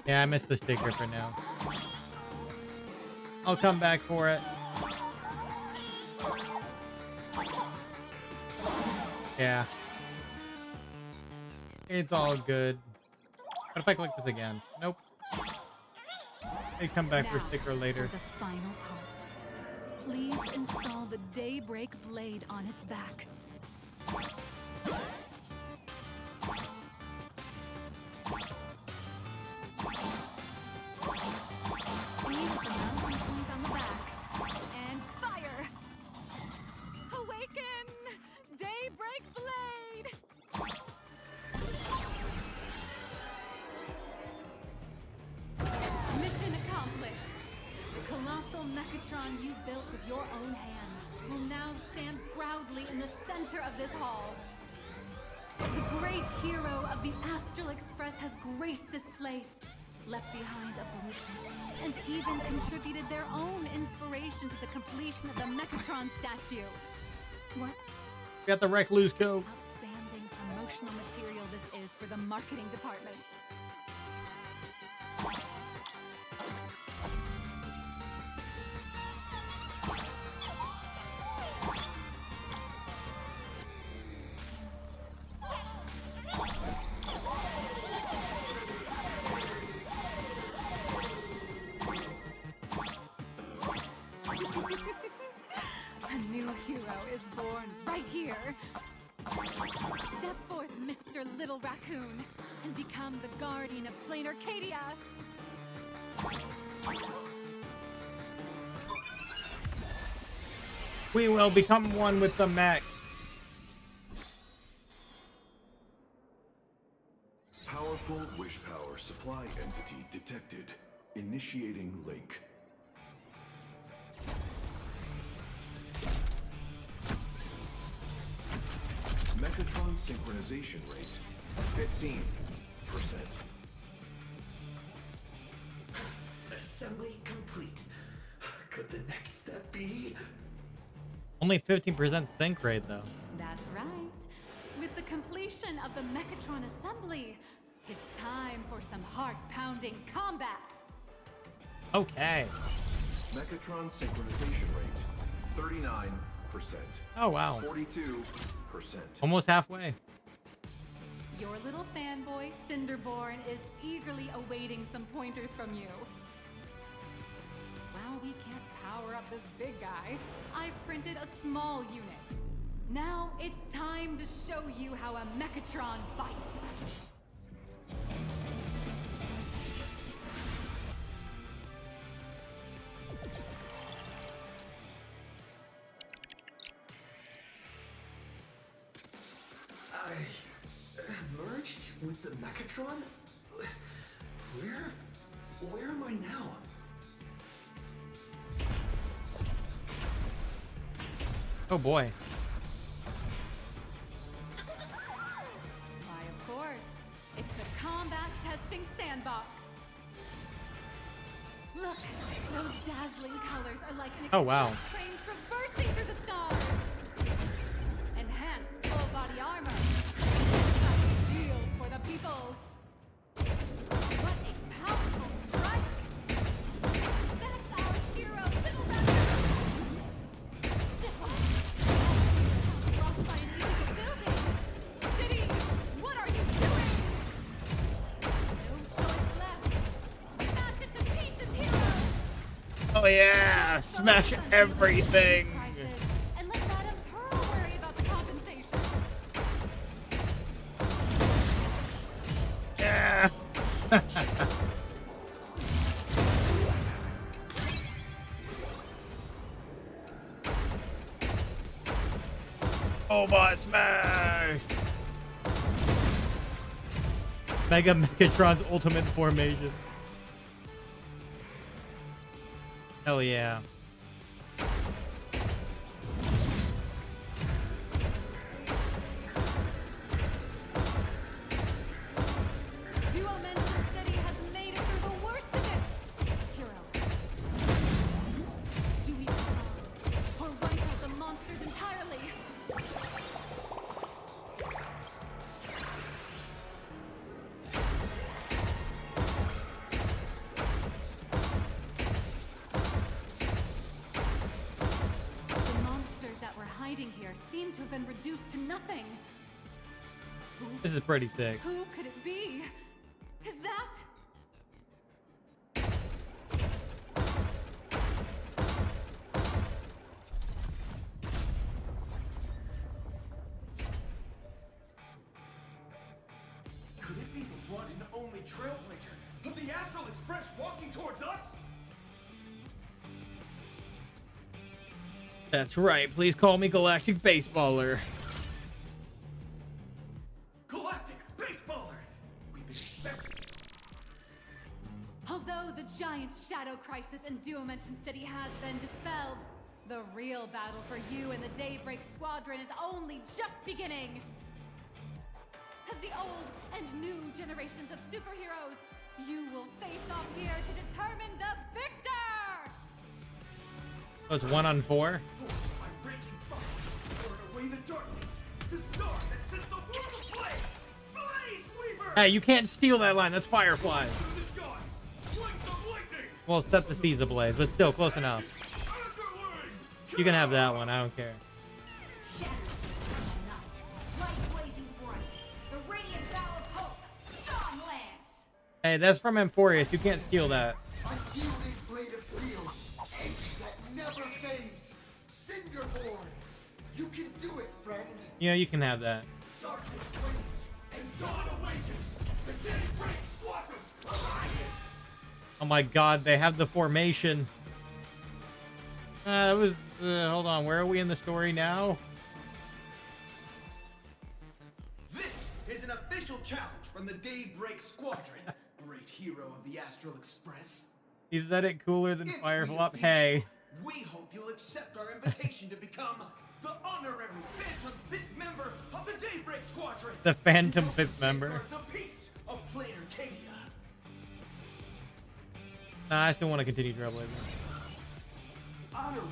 Yeah, I missed the sticker for now. I'll come back for it. Yeah. It's all good. What if I click this again? Nope. I come back for a sticker later. For the final part. Please install the Daybreak blade on its back. And fire! Awaken! Daybreak blade! Mission accomplished. The colossal Mechatron you built with your own hands will now stand proudly in the center of this hall. The great hero of the Astral Express has graced this place, left behind a blueprint, and even contributed their own inspiration to the completion of the Mechatron statue. What Got the Wreck Loose code. outstanding promotional material this is for the marketing department. A new hero is born right here. Step forth, Mr. Little Raccoon, and become the guardian of Planarcadia. We will become one with the mech. Powerful wish power supply entity detected. Initiating link. Mechatron synchronization rate 15%. Assembly complete. Could the next step be? Only 15% sync rate though. That's right. With the completion of the Mechatron assembly, it's time for some heart-pounding combat. Okay. Mechatron synchronization rate 39%. Oh wow. 42%. Almost halfway. Your little fanboy, Cinderborn, is eagerly awaiting some pointers from you. While we can't power up this big guy, I've printed a small unit. Now it's time to show you how a Mechatron fights. I merged with the Mechatron? Where am I now? Oh boy. Why, of course. It's the combat testing sandbox. Look, those dazzling colors are like an Oh, wow. express train traversing through the stars. Enhanced full body armor. A shield for the people. What a powerful strike! That's our hero, Little Raccoon! Lost by an illegal building! City, what are you doing? No choice left. Smash it to pieces, hero! Oh yeah, smash everything. And let Madame Pearl worry about the compensation. Yeah. Robot smash. Mega Mechatron's ultimate formation. Hell yeah. This is pretty sick. Who could it be? Is that? Could it be the one and only Trailblazer of the Astral Express walking towards us? That's right. Please call me Galactic Baseballer. Galactic Baseballer! We've been expecting. Although the giant shadow crisis in Dimension City has been dispelled, the real battle for you and the Daybreak Squadron is only just beginning. As the old and new generations of superheroes, you will face off here to determine the victor! Oh, it's 1 on 4? By raging fire, burn away the darkness, the star that set the world ablaze! Blaze Weaver! Hey, you can't steal that line. That's Firefly. Well, set the seas ablaze, but still close enough. You can have that one. I don't care. Hey, that's from Amphorius. You can't steal that. A yielding blade of steel, edge that never fades. Cinderborn, you can do it, friend. Yeah, you can have that. Darkness waits and dawn awakens. The Daybreak Squadron arises. Oh my God, they have the formation. That was. Hold on, where are we in the story now? This is an official challenge from the Daybreak Squadron. Great hero of the Astral Express. He said it cooler than Firefly. Hey. We hope you'll accept our invitation to become the honorary Phantom 5th member of the Daybreak Squadron. The Phantom 5th member. The peace of Planarcadia. Nah, I still want to continue Trailblazing. Honorary.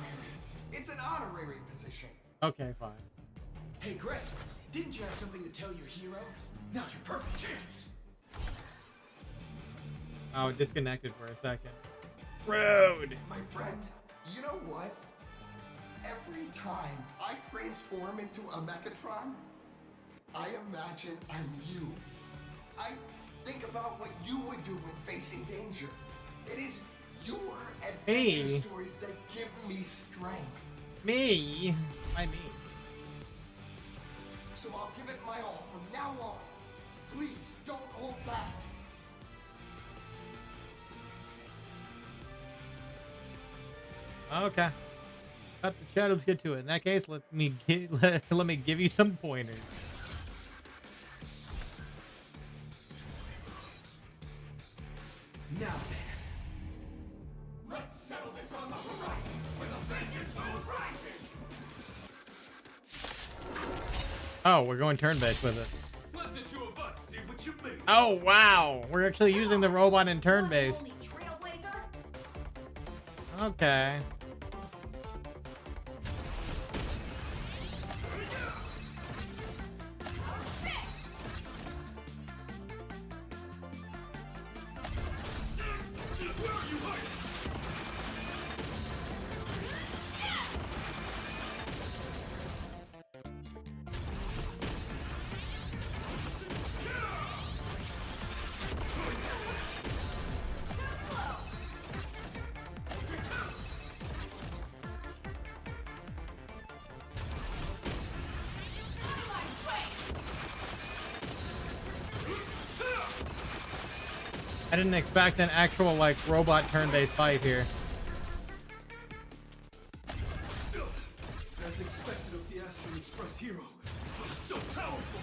It's an honorary position. Okay, fine. Hey, Greg, didn't you have something to tell your hero? Now's your perfect chance. Oh, it disconnected for a second. Rude. My friend, you know what? Every time I transform into a Mechatron, I imagine I'm you. I think about what you would do when facing danger. It is your adventure stories that give me strength. Me? I mean. So I'll give it my all from now on. Please don't hold back. Okay. Let the chat, let's get to it. In that case, let me give you some pointers. Now then. Let's settle this on the horizon where the vengeance moon rises. Oh, we're going turn-based with it. Let the two of us see what you make. Oh, wow. We're actually using the robot in turn-based. Okay. I didn't expect an actual, like, robot turn-based fight here. As expected of the Astral Express hero, but so powerful.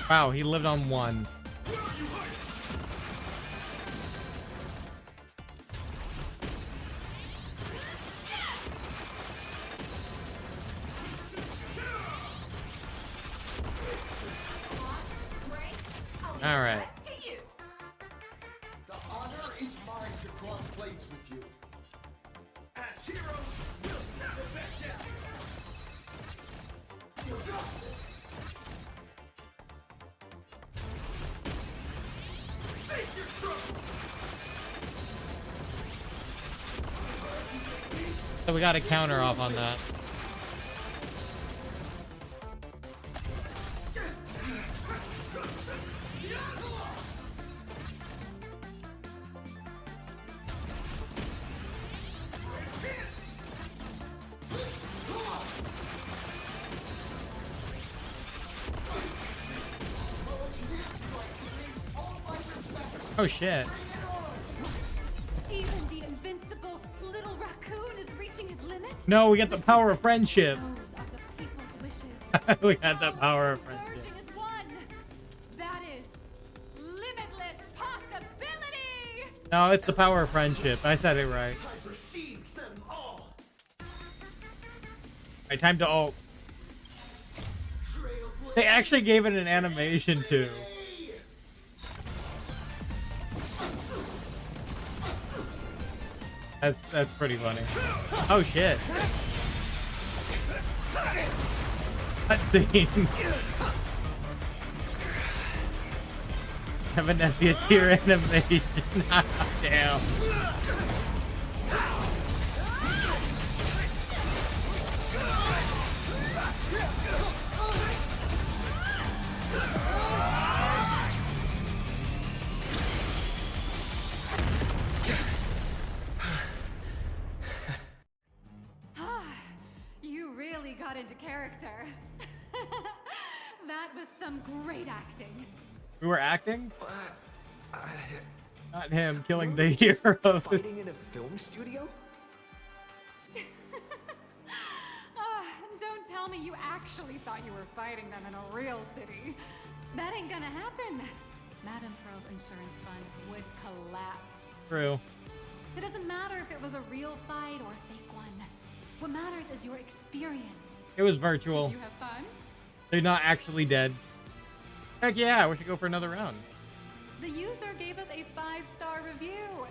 Wow, he lived on one. All right. The honor is mine to cross blades with you. As heroes, we'll never back down. For justice. Face your struggle. So we got a counter off on that. Oh shit. Even the invincible little raccoon is reaching his limit. No, we got the power of friendship. Those are the people's wishes. We got the power of friendship. Merging as one. That is limitless possibility. No, it's the power of friendship. I said it right. I received them all. Alright, time to ult. They actually gave it an animation too. That's pretty funny. Oh shit. Cutscene. Haven't seen a tier animation. Damn. You really got into character. That was some great acting. We were acting? Not him killing the heroes. Fighting in a film studio? Don't tell me you actually thought you were fighting them in a real city. That ain't gonna happen. Madame Pearl's insurance fund would collapse. True. It doesn't matter if it was a real fight or a fake one. What matters is your experience. It was virtual. Did you have fun? They're not actually dead. Heck yeah, we should go for another round. The user gave us a 5-star review.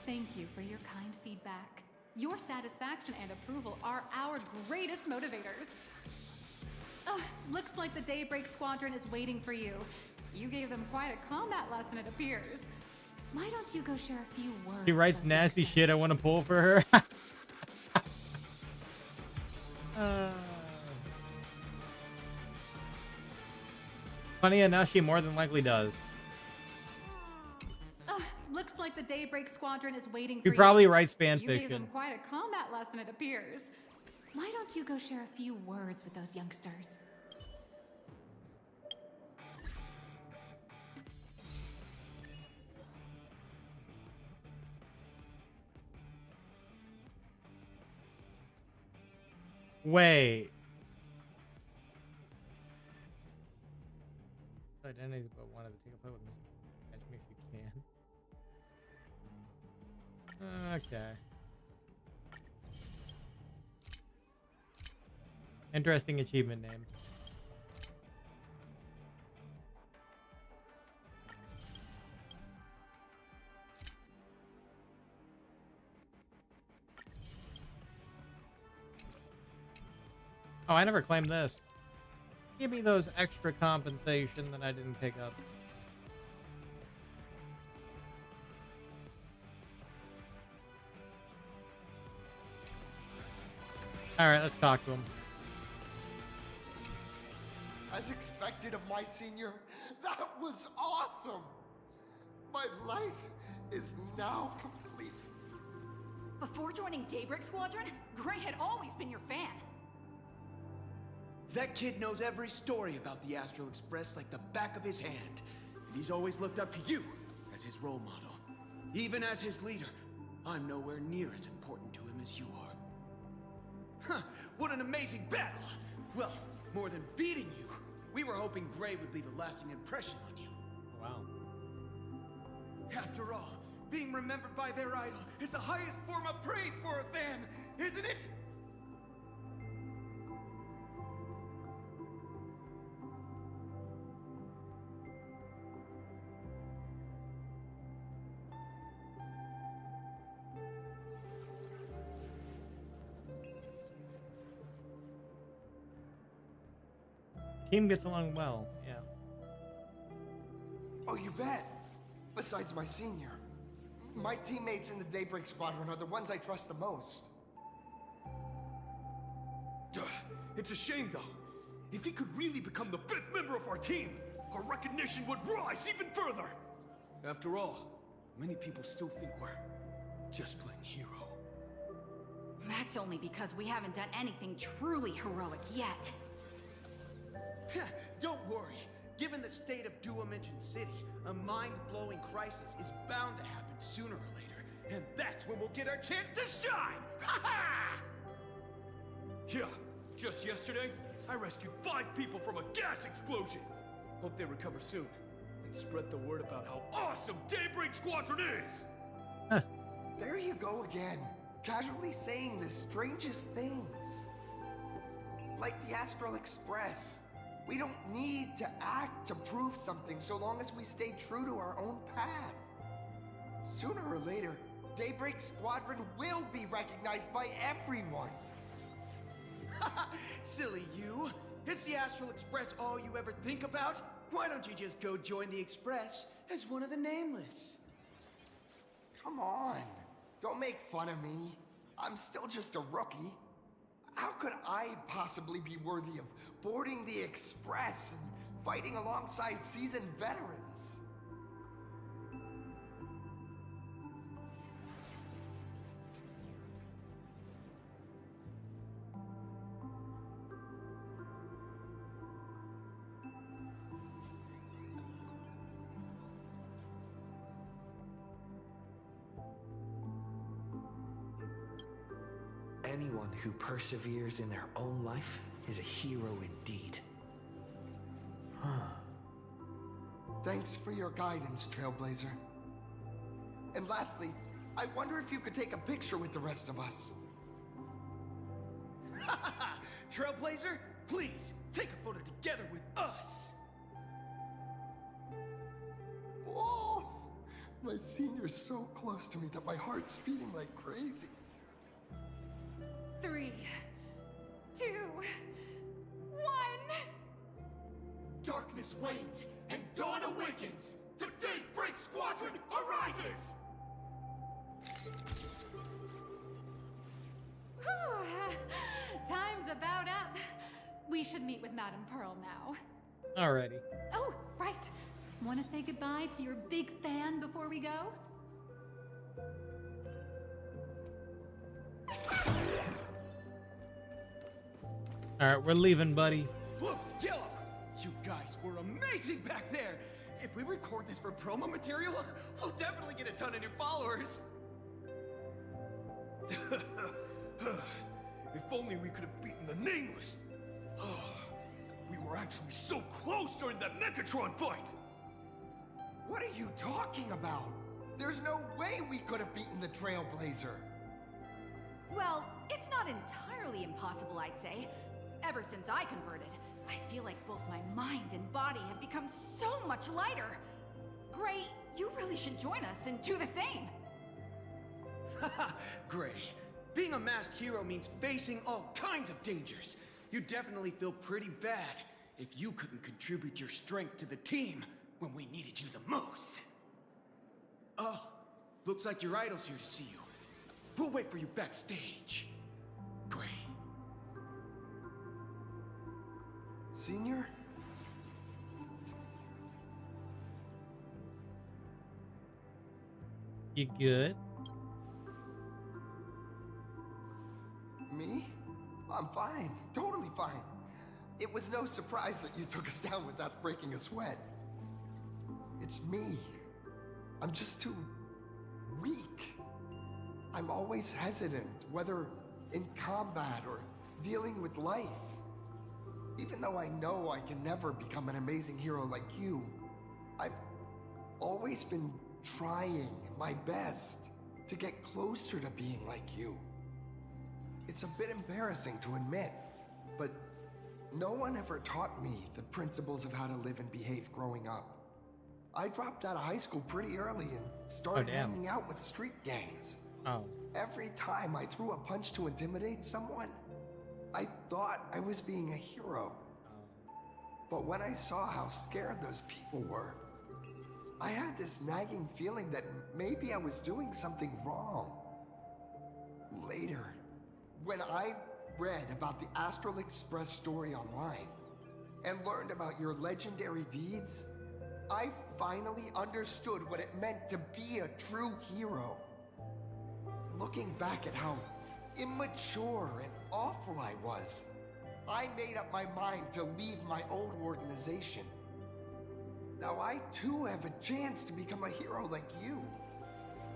Thank you for your kind feedback. Your satisfaction and approval are our greatest motivators. Looks like the Daybreak Squadron is waiting for you. You gave them quite a combat lesson, it appears. Why don't you go share a few words? She writes nasty shit I want to pull for her. Funny enough, she more than likely does. Looks like the Daybreak Squadron is waiting for He you. probably writes fan You gave fiction. them quite a combat lesson, it appears. Why don't you go share a few words with those youngsters? Wait. Identities, but wanted to take a fight with Mr. Catch me if you can. Okay. Interesting achievement name. Oh, I never claimed this. Give me those extra compensation that I didn't pick up. Alright, let's talk to him. As expected of my senior, that was awesome! My life is now complete. Before joining Daybreak Squadron, Gray had always been your fan. That kid knows every story about the Astral Express like the back of his hand. And he's always looked up to you as his role model. Even as his leader, I'm nowhere near as important to him as you are. Huh, what an amazing battle! Well, more than beating you, we were hoping Gray would leave a lasting impression on you. Wow. After all, being remembered by their idol is the highest form of praise for a fan, isn't it? Team gets along well, yeah. Oh, you bet. Besides my senior. My teammates in the Daybreak Squadron are the ones I trust the most. It's a shame, though. If he could really become the 5th member of our team, our recognition would rise even further. After all, many people still think we're just playing hero. That's only because we haven't done anything truly heroic yet. Don't worry. Given the state of Duomension City, a mind-blowing crisis is bound to happen sooner or later. And that's when we'll get our chance to shine! Ha ha! Yeah, just yesterday, I rescued 5 people from a gas explosion. Hope they recover soon. And spread the word about how awesome Daybreak Squadron is! There you go again. Casually saying the strangest things. Like the Astral Express. We don't need to act to prove something so long as we stay true to our own path. Sooner or later, Daybreak Squadron will be recognized by everyone. Silly you. Is the Astral Express all you ever think about? Why don't you just go join the Express as one of the Nameless? Come on. Don't make fun of me. I'm still just a rookie. How could I possibly be worthy of boarding the Express and fighting alongside seasoned veterans? Anyone who perseveres in their own life is a hero indeed. Thanks for your guidance, Trailblazer. And lastly, I wonder if you could take a picture with the rest of us. Trailblazer, please, take a photo together with us! Oh, my senior's so close to me that my heart's beating like crazy. 3, 2, 1. Darkness wanes and dawn awakens. The Daybreak Squadron arises. Time's about up. We should meet with Madame Pearl now. Alrighty. Oh, right. Want to say goodbye to your big fan before we go? Alright, we're leaving, buddy. Look, Yellow! You guys were amazing back there! If we record this for promo material, we'll definitely get a ton of new followers! If only we could have beaten the Nameless! We were actually so close during that Megatron fight! What are you talking about? There's no way we could have beaten the Trailblazer. Well, it's not entirely impossible, I'd say. Ever since I converted, I feel like both my mind and body have become so much lighter. Gray, you really should join us and do the same. Haha, Gray. Being a masked hero means facing all kinds of dangers. You definitely feel pretty bad if you couldn't contribute your strength to the team when we needed you the most. Oh, looks like your idol's here to see you. We'll wait for you backstage. Gray. Senior? You good? Me? I'm fine. Totally fine. It was no surprise that you took us down without breaking a sweat. It's me. I'm just too weak. I'm always hesitant, whether in combat or dealing with life. Even though I know I can never become an amazing hero like you, I've always been trying my best to get closer to being like you. It's a bit embarrassing to admit, but no one ever taught me the principles of how to live and behave growing up. I dropped out of high school pretty early and started hanging out with street gangs. Every time I threw a punch to intimidate someone, I thought I was being a hero. But when I saw how scared those people were, I had this nagging feeling that maybe I was doing something wrong. Later, when I read about the Astral Express story online and learned about your legendary deeds, I finally understood what it meant to be a true hero. Looking back at how immature and awful I was, I made up my mind to leave my old organization. Now I too have a chance to become a hero like you.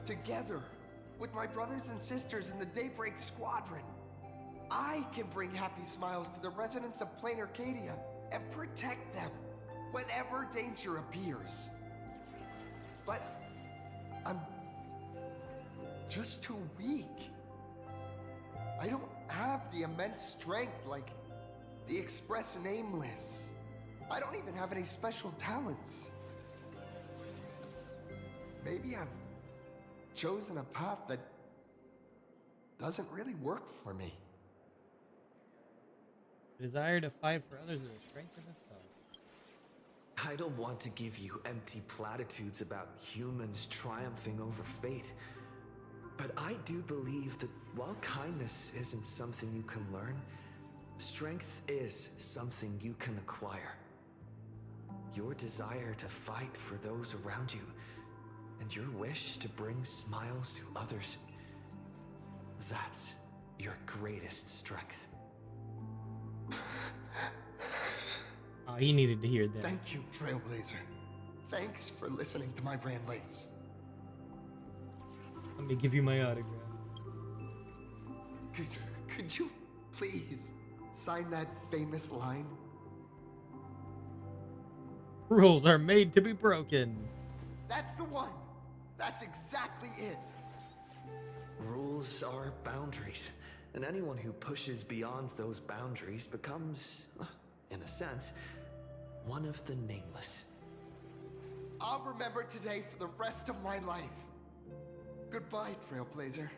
Together, with my brothers and sisters in the Daybreak Squadron, I can bring happy smiles to the residents of Planarcadia and protect them whenever danger appears. But I'm just too weak. I don't have the immense strength like the Express Nameless. I don't even have any special talents. Maybe I've chosen a path that doesn't really work for me. The desire to fight for others is a strength in itself. I don't want to give you empty platitudes about humans triumphing over fate, but I do believe that while kindness isn't something you can learn, strength is something you can acquire. Your desire to fight for those around you, and your wish to bring smiles to others, that's your greatest strength. Oh, he needed to hear that. Thank you, Trailblazer. Thanks for listening to my ramblings. Let me give you my autograph. Could you please sign that famous line? Rules are made to be broken. That's the one. That's exactly it. Rules are boundaries, and anyone who pushes beyond those boundaries becomes, in a sense, one of the nameless. I'll remember today for the rest of my life. Goodbye, Trailblazer.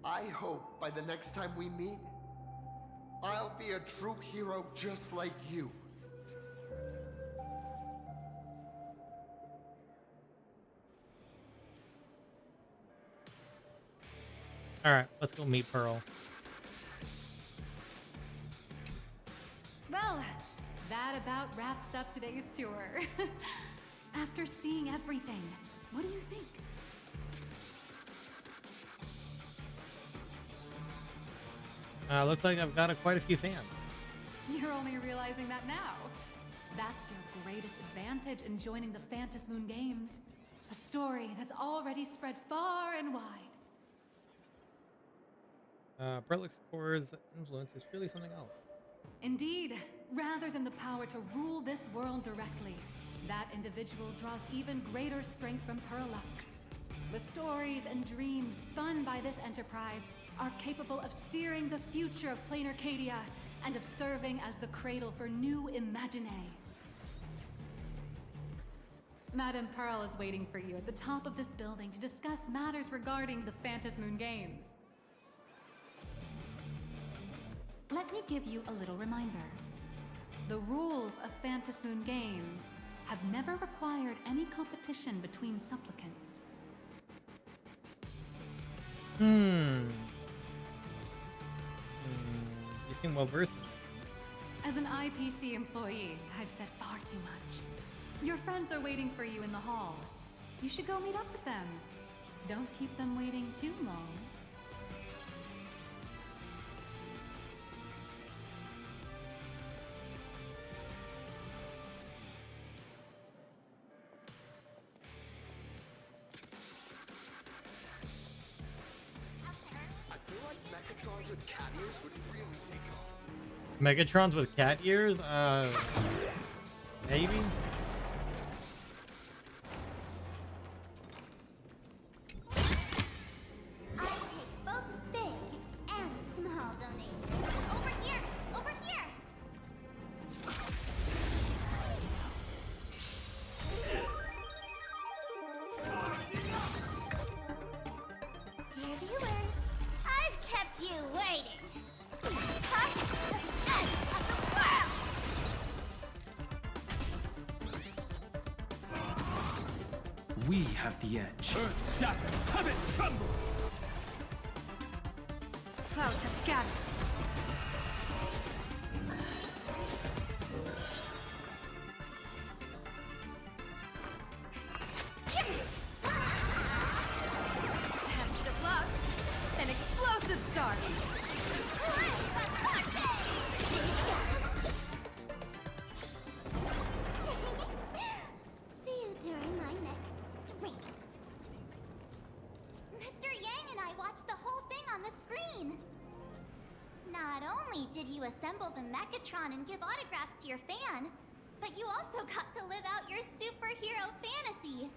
I hope by the next time we meet, I'll be a true hero just like you. Alright, let's go meet Pearl. Well, that about wraps up today's tour. After seeing everything, what do you think? Looks like I've got quite a few fans. You're only realizing that now. That's your greatest advantage in joining the Phantom Moon Games. A story that's already spread far and wide. Prolix Core's influence is truly something else. Indeed, rather than the power to rule this world directly, that individual draws even greater strength from Perlux. The stories and dreams spun by this enterprise are capable of steering the future of Planarcadia and of serving as the cradle for new imaginae. Madame Pearl is waiting for you at the top of this building to discuss matters regarding the Phantom Moon Games. Let me give you a little reminder. The rules of Phantom Moon Games have never required any competition between supplicants. You seem well versed in this. As an IPC employee, I've said far too much. Your friends are waiting for you in the hall. You should go meet up with them. Don't keep them waiting too long. Megatrons with cat ears would really take off. Megatrons with cat ears? Maybe? I take both big and small donations. Over here! Over here! Dear viewers, I've kept you waiting. Cut the end of the world! We have the edge. Earth shatters, heaven trembles! Cloud to scatter. only did you assemble the Mechatron and give autographs to your fan, but you also got to live out your superhero fantasy.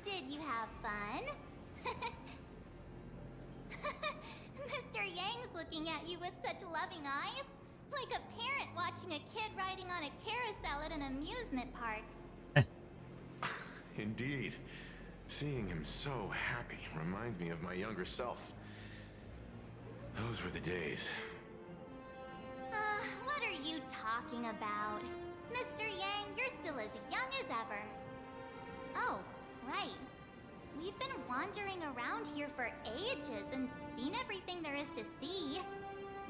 Did you have fun? Mr. Yang's looking at you with such loving eyes, like a parent watching a kid riding on a carousel at an amusement park. Indeed. Seeing him so happy reminds me of my younger self. Those were the days. What are you talking about? Mr. Yang, you're still as young as ever. Oh, right. We've been wandering around here for ages and seen everything there is to see.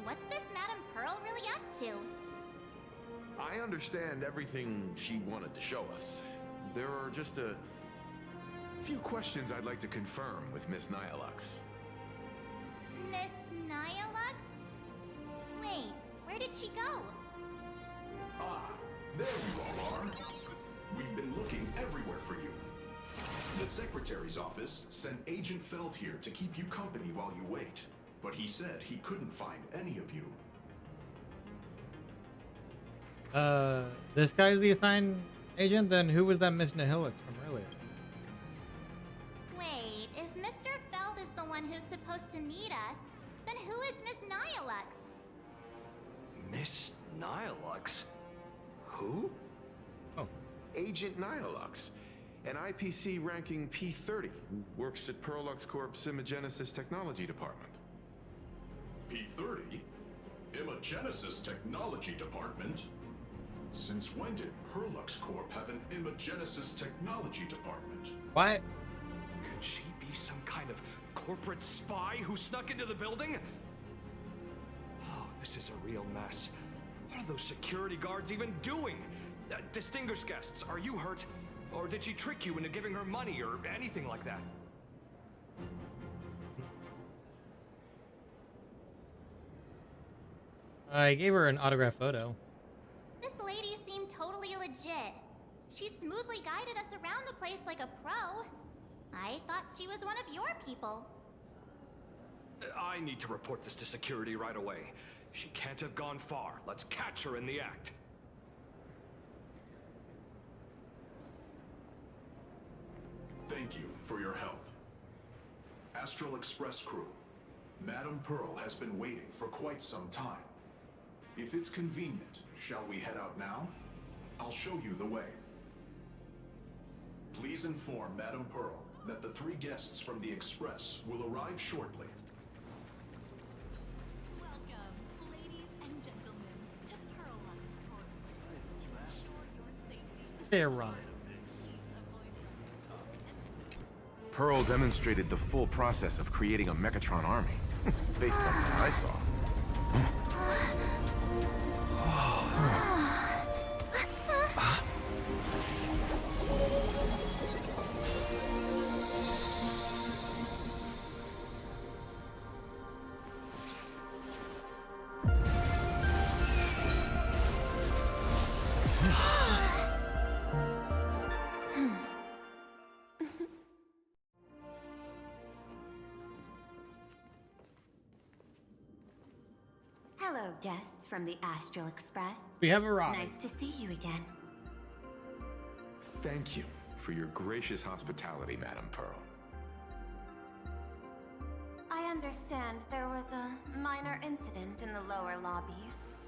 What's this Madame Pearl really up to? I understand everything she wanted to show us. There are just a few questions I'd like to confirm with Miss Nyalux. Miss Nyalux? Wait, where did she go? Ah, there you all are. We've been looking everywhere for you. The Secretary's office sent Agent Feld here to keep you company while you wait, but he said he couldn't find any of you. This guy's the assigned agent? Then who was that Miss Nihilix from earlier? Wait, if Mr. Feld is the one who's supposed to meet us, then who is Miss Nyalux? Miss Nyalux? Who? Oh, Agent Nyalux, an IPC ranking P30 who works at Perlux Corp's Imagenesis Technology Department. P30? Imagenesis Technology Department? Since when did Perlux Corp have an Imagenesis Technology Department? What? Could she be some kind of corporate spy who snuck into the building? Oh, this is a real mess. What are those security guards even doing? Distinguished guests, are you hurt? Or did she trick you into giving her money or anything like that? I gave her an autograph photo. This lady seemed totally legit. She smoothly guided us around the place like a pro. I thought she was one of your people. I need to report this to security right away. She can't have gone far. Let's catch her in the act. Thank you for your help. Astral Express crew, Madame Pearl has been waiting for quite some time. If it's convenient, shall we head out now? I'll show you the way. Please inform Madame Pearl that the 3 guests from the Express will arrive shortly. Welcome, ladies and gentlemen, to Perlux Corp. To ensure your safety. They're right. Pearl demonstrated the full process of creating a Mechatron army, based on what I saw. Hello, guests from the Astral Express. We have arrived. Nice to see you again. Thank you for your gracious hospitality, Madame Pearl. I understand there was a minor incident in the lower lobby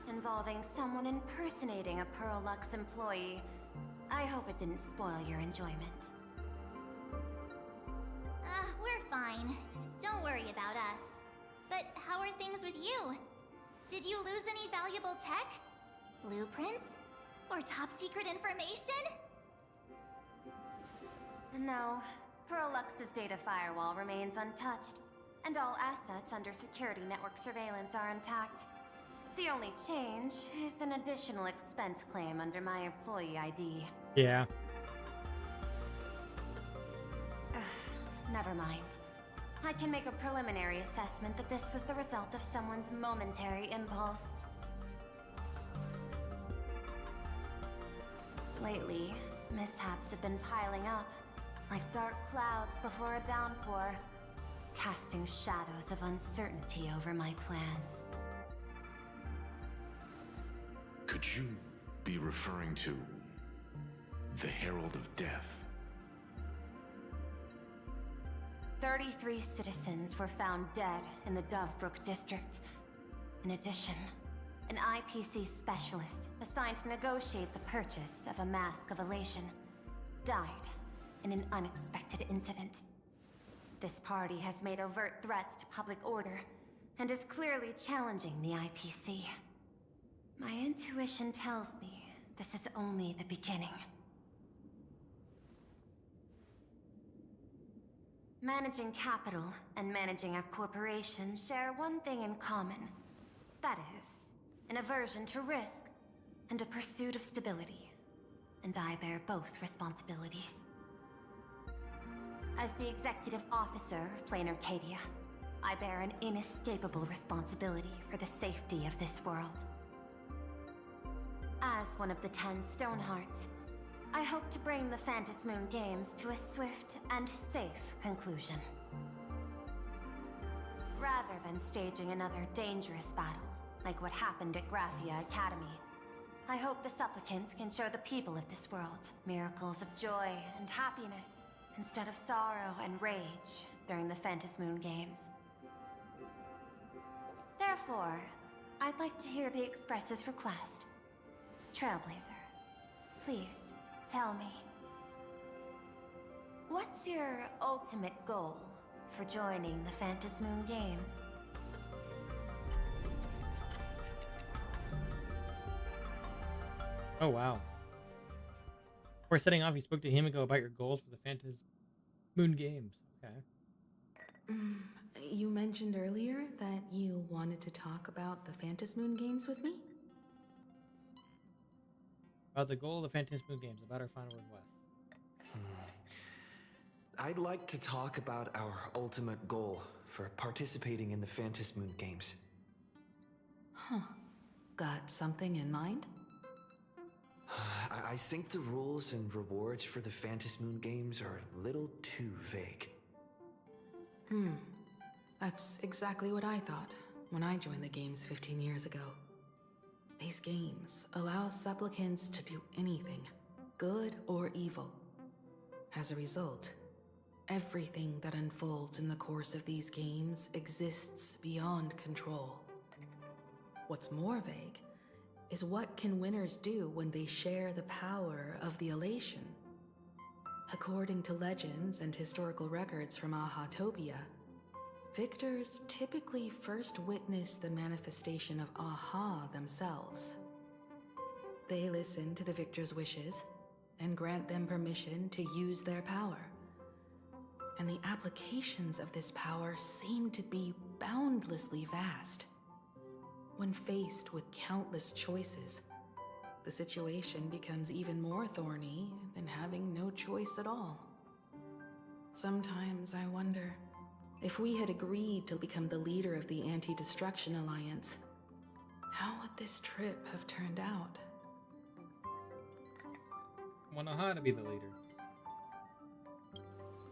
involving someone impersonating a Perlux employee. I hope it didn't spoil your enjoyment. We're fine. Don't worry about us. But how are things with you? Did you lose any valuable tech? Blueprints? Or top secret information? No, Perlux's data firewall remains untouched, and all assets under security network surveillance are intact. The only change is an additional expense claim under my employee ID. Yeah. Never mind. I can make a preliminary assessment that this was the result of someone's momentary impulse. Lately, mishaps have been piling up, like dark clouds before a downpour, casting shadows of uncertainty over my plans. Could you be referring to the Herald of Death? 33 citizens were found dead in the Dovebrook district. In addition, an IPC specialist assigned to negotiate the purchase of a Mask of Elation died in an unexpected incident. This party has made overt threats to public order and is clearly challenging the IPC. My intuition tells me this is only the beginning. Managing capital and managing a corporation share one thing in common. That is, an aversion to risk and a pursuit of stability. And I bear both responsibilities. As the executive officer of Planarcadia, I bear an inescapable responsibility for the safety of this world. As one of the 10 Stonehearts, I hope to bring the Phantom Moon Games to a swift and safe conclusion. Rather than staging another dangerous battle, like what happened at Graphia Academy, I hope the supplicants can show the people of this world miracles of joy and happiness, instead of sorrow and rage during the Phantom Moon Games. Therefore, I'd like to hear the Express's request. Trailblazer, please, tell me. What's your ultimate goal for joining the Phantom Moon Games? Oh, wow. Before setting off, you spoke to Himiko about your goals for the Phantom Moon Games. Okay. You mentioned earlier that you wanted to talk about the Phantom Moon Games with me? About the goal of the Phantom Moon Games, about our final request. I'd like to talk about our ultimate goal for participating in the Phantom Moon Games. Huh. Got something in mind? I think the rules and rewards for the Phantom Moon Games are a little too vague. That's exactly what I thought when I joined the games 15 years ago. These games allow supplicants to do anything, good or evil. As a result, everything that unfolds in the course of these games exists beyond control. What's more vague is what can winners do when they share the power of the elation. According to legends and historical records from Ahatopia, victors typically first witness the manifestation of Aha themselves. They listen to the victor's wishes and grant them permission to use their power. And the applications of this power seem to be boundlessly vast. When faced with countless choices, the situation becomes even more thorny than having no choice at all. Sometimes I wonder, if we had agreed to become the leader of the Anti-Destruction Alliance, how would this trip have turned out? I want Aha to be the leader.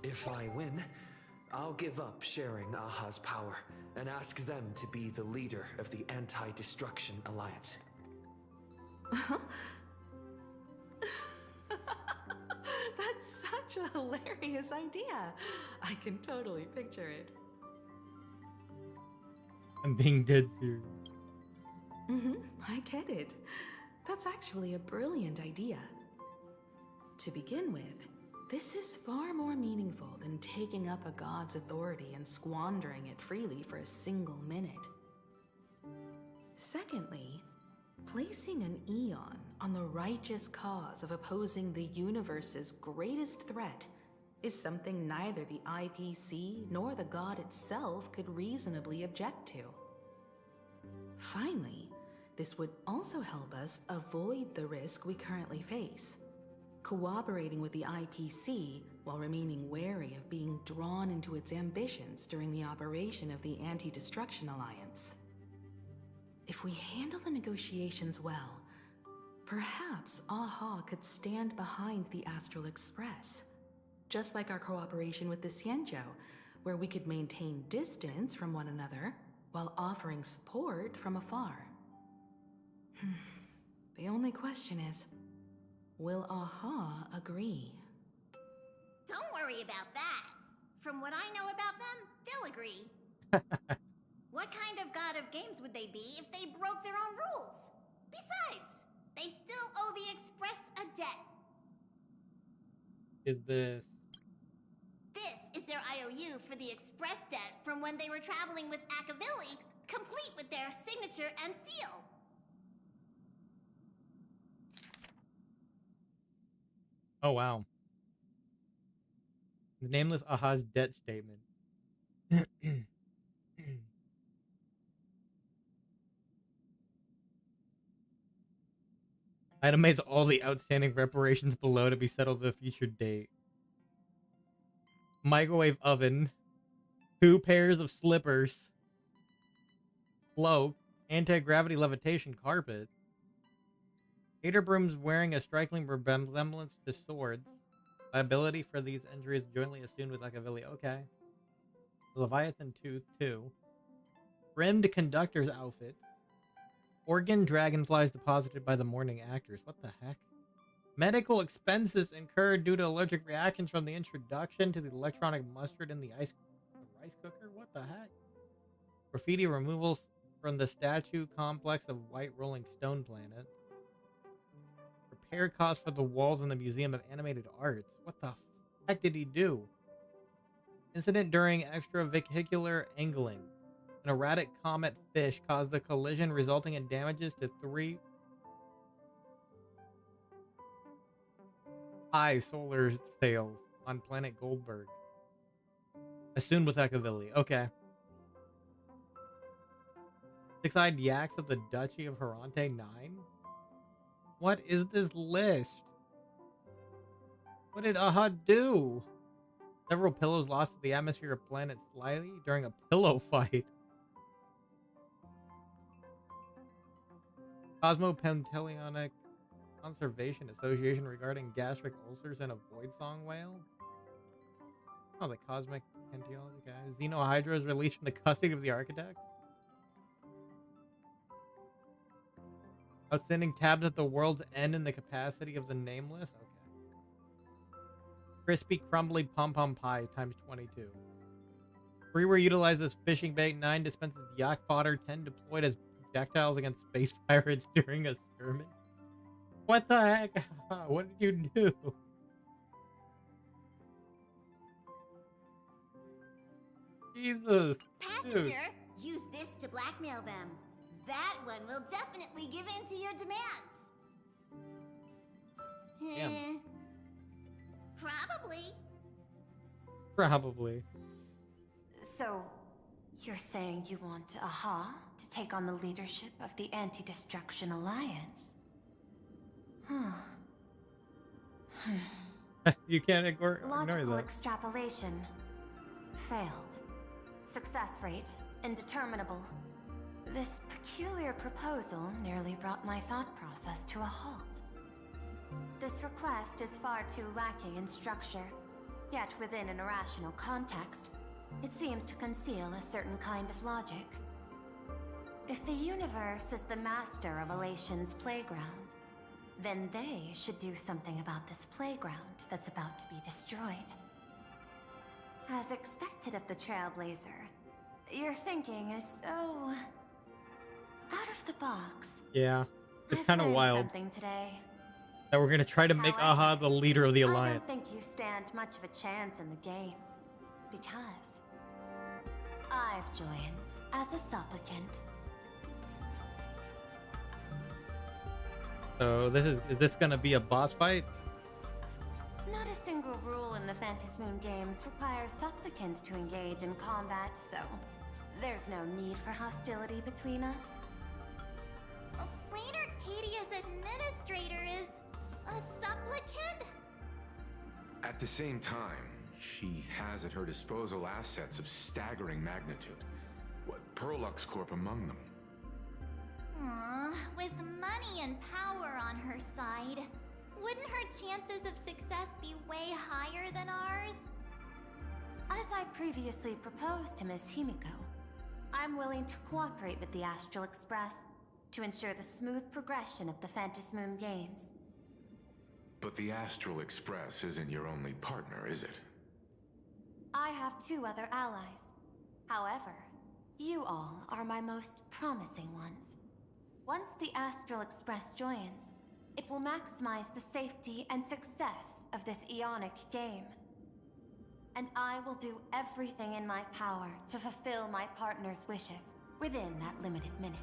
If I win, I'll give up sharing Aha's power and ask them to be the leader of the Anti-Destruction Alliance. That's such a hilarious idea. I can totally picture it. I'm being dead serious. I get it. That's actually a brilliant idea. To begin with, this is far more meaningful than taking up a god's authority and squandering it freely for a single minute. Secondly, placing an Eon on the righteous cause of opposing the universe's greatest threat is something neither the IPC nor the god itself could reasonably object to. Finally, this would also help us avoid the risk we currently face. Cooperating with the IPC while remaining wary of being drawn into its ambitions during the operation of the Anti-Destruction Alliance. If we handle the negotiations well, perhaps Aha could stand behind the Astral Express, just like our cooperation with the Xianzhou, where we could maintain distance from one another while offering support from afar. The only question is, will Aha agree? Don't worry about that. From what I know about them, they'll agree. What kind of god of games would they be if they broke their own rules? Besides, they still owe the Express a debt. Is this? This is their IOU for the Express debt from when they were traveling with Akavilli, complete with their signature and seal. Oh, wow. The nameless Aha's debt statement. Itemize all the outstanding reparations below to be settled at a future date. Microwave oven. 2 pairs of slippers. Cloak. Anti-gravity levitation carpet. Hater brooms wearing a striking resemblance to swords. Liability for these injuries jointly assumed with Akavilli. Okay. Leviathan Tooth 2. Rimmed conductor's outfit. Organ dragonflies deposited by the morning actors. What the heck? Medical expenses incurred due to allergic reactions from the introduction to the electronic mustard in the rice cooker. What the heck? Graffiti removals from the statue complex of White Rolling Stone Planet. Repair costs for the walls in the Museum of Animated Arts. What the heck did he do? Incident during extravehicular angling. An erratic comet fish caused a collision resulting in damages to 3 high solar sails on planet Goldberg. Assumed with Akavilli. Okay. 6-eyed yaks of the Duchy of Harante 9? What is this list? What did Aha do? Several pillows lost to the atmosphere of planet Slyly during a pillow fight. Cosmopenteleonic Conservation Association regarding gastric ulcers and a void song whale. Oh, the Cosmic Penteology guy. Xenohydra is released from the custody of the architects. Outstanding tabs at the world's end in the capacity of the nameless. Okay. Crispy crumbly pom-pom pie times 22. Freeware utilized as fishing bait. 9 dispenses yak fodder. 10 deployed as projectiles against space pirates during a skirmish. What the heck? What did you do? Jesus. Passenger, Dude. use this to blackmail them. That one will definitely give in to your demands. Damn. Probably. Probably. So, you're saying you want Aha to take on the leadership of the Anti-Destruction Alliance? You can't ignore Logical that. extrapolation. Failed. Success rate indeterminable. This peculiar proposal nearly brought my thought process to a halt. This request is far too lacking in structure, yet within an irrational context, it seems to conceal a certain kind of logic. If the universe is the master of Elation's playground, then they should do something about this playground that's about to be destroyed. As expected of the Trailblazer, your thinking is so out of the box. Yeah, it's I've kind of learned wild something today. that we're gonna try to make Aha the leader of the I alliance. don't think you stand much of a chance in the games, because I've joined as a supplicant. So is this gonna be a boss fight? Not a single rule in the Phantasmoon games requires supplicants to engage in combat, so there's no need for hostility between us. Planarcadia's administrator is a supplicant? At the same time, she has at her disposal assets of staggering magnitude. What, Perlux Corp among them. Aww, with money and power on her side, wouldn't her chances of success be way higher than ours? As I previously proposed to Miss Himiko, I'm willing to cooperate with the Astral Express to ensure the smooth progression of the Phantom Moon games. But the Astral Express isn't your only partner, is it? I have 2 other allies. However, you all are my most promising ones. Once the Astral Express joins, it will maximize the safety and success of this Ionic game. And I will do everything in my power to fulfill my partner's wishes within that limited minute.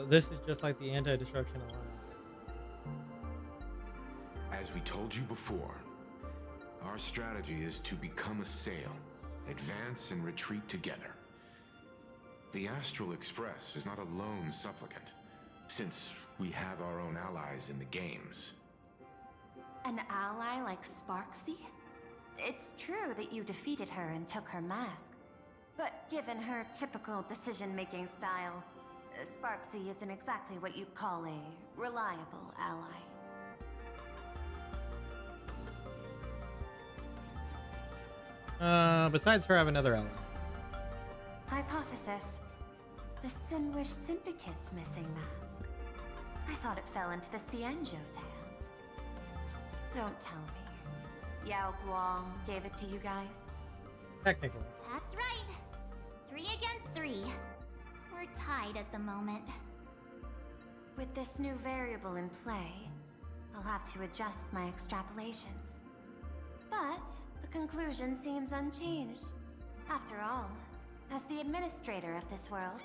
This is just like the Anti-Destruction Alliance. As we told you before, our strategy is to become a sail, advance and retreat together. The Astral Express is not a lone supplicant, since we have our own allies in the games. An ally like Sparksy? It's true that you defeated her and took her mask, but given her typical decision-making style, Sparksy isn't exactly what you'd call a reliable ally. Besides her, I have another ally. Hypothesis. The Sinwish Syndicate's missing mask. I thought it fell into the Cienjo's hands. Don't tell me. Yao Guang gave it to you guys? Technically. That's right. 3 against 3. We're tied at the moment. With this new variable in play, I'll have to adjust my extrapolations. But the conclusion seems unchanged. After all, as the administrator of this world,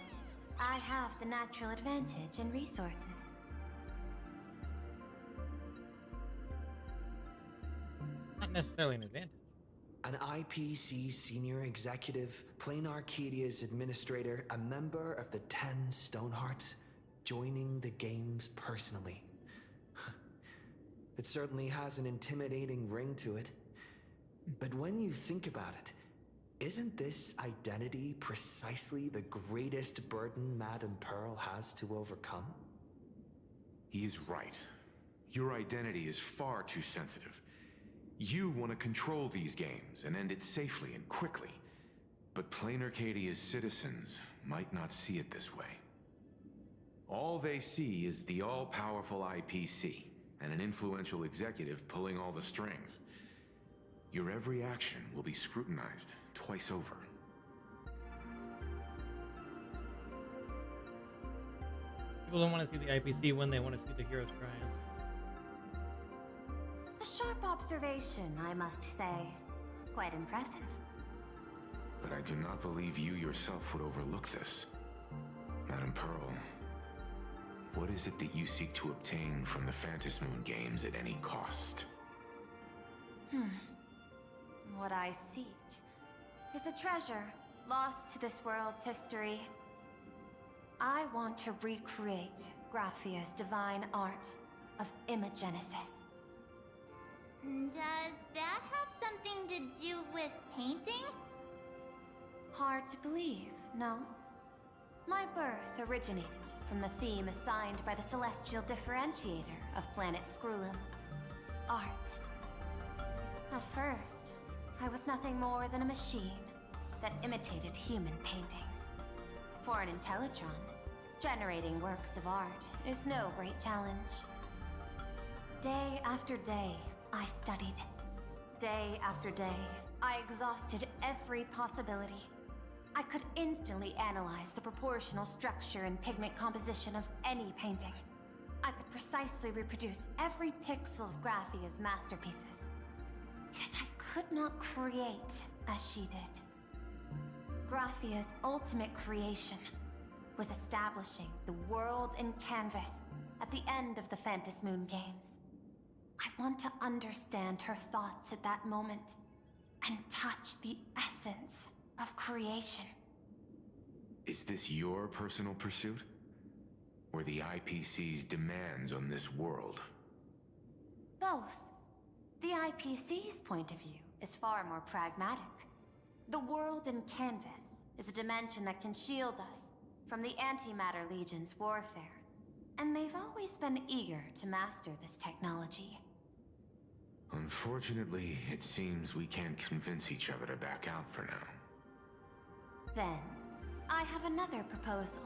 I have the natural advantage in resources. Not necessarily an advantage. An IPC senior executive, Planarcadia's administrator, a member of the 10 Stonehearts, joining the games personally. It certainly has an intimidating ring to it. But when you think about it, isn't this identity precisely the greatest burden Madame Pearl has to overcome? He is right. Your identity is far too sensitive. You want to control these games and end it safely and quickly. But Planarcadia's citizens might not see it this way. All they see is the all-powerful IPC and an influential executive pulling all the strings. Your every action will be scrutinized twice over. People don't want to see the IPC when they want to see the heroes triumph. A sharp observation, I must say. Quite impressive. But I do not believe you yourself would overlook this. Madame Pearl, what is it that you seek to obtain from the Phantom Moon games at any cost? What I seek is a treasure lost to this world's history. I want to recreate Graphia's divine art of imagenesis. Does that have something to do with painting? Hard to believe, no? My birth originated from the theme assigned by the celestial differentiator of planet Scrulum: art. At first, I was nothing more than a machine that imitated human paintings. For an Intellitron, generating works of art is no great challenge. Day after day, I studied. Day after day, I exhausted every possibility. I could instantly analyze the proportional structure and pigment composition of any painting. I could precisely reproduce every pixel of Graphia's masterpieces. Yet I could not create as she did. Graphia's ultimate creation was establishing the world in canvas at the end of the Phantom Moon games. I want to understand her thoughts at that moment and touch the essence of creation. Is this your personal pursuit? Or the IPC's demands on this world? Both. The IPC's point of view is far more pragmatic. The world in canvas is a dimension that can shield us from the Antimatter Legion's warfare, and they've always been eager to master this technology. Unfortunately, it seems we can't convince each other to back out for now. Then, I have another proposal.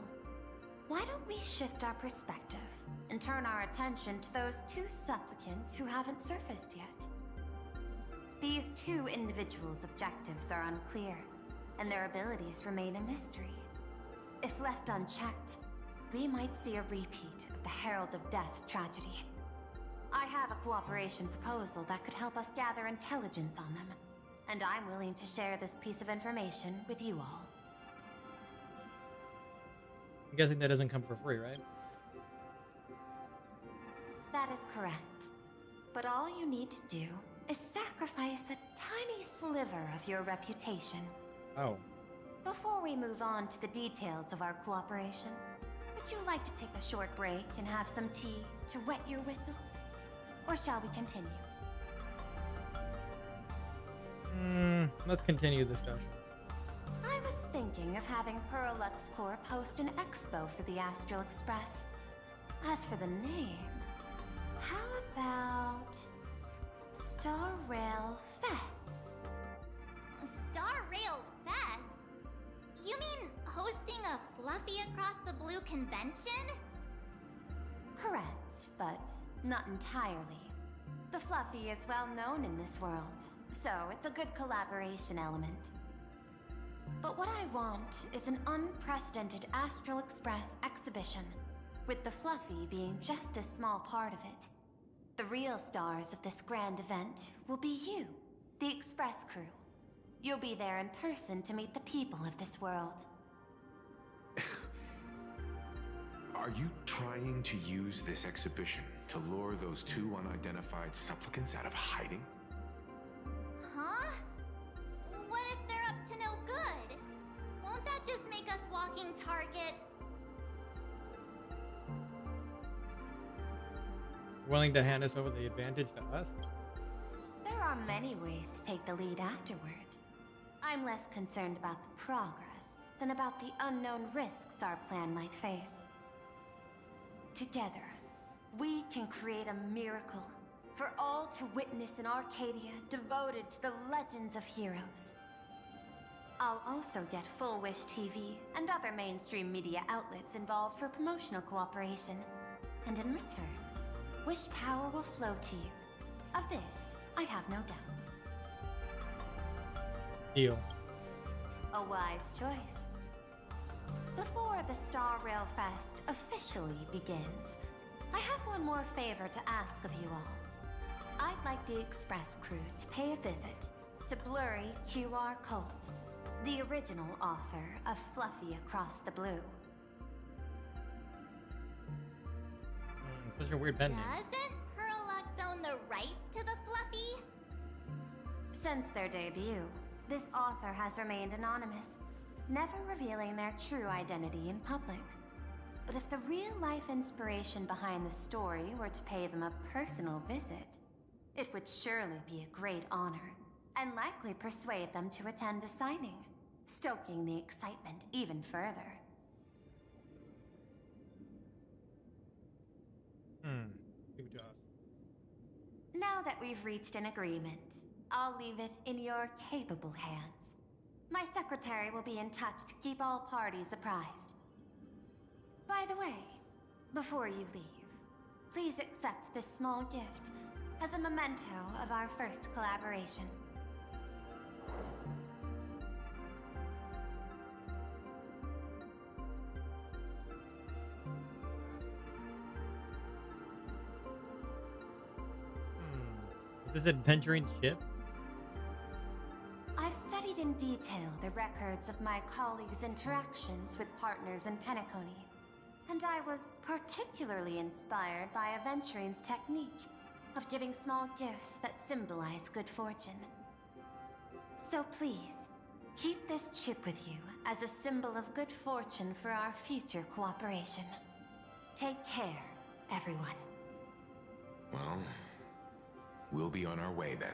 Why don't we shift our perspective and turn our attention to those two supplicants who haven't surfaced yet? These two individuals' objectives are unclear, and their abilities remain a mystery. If left unchecked, we might see a repeat of the Herald of Death tragedy. I have a cooperation proposal that could help us gather intelligence on them, and I'm willing to share this piece of information with you all. I'm guessing that doesn't come for free, right? That is correct. But all you need to do is sacrifice a tiny sliver of your reputation. Oh. Before we move on to the details of our cooperation, would you like to take a short break and have some tea to wet your whistles? Or shall we continue? Let's continue the discussion. I was thinking of having Perlux Corp host an expo for the Astral Express. As for the name, how about Star Rail Fest? Star Rail Fest? You mean hosting a Fluffy Across the Blue convention? Correct, but not entirely. The Fluffy is well known in this world, so it's a good collaboration element. But what I want is an unprecedented Astral Express exhibition, with the Fluffy being just a small part of it. The real stars of this grand event will be you, the Express crew. You'll be there in person to meet the people of this world. Are you trying to use this exhibition to lure those two unidentified supplicants out of hiding? Huh? What if they're up to no good? Won't that just make us walking targets? Willing to hand us over the advantage to us? There are many ways to take the lead afterward. I'm less concerned about the progress than about the unknown risks our plan might face. Together, we can create a miracle for all to witness in Arcadia devoted to the legends of heroes. I'll also get Full Wish TV and other mainstream media outlets involved for promotional cooperation. And in return, Wish power will flow to you. Of this, I have no doubt. Deal. A wise choice. Before the Star Rail Fest officially begins, I have one more favor to ask of you all. I'd like the Express crew to pay a visit to Blurry QR Colt, the original author of Fluffy Across the Blue. Such a weird pen name. Doesn't Perlux own the rights to the Fluffy? Since their debut, this author has remained anonymous, never revealing their true identity in public. But if the real-life inspiration behind the story were to pay them a personal visit, it would surely be a great honor, and likely persuade them to attend a signing, stoking the excitement even further. Give it to us. Now that we've reached an agreement, I'll leave it in your capable hands. My secretary will be in touch to keep all parties apprised. By the way, before you leave, please accept this small gift as a memento of our first collaboration. Is this Adventuring's ship? I've studied in detail the records of my colleagues' interactions with partners in Penacony, and I was particularly inspired by Aventuring's technique of giving small gifts that symbolize good fortune. So please, keep this chip with you as a symbol of good fortune for our future cooperation. Take care, everyone. Well, we'll be on our way then.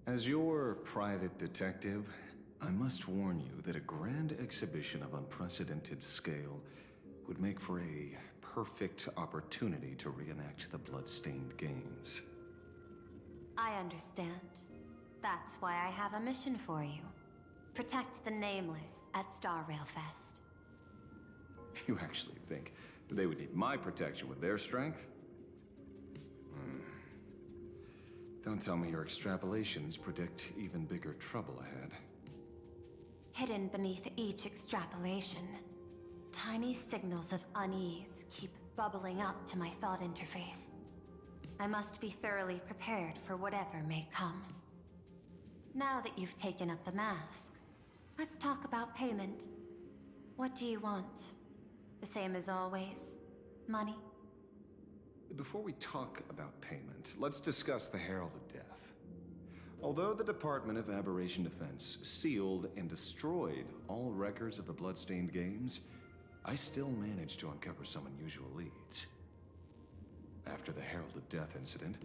As your private detective, I must warn you that a grand exhibition of unprecedented scale would make for a perfect opportunity to reenact the blood-stained games. I understand. That's why I have a mission for you. Protect the Nameless at Star Rail Fest. You actually think they would need my protection with their strength? Don't tell me your extrapolations predict even bigger trouble ahead. Hidden beneath each extrapolation, tiny signals of unease keep bubbling up to my thought interface. I must be thoroughly prepared for whatever may come. Now that you've taken up the mask, let's talk about payment. What do you want? The same as always? Money? Before we talk about payment, let's discuss the Herald of Death. Although the Department of Aberration Defense sealed and destroyed all records of the Bloodstained Games, I still managed to uncover some unusual leads. After the Herald of Death incident,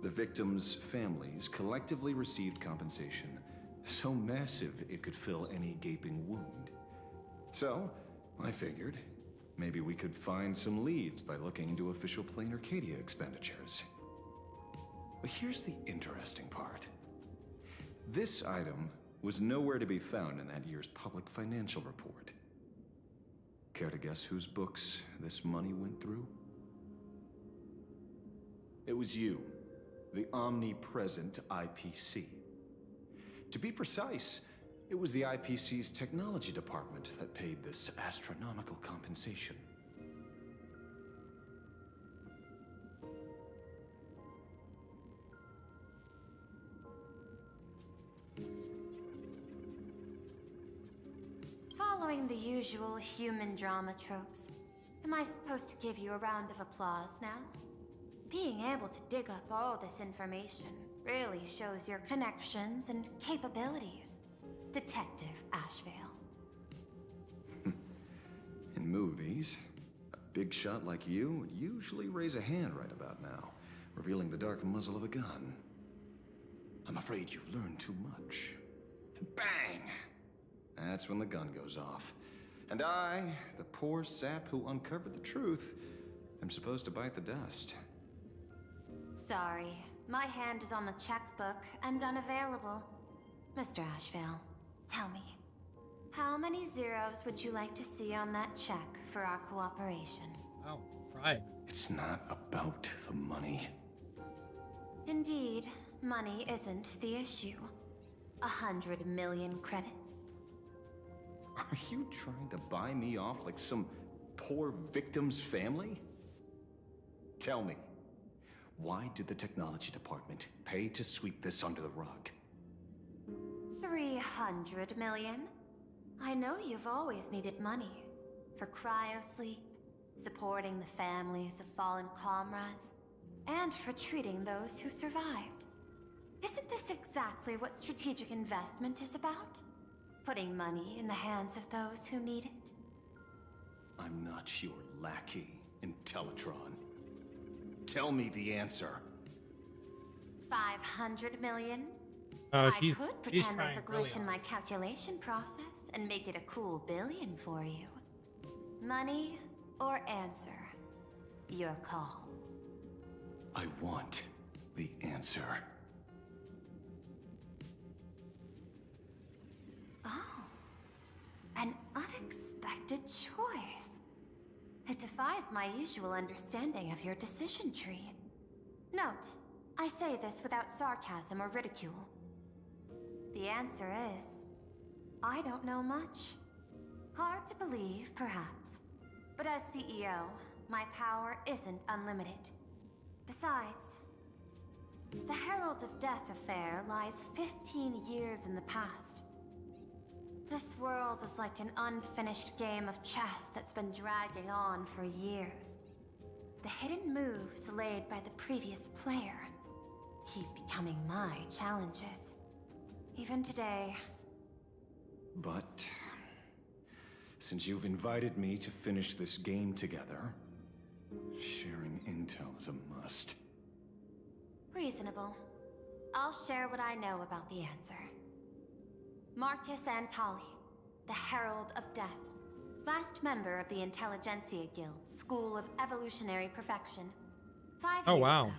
the victims' families collectively received compensation so massive it could fill any gaping wound. So, I figured maybe we could find some leads by looking into official Planarcadia expenditures. But here's the interesting part. This item was nowhere to be found in that year's public financial report. Care to guess whose books this money went through? It was you, the omnipresent IPC. To be precise, it was the IPC's technology department that paid this astronomical compensation. Following the usual human drama tropes, am I supposed to give you a round of applause now? Being able to dig up all this information really shows your connections and capabilities, Detective Ashvale. In movies, a big shot like you would usually raise a hand right about now, revealing the dark muzzle of a gun. I'm afraid you've learned too much. And bang! That's when the gun goes off. And I, the poor sap who uncovered the truth, am supposed to bite the dust. Sorry, my hand is on the checkbook and unavailable. Mr. Ashvale, tell me, how many zeros would you like to see on that check for our cooperation? Oh, right. It's not about the money. Indeed, money isn't the issue. 100 million credits. Are you trying to buy me off like some poor victim's family? Tell me, why did the technology department pay to sweep this under the rug? 300 million? I know you've always needed money. For cryosleep, supporting the families of fallen comrades, and for treating those who survived. Isn't this exactly what strategic investment is about? Putting money in the hands of those who need it? I'm not your lackey, Intellitron. Tell me the answer. 500 million? Oh, I could pretend there's a glitch in my calculation process and make it a cool billion for you. Money or answer? Your call. I want the answer. Oh, an unexpected choice. It defies my usual understanding of your decision tree. Note, I say this without sarcasm or ridicule. The answer is, I don't know much. Hard to believe, perhaps. But as CEO, my power isn't unlimited. Besides, the Herald of Death affair lies 15 years in the past. This world is like an unfinished game of chess that's been dragging on for years. The hidden moves laid by the previous player keep becoming my challenges. Even today. But since you've invited me to finish this game together, sharing intel is a must. Reasonable. I'll share what I know about the answer. Marcus Antali, the Herald of Death. Last member of the Intelligentsia Guild, School of Evolutionary Perfection. 5 years ago,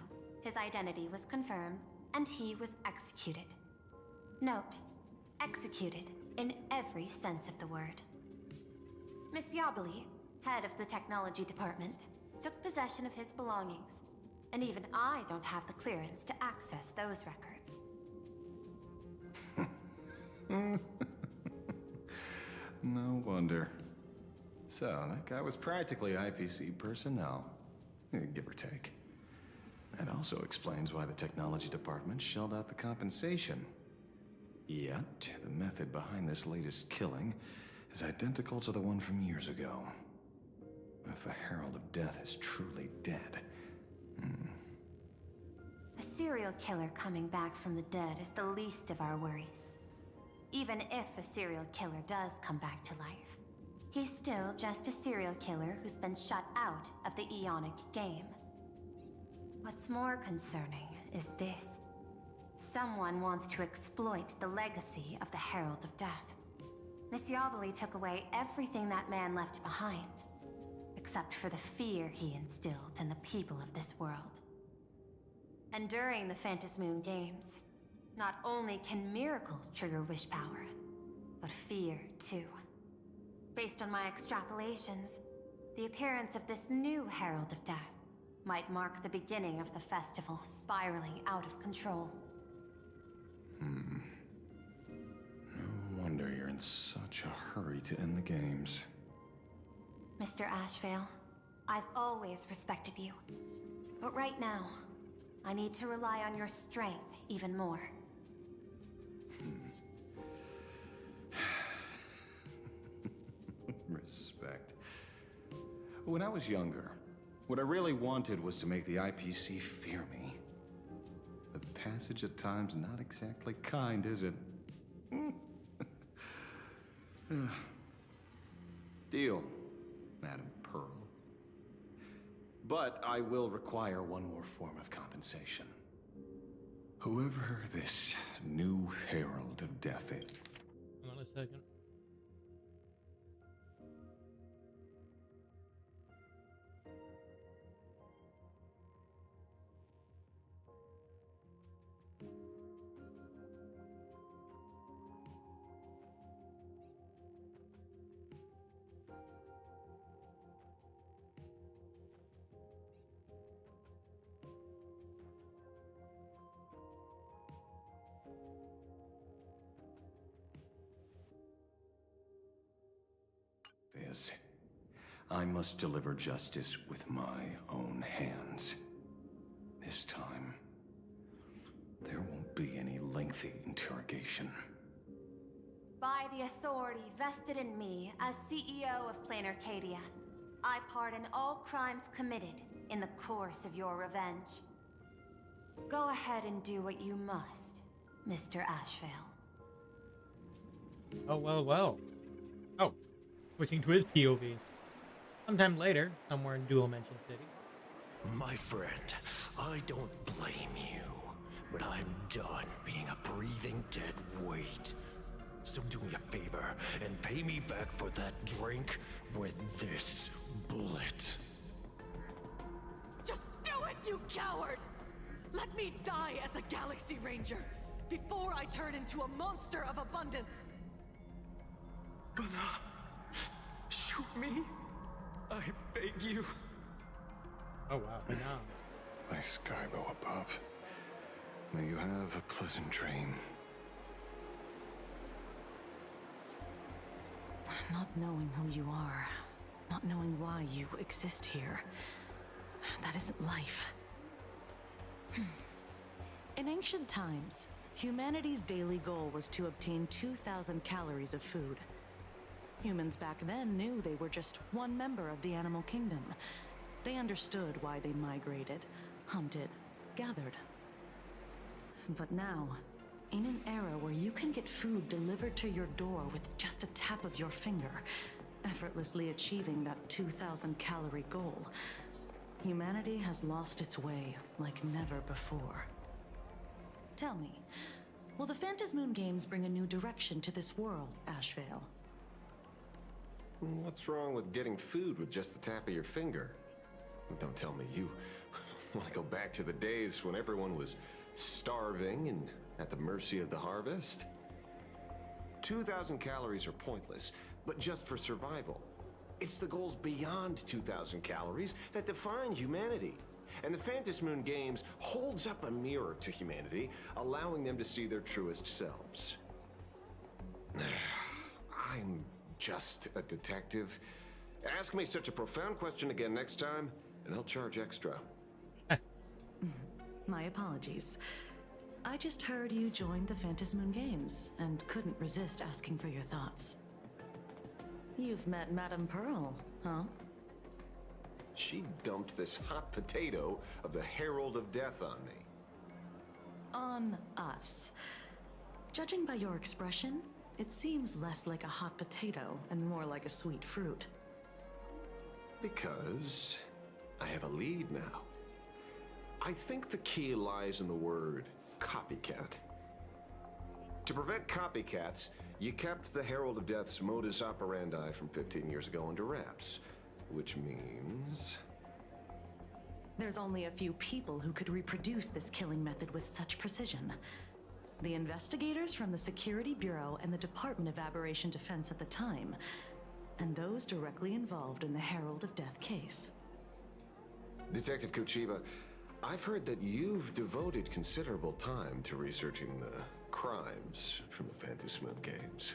his identity was confirmed, and he was executed. Note, executed in every sense of the word. Miss Yabali, head of the technology department, took possession of his belongings, and even I don't have the clearance to access those records. No wonder. So, that guy was practically IPC personnel, give or take. That also explains why the technology department shelled out the compensation. Yet, the method behind this latest killing is identical to the one from years ago. If the Herald of Death is truly dead... A serial killer coming back from the dead is the least of our worries. Even if a serial killer does come back to life, he's still just a serial killer who's been shut out of the Ionic game. What's more concerning is this. Someone wants to exploit the legacy of the Herald of Death. Miss Yabali took away everything that man left behind, except for the fear he instilled in the people of this world. And during the Phantasmoon Games, not only can miracles trigger wish power, but fear too. Based on my extrapolations, the appearance of this new Herald of Death might mark the beginning of the festival spiraling out of control. No wonder you're in such a hurry to end the games. Mr. Ashvale, I've always respected you. But right now, I need to rely on your strength even more. Respect. When I was younger, what I really wanted was to make the IPC fear me. The passage at times not exactly kind, is it? Deal, Madam Pearl. But I will require one more form of compensation. Whoever this new Herald of Death is. Hold on a second. I must deliver justice with my own hands. This time, there won't be any lengthy interrogation. By the authority vested in me as CEO of Planarcadia, I pardon all crimes committed in the course of your revenge. Go ahead and do what you must, Mr. Ashvale. Oh, well. Oh, switching to his POV. Sometime later, somewhere in Dual Mention City. My friend, I don't blame you, but I'm done being a breathing dead weight. So do me a favor and pay me back for that drink with this bullet. Just do it, you coward! Let me die as a Galaxy Ranger before I turn into a monster of abundance. But shoot me. I beg you. Oh wow, but now. My Skybo above. May you have a pleasant dream. Not knowing who you are, not knowing why you exist here, that isn't life. In ancient times, humanity's daily goal was to obtain 2,000 calories of food. Humans back then knew they were just one member of the animal kingdom. They understood why they migrated, hunted, gathered. But now, in an era where you can get food delivered to your door with just a tap of your finger, effortlessly achieving that 2,000 calorie goal, humanity has lost its way like never before. Tell me, Will the Phantasmoon games bring a new direction to this world, Ashvale? What's wrong with getting food with just the tap of your finger? Don't tell me you want to go back to the days when everyone was starving and at the mercy of the harvest? 2,000 calories are pointless, but just for survival. It's the goals beyond 2,000 calories that define humanity. And the Phantasmoon games holds up a mirror to humanity, allowing them to see their truest selves. I'm just a detective. Ask me such a profound question again next time, and I'll charge extra. My apologies. I just heard you joined the Phantasmoon games and couldn't resist asking for your thoughts. You've met Madame Pearl, huh? She dumped this hot potato of the Herald of Death on me. On us. Judging by your expression, it seems less like a hot potato and more like a sweet fruit. Because I have a lead now. I think the key lies in the word copycat. To prevent copycats, you kept the Herald of Death's modus operandi from 15 years ago under wraps, which means... There's only a few people who could reproduce this killing method with such precision. The investigators from the Security Bureau and the Department of Aberration Defense at the time, and those directly involved in the Herald of Death case. Detective Kuchiba, I've heard that you've devoted considerable time to researching the crimes from the Phantasmoon games.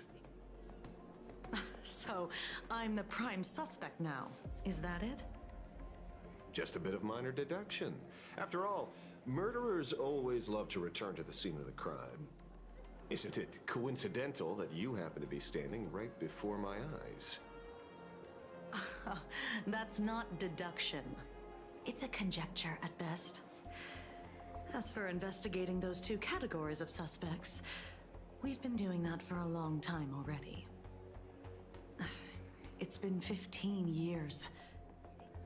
So, I'm the prime suspect now. Is that it? Just a bit of minor deduction. After all, murderers always love to return to the scene of the crime. Isn't it coincidental that you happen to be standing right before my eyes? That's not deduction. It's a conjecture at best. As for investigating those two categories of suspects, we've been doing that for a long time already. It's been 15 years.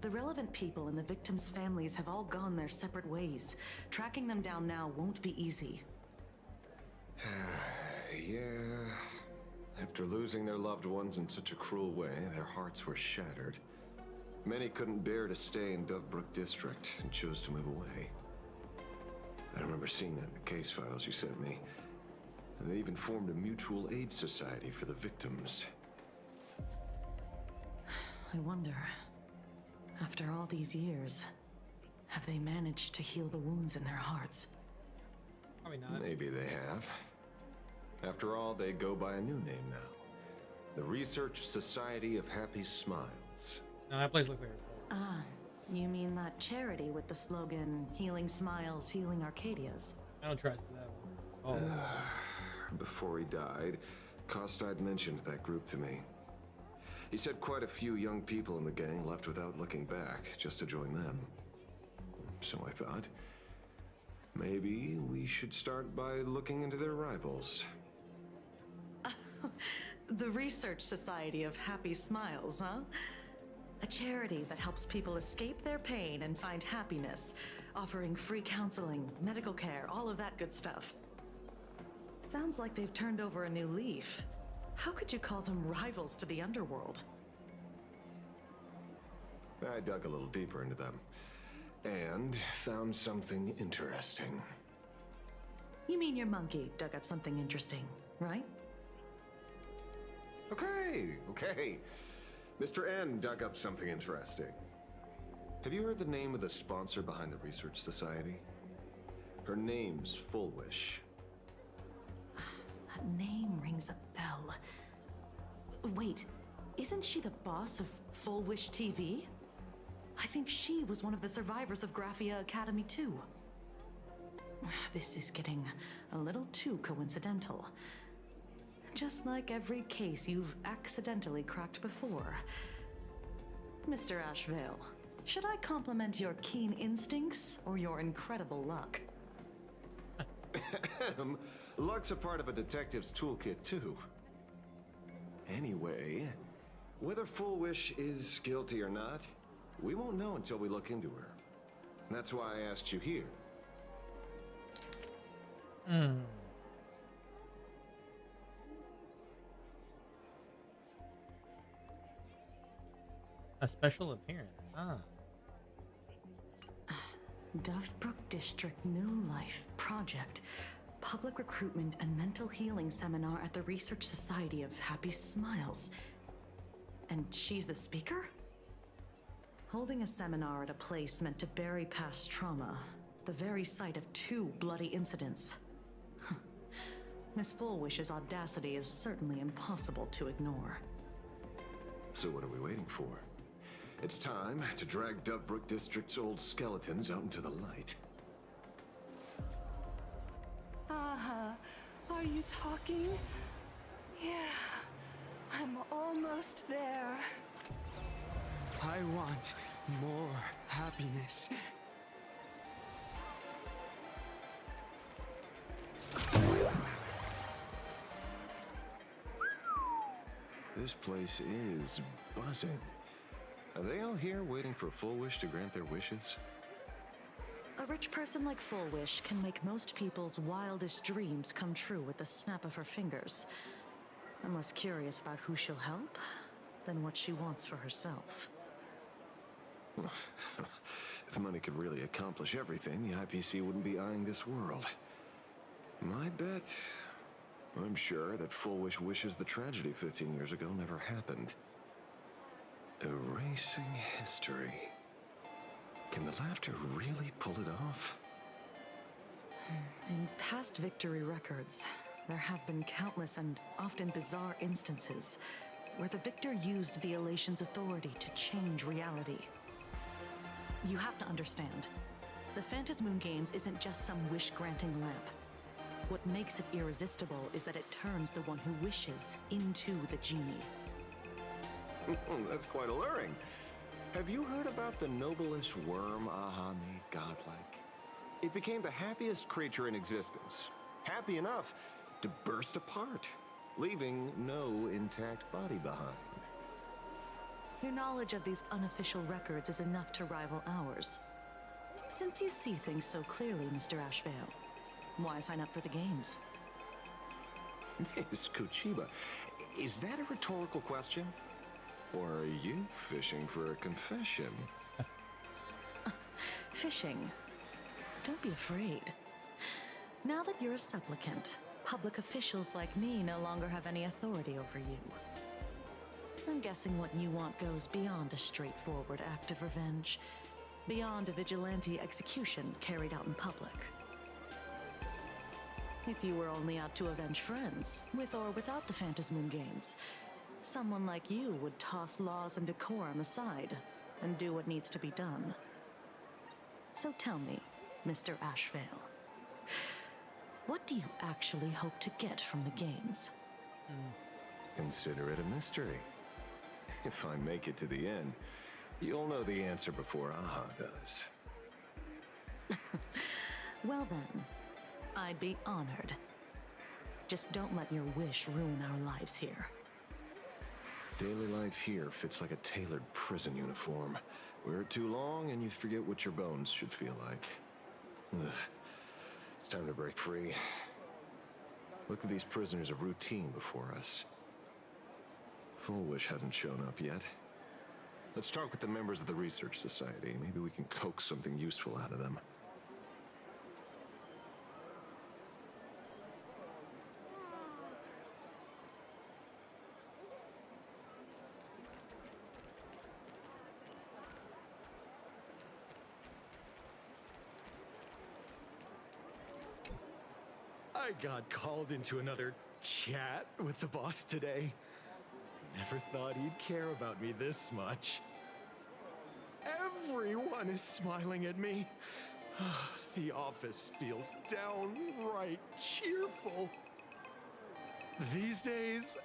The relevant people and the victims' families have all gone their separate ways. Tracking them down now won't be easy. Yeah. After losing their loved ones in such a cruel way, their hearts were shattered. Many couldn't bear to stay in Dovebrook District and chose to move away. I remember seeing that in the case files you sent me. And they even formed a mutual aid society for the victims. I wonder, after all these years, have they managed to heal the wounds in their hearts? Probably not. Maybe they have. After all, they go by a new name now. The Research Society of Happy Smiles. No, that place looks like a... Ah, you mean that charity with the slogan, Healing Smiles, Healing Arcadias? I don't trust that one. Oh. Before he died, Kostad mentioned that group to me. He said quite a few young people in the gang left without looking back, just to join them. So I thought, maybe we should start by looking into their rivals. The Research Society of Happy Smiles, huh? A charity that helps people escape their pain and find happiness, offering free counseling, medical care, all of that good stuff. Sounds like they've turned over a new leaf. How could you call them rivals to the underworld? I dug a little deeper into them, and found something interesting. You mean your monkey dug up something interesting, right? Okay. Mr. N dug up something interesting. Have you heard the name of the sponsor behind the Research Society? Her name's Fullwish. That name rings a bell. Wait, isn't she the boss of Fullwish TV? I think she was one of the survivors of Graphia Academy too. This is getting a little too coincidental. Just like every case you've accidentally cracked before. Mr. Ashvale, should I compliment your keen instincts or your incredible luck? Luck's a part of a detective's toolkit too. Anyway, whether Fullwish is guilty or not, we won't know until we look into her. That's why I asked you here. A special appearance. Ah. Dovebrook District New Life Project. Public Recruitment and Mental Healing Seminar at the Research Society of Happy Smiles. And she's the speaker? Holding a seminar at a place meant to bury past trauma. The very site of 2 bloody incidents. Miss Fullwish's audacity is certainly impossible to ignore. So what are we waiting for? It's time to drag Dovebrook District's old skeletons out into the light. Are you talking? Yeah, I'm almost there. I want more happiness. This place is buzzing. Are they all here waiting for Fullwish to grant their wishes? A rich person like Fullwish can make most people's wildest dreams come true with the snap of her fingers. I'm less curious about who she'll help than what she wants for herself. If money could really accomplish everything, the IPC wouldn't be eyeing this world. My bet, I'm sure that Fullwish wishes the tragedy 15 years ago never happened. Erasing history. Can the laughter really pull it off? In past victory records, there have been countless and often bizarre instances where the victor used the Elation's authority to change reality. You have to understand, the Phantasmoon Games isn't just some wish-granting lamp. What makes it irresistible is that it turns the one who wishes into the genie. That's quite alluring. Have you heard about the noblest worm Aha made godlike? It became the happiest creature in existence. Happy enough to burst apart, leaving no intact body behind. Your knowledge of these unofficial records is enough to rival ours. Since you see things so clearly, Mr. Ashvale, why sign up for the games? Miss Kuchiba, is that a rhetorical question? Or are you fishing for a confession? Fishing? Don't be afraid. Now that you're a supplicant, public officials like me no longer have any authority over you. I'm guessing what you want goes beyond a straightforward act of revenge, beyond a vigilante execution carried out in public. If you were only out to avenge friends, with or without the Phantasmoon Games, someone like you would toss laws and decorum aside and do what needs to be done. So tell me, Mr. Ashvale, what do you actually hope to get from the games? Consider it a mystery. If I make it to the end, you'll know the answer before Aha does. Well then, I'd be honored. Just don't let your wish ruin our lives here. Daily life here fits like a tailored prison uniform. Wear it too long and you forget what your bones should feel like. Ugh. It's time to break free. Look at these prisoners of routine before us. Fullwish hasn't shown up yet. Let's talk with the members of the Research Society. Maybe we can coax something useful out of them. I got called into another chat with the boss today. Never thought he'd care about me this much. Everyone is smiling at me. The office feels downright cheerful. These days,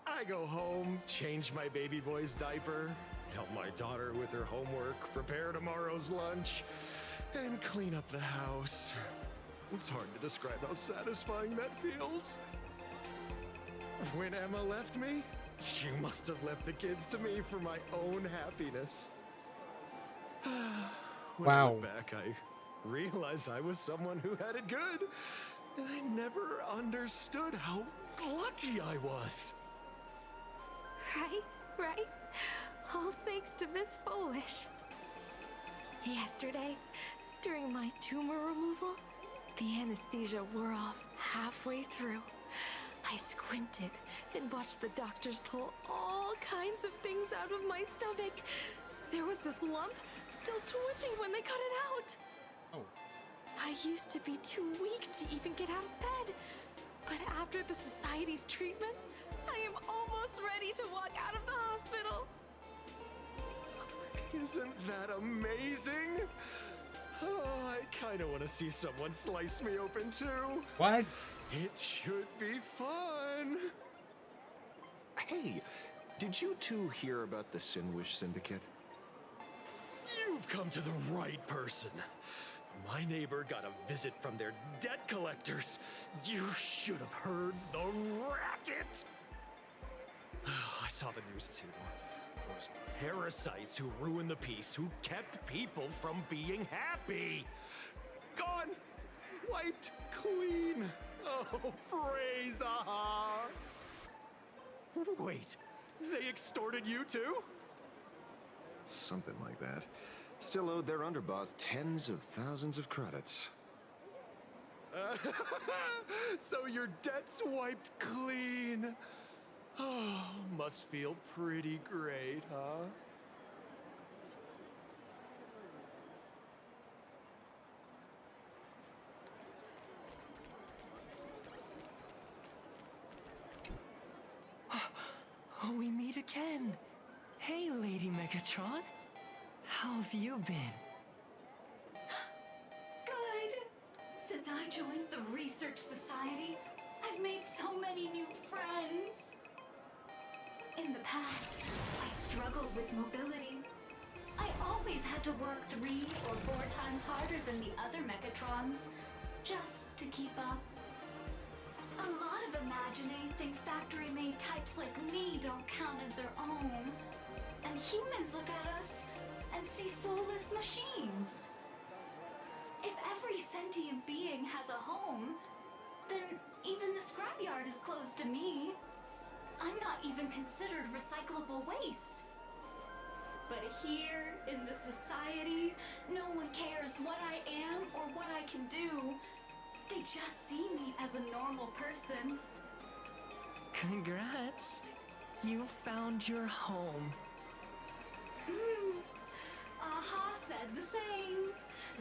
I go home, change my baby boy's diaper, help my daughter with her homework, prepare tomorrow's lunch, and clean up the house. It's hard to describe how satisfying that feels. When Emma left me, she must have left the kids to me for my own happiness. When I look back, I realize I was someone who had it good, and I never understood how lucky I was. Right? All thanks to Miss Foolish. Yesterday, during my tumor removal, the anesthesia wore off halfway through. I squinted and watched the doctors pull all kinds of things out of my stomach. There was this lump still twitching when they cut it out. Oh. I used to be too weak to even get out of bed. But after the Society's treatment, I am almost ready to walk out of the hospital. Isn't that amazing? Oh, I kind of want to see someone slice me open too. What? It should be fun. Hey, did you two hear about the Sinwish Syndicate? You've come to the right person. My neighbor got a visit from their debt collectors. You should have heard the racket. I saw the news too. Those parasites who ruined the peace, who kept people from being happy. Gone. Wiped clean. Oh, praise aha. Wait, they extorted you too? Something like that. Still owed their underboss tens of thousands of credits. So your debt's wiped clean. Oh, must feel pretty great, huh? Oh, we meet again. Hey, Lady Megatron. How have you been? Good. Since I joined the Research Society, I've made so many new friends. In the past, I struggled with mobility. I always had to work 3 or 4 times harder than the other Megatrons, just to keep up. A lot of Imaginate think factory-made types like me don't count as their own. And humans look at us and see soulless machines. If every sentient being has a home, then even the scrapyard is close to me. I'm not even considered recyclable waste. But here, in the society, no one cares what I am or what I can do. They just see me as a normal person. Congrats. You found your home. Aha said the same.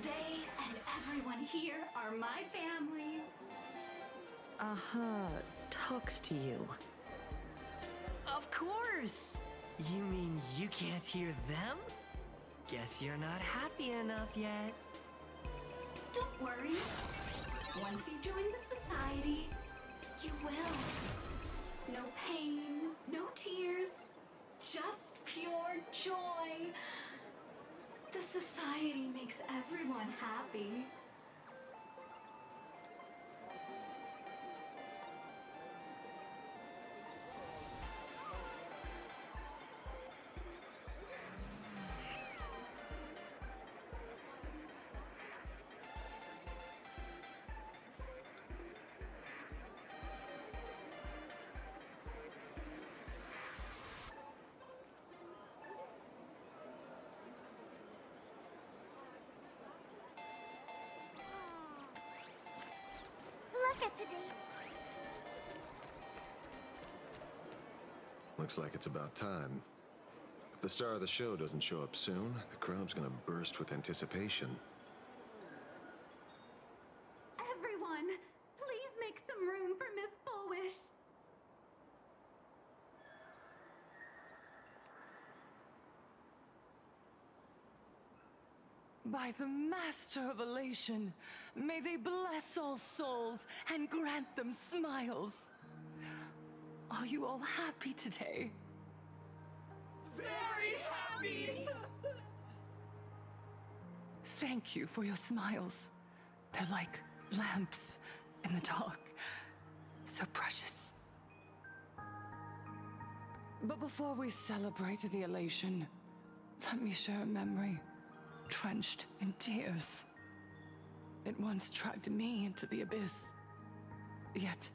They and everyone here are my family. Aha talks to you. Of course! You mean you can't hear them? Guess you're not happy enough yet. Don't worry. Once you join the society, you will. No pain, no tears, just pure joy. The society makes everyone happy. Look at today. Looks like it's about time. If the star of the show doesn't show up soon, the crowd's gonna burst with anticipation. Everyone, please make some room for Miss Foolish. By the Master of Elation, may they bless all souls and grant them smiles. Are you all happy today? Very happy! Thank you for your smiles. They're like lamps in the dark. So precious. But before we celebrate the elation, let me share a memory drenched in tears. It once dragged me into the abyss. Yet,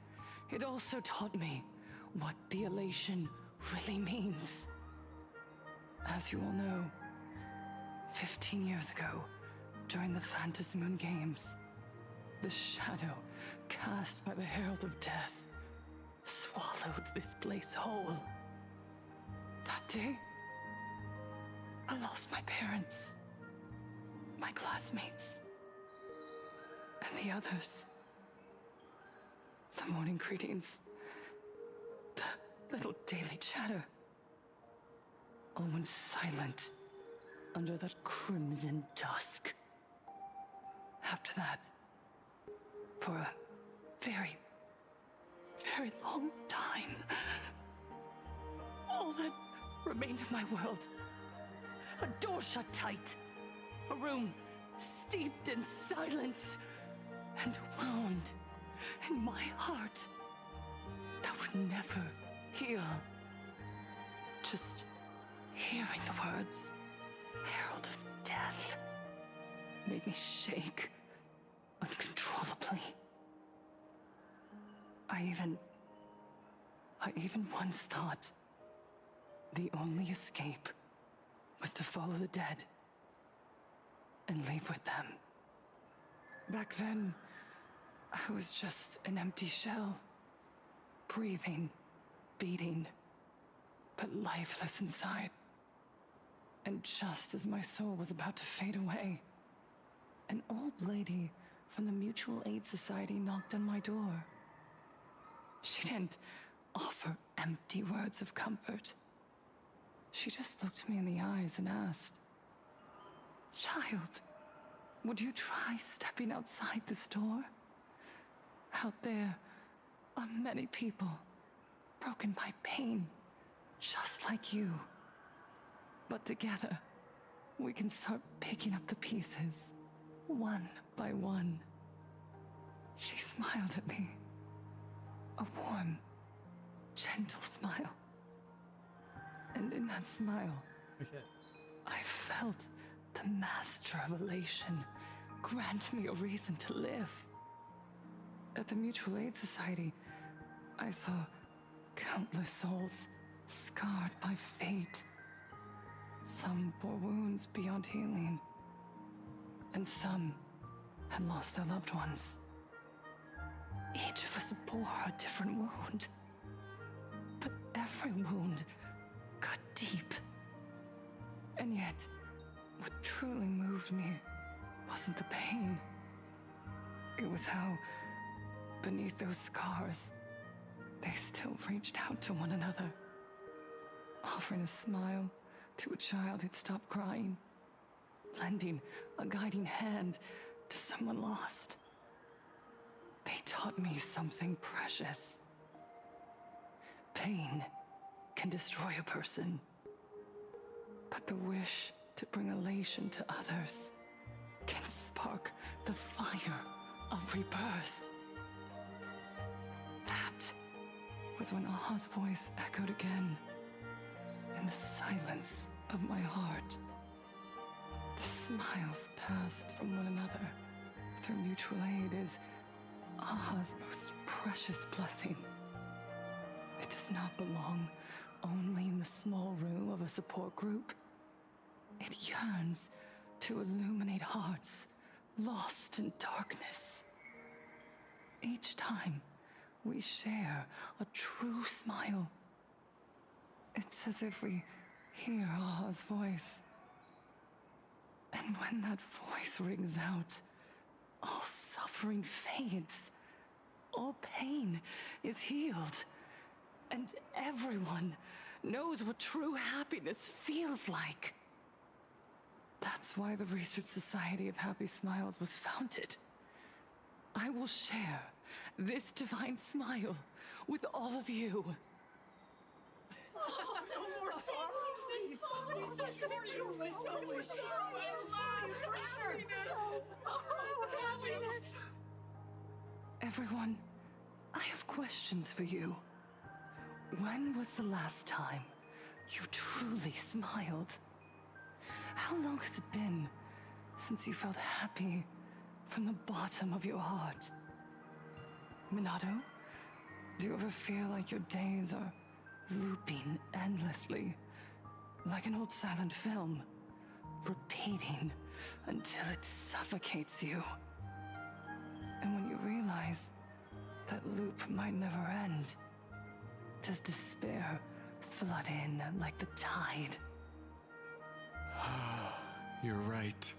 it also taught me what the elation really means. As you all know, 15 years ago, during the Phantom Moon Games, the shadow cast by the Herald of Death swallowed this place whole. That day, I lost my parents, my classmates, and the others. The morning greetings, the little daily chatter, all went silent under that crimson dusk. After that, for a very, very long time, all that remained of my world, a door shut tight, a room steeped in silence, and a wound in my heart that would never heal. Just hearing the words, Herald of Death, made me shake uncontrollably. I even once thought the only escape was to follow the dead and leave with them. Back then, I was just an empty shell, breathing, beating, but lifeless inside. And just as my soul was about to fade away, an old lady from the Mutual Aid Society knocked on my door. She didn't offer empty words of comfort. She just looked me in the eyes and asked, "Child, would you try stepping outside this door? Out there are many people broken by pain, just like you. But together, we can start picking up the pieces, one by one." She smiled at me. A warm, gentle smile. And in that smile, I felt the master of elation grant me a reason to live. At the Mutual Aid Society, I saw countless souls scarred by fate. Some bore wounds beyond healing, and some had lost their loved ones. Each of us bore a different wound, but every wound cut deep. And yet, what truly moved me wasn't the pain. It was how, beneath those scars, they still reached out to one another, offering a smile to a child who'd stopped crying, lending a guiding hand to someone lost. They taught me something precious. Pain can destroy a person, but the wish to bring elation to others can spark the fire of rebirth. That was when Aha's voice echoed again in the silence of my heart. The smiles passed from one another through mutual aid is Aha's most precious blessing. It does not belong only in the small room of a support group. It yearns to illuminate hearts lost in darkness. Each time we share a true smile, it's as if we hear Aha's voice. And when that voice rings out, all suffering fades, all pain is healed, and everyone knows what true happiness feels like. That's why the Research Society of Happy Smiles was founded. I will share this divine smile with all of you. No more sorrow! Everyone, I have questions for you. When was the last time you truly smiled? How long has it been since you felt happy from the bottom of your heart? Minato, do you ever feel like your days are looping endlessly? like an old silent film, repeating until it suffocates you. And when you realize that loop might never end, does despair flood in like the tide? You're right.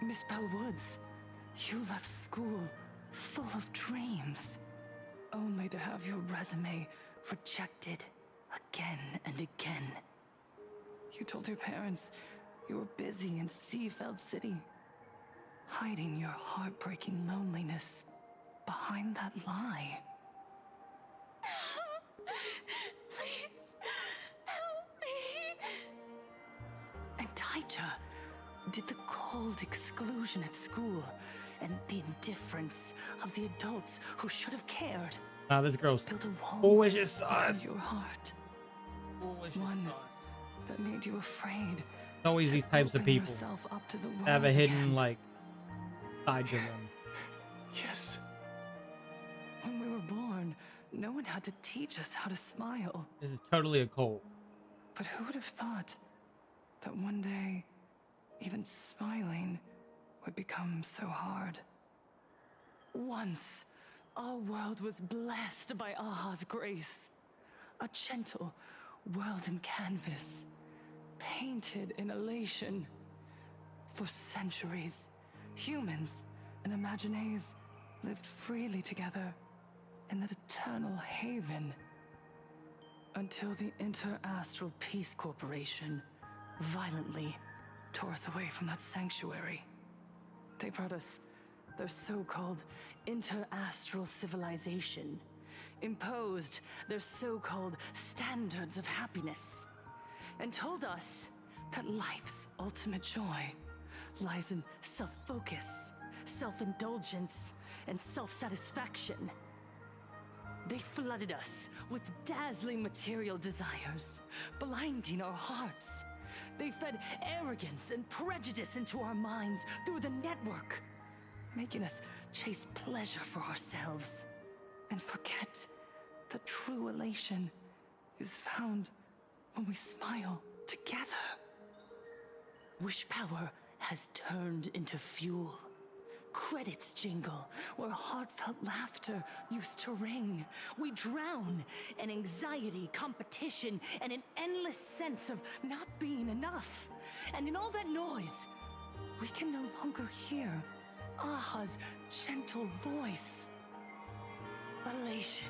Miss Bellwoods, you left school full of dreams, only to have your resume rejected again and again. You told your parents you were busy in Seafeld City, hiding your heartbreaking loneliness behind that lie. Please, help me. And Taija did the cold exclusion at school and the indifference of the adults who should have cared. Nah, this girl's built a wall always just around sus. your heart. Always One that made you afraid. It's always these types of people Up to the that have a world hidden again. like side to them. Yes. When we were born, no one had to teach us how to smile. This is totally a cult. But who would have thought that one day, even smiling would become so hard? Once, our world was blessed by Aha's grace. A gentle world in canvas, painted in elation. For centuries, humans and Imaginaes lived freely together in that eternal haven. Until the Inter-Astral Peace Corporation violently tore us away from that sanctuary. They brought us their so-called inter-astral civilization, imposed their so-called standards of happiness, and told us that life's ultimate joy lies in self-focus, self-indulgence, and self-satisfaction. They flooded us with dazzling material desires, blinding our hearts. They fed arrogance and prejudice into our minds through the network, making us chase pleasure for ourselves and forget that true elation is found when we smile together. Wish power has turned into fuel. Credits jingle where heartfelt laughter used to ring. We drown in anxiety, competition, and an endless sense of not being enough. And in all that noise, we can no longer hear Aha's gentle voice. Elation,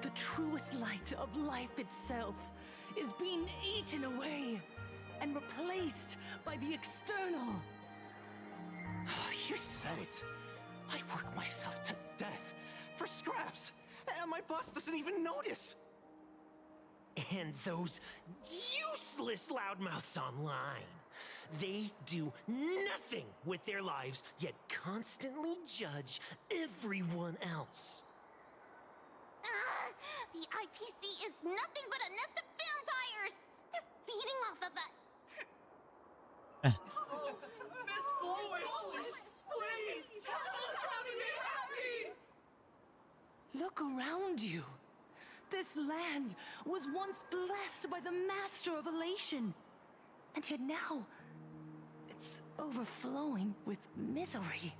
the truest light of life itself, is being eaten away and replaced by the external. You said it. I work myself to death for scraps, and my boss doesn't even notice. And those useless loudmouths online. They do nothing with their lives, yet constantly judge everyone else. The IPC is nothing but a nest of vampires! They're feeding off of us! Miss Foolish, please tell us how to be happy! Look around you. This land was once blessed by the master of elation. And yet now, it's overflowing with misery.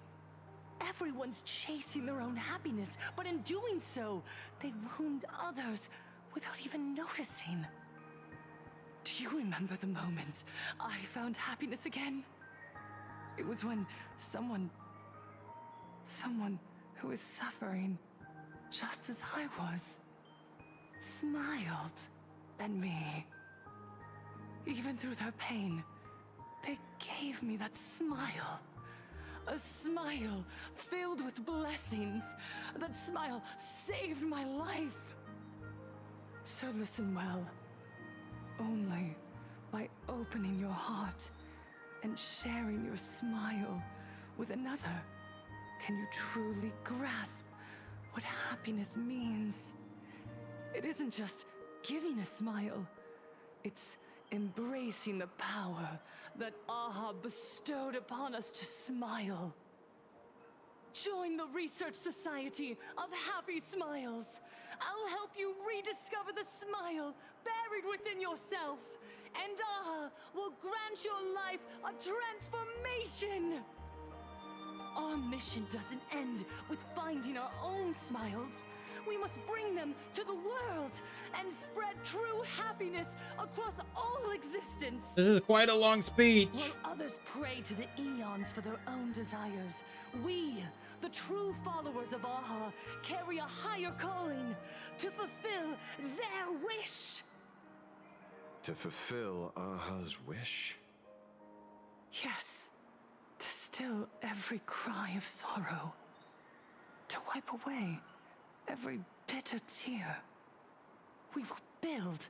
Everyone's chasing their own happiness, but in doing so, they wound others without even noticing. Do you remember the moment I found happiness again? It was when someone who was suffering just as I was, smiled at me. Even through their pain, they gave me that smile. A smile filled with blessings. That smile saved my life. So listen well. Only by opening your heart and sharing your smile with another can you truly grasp what happiness means. It isn't just giving a smile. It's embracing the power that Aha bestowed upon us to smile. Join the Research Society of Happy Smiles. I'll help you rediscover the smile buried within yourself. And Aha will grant your life a transformation. Our mission doesn't end with finding our own smiles. We must bring them to the world and spread true happiness across all existence. This is quite a long speech. While others pray to the eons for their own desires, we, the true followers of Aha, carry a higher calling to fulfill their wish. To fulfill Aha's wish? Yes. To still every cry of sorrow. To wipe away every bitter tear. We will build,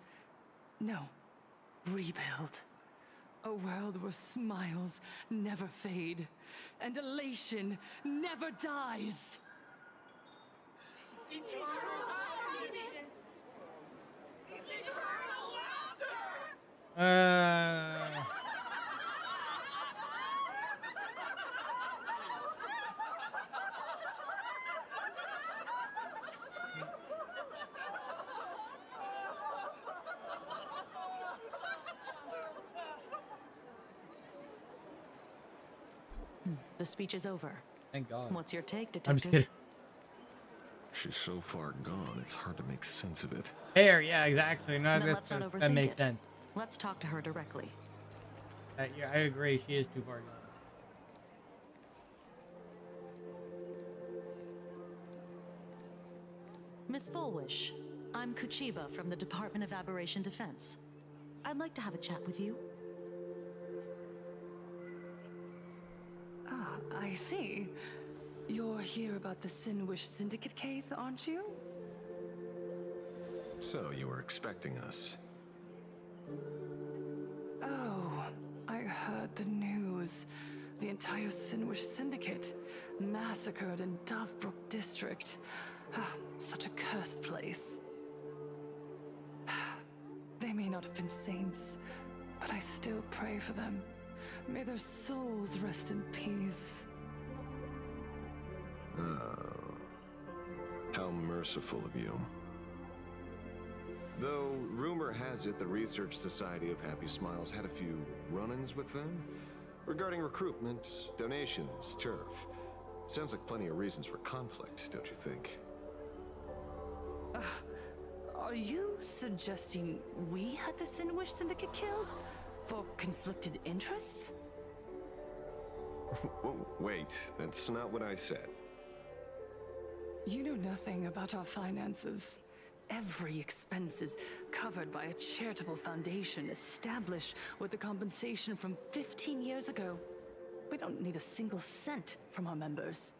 no, rebuild. A world where smiles never fade and elation never dies. Eternal happiness! Eternal laughter! The speech is over. Thank God. What's your take, detective? I'm just kidding. She's so far gone, it's hard to make sense of it. Hair, yeah, exactly. No, Then let's not overthink that makes it. sense. Let's talk to her directly. Yeah, I agree. She is too far gone. Miss Fullwish, I'm Kuchiba from the Department of Aberration Defense. I'd like to have a chat with you. Ah, I see. You're here about the Sinwish Syndicate case, aren't you? So, you were expecting us. Oh, I heard the news. The entire Sinwish Syndicate massacred in Dovebrook District. Ah, such a cursed place. They may not have been saints, but I still pray for them. May their souls rest in peace. Oh. How merciful of you. Though, rumor has it the Research Society of Happy Smiles had a few run-ins with them regarding recruitment, donations, turf. Sounds like plenty of reasons for conflict, don't you think? Are you suggesting we had the Sinwish Syndicate killed? For conflicted interests? Whoa, wait, that's not what I said. You know nothing about our finances. Every expense is covered by a charitable foundation established with the compensation from 15 years ago. We don't need a single cent from our members.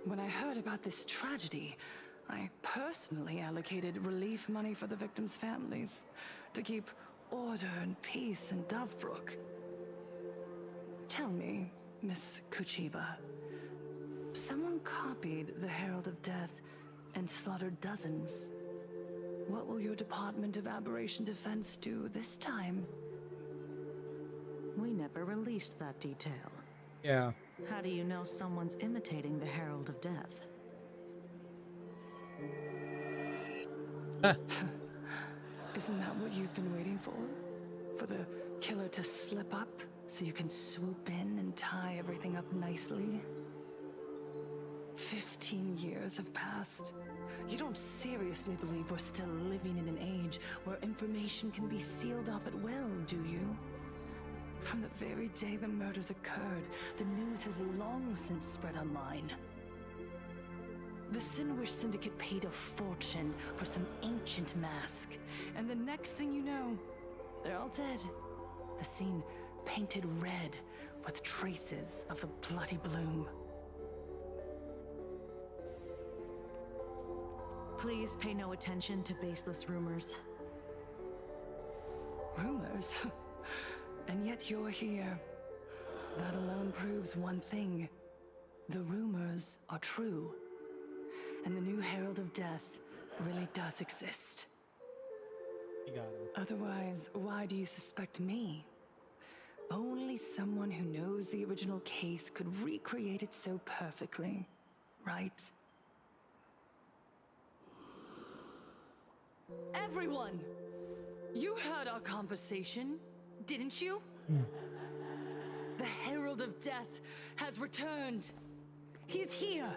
When I heard about this tragedy, I personally allocated relief money for the victims' families to keep order and peace in Dovebrook. Tell me, Miss Kuchiba, someone copied the Herald of Death and slaughtered dozens. What will your Department of Aberration Defense do this time? We never released that detail. Yeah. How do you know someone's imitating the Herald of Death? Isn't that what you've been waiting for? For the killer to slip up so you can swoop in and tie everything up nicely? 15 years have passed. You don't seriously believe we're still living in an age where information can be sealed off at will, do you? From the very day the murders occurred, the news has long since spread online. The Sinwish Syndicate paid a fortune for some ancient mask, and the next thing you know, they're all dead. The scene painted red with traces of the bloody bloom. Please pay no attention to baseless rumors. Rumors? And yet you're here. That alone proves one thing. The rumors are true. And the new Herald of Death really does exist. You got him. Otherwise, why do you suspect me? Only someone who knows the original case could recreate it so perfectly, right? Everyone! You heard our conversation, didn't you? The Herald of Death has returned. He's here,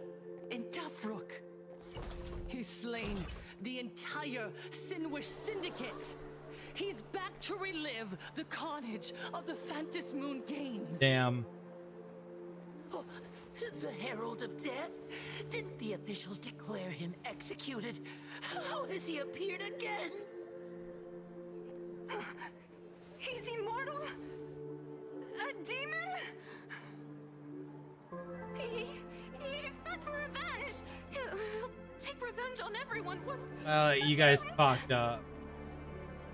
in Tufrook. He's slain the entire Sinwish Syndicate. He's back to relive the carnage of the Phantom Moon Games. Damn. Oh, the Herald of Death? Didn't the officials declare him executed? How has he appeared again? He's immortal? A demon? He's back for revenge. He'll take revenge on everyone. You guys fucked up.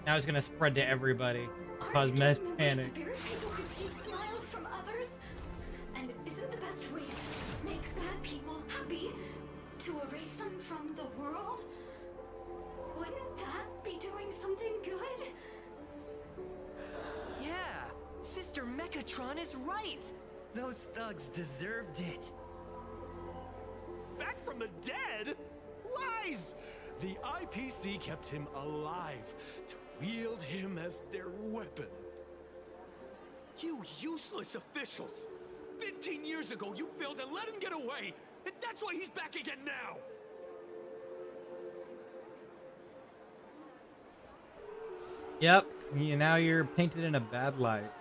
Now it's gonna spread to everybody. Cause mass panic. The very people who steal smiles from others? And isn't the best way to make bad people happy to erase them from the world? Wouldn't that be doing something good? Yeah, Sister Mechatron is right. Those thugs deserved it. Back from the dead? Lies! The IPC kept him alive to wield him as their weapon. You useless officials! 15 years ago, you failed and let him get away! And that's why he's back again now! Yep. Now you're painted in a bad light.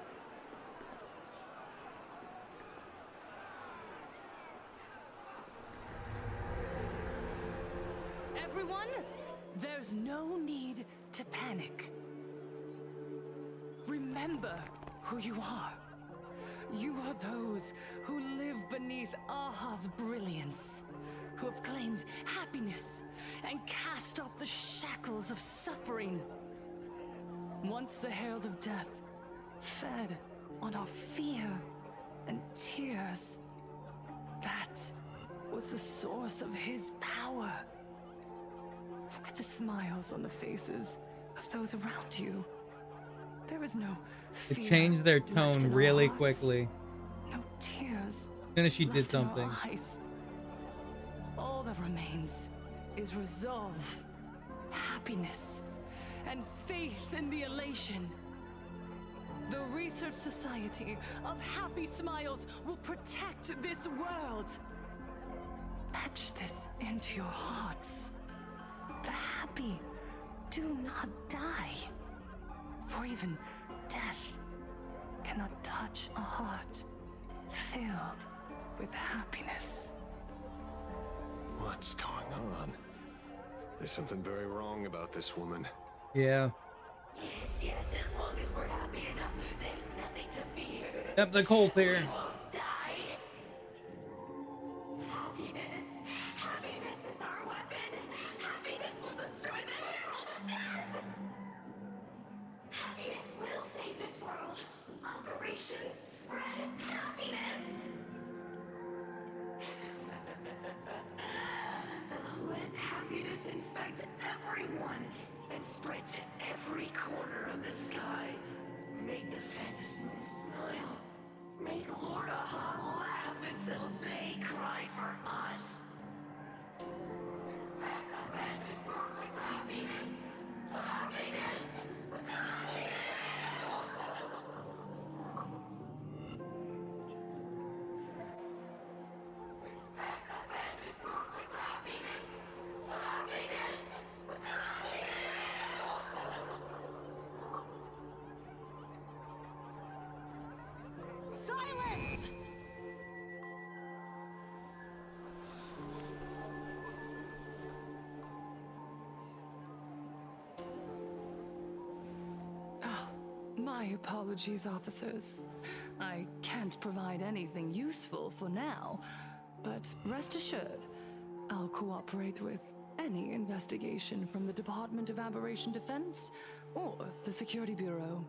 Everyone, there's no need to panic. Remember who you are. You are those who live beneath Aha's brilliance, who have claimed happiness and cast off the shackles of suffering. Once the Herald of Death fed on our fear and tears, that was the source of his power. Look at the smiles on the faces of those around you. There is no fear. It changed their tone really quickly. No tears. As soon as she did something. All that remains is resolve, happiness, and faith in the elation. The Research Society of Happy Smiles will protect this world. Etch this into your hearts. The happy do not die. For even death cannot touch a heart filled with happiness. What's going on? There's something very wrong about this woman. Yeah. Yes, as long as we're happy enough, there's nothing to fear. Yep, the Colt here. We won't die. Happiness is our weapon. Happiness will destroy the Herald of Death. Happiness will save this world. Operation Spread Happiness. Let happiness infect everyone and spread to every corner of the sky. Make the Phantom Moon smile. Make Lord Aha laugh until they cry for us. Silence! My apologies, officers. I can't provide anything useful for now, but rest assured, I'll cooperate with any investigation from the Department of Aberration Defense or the Security Bureau.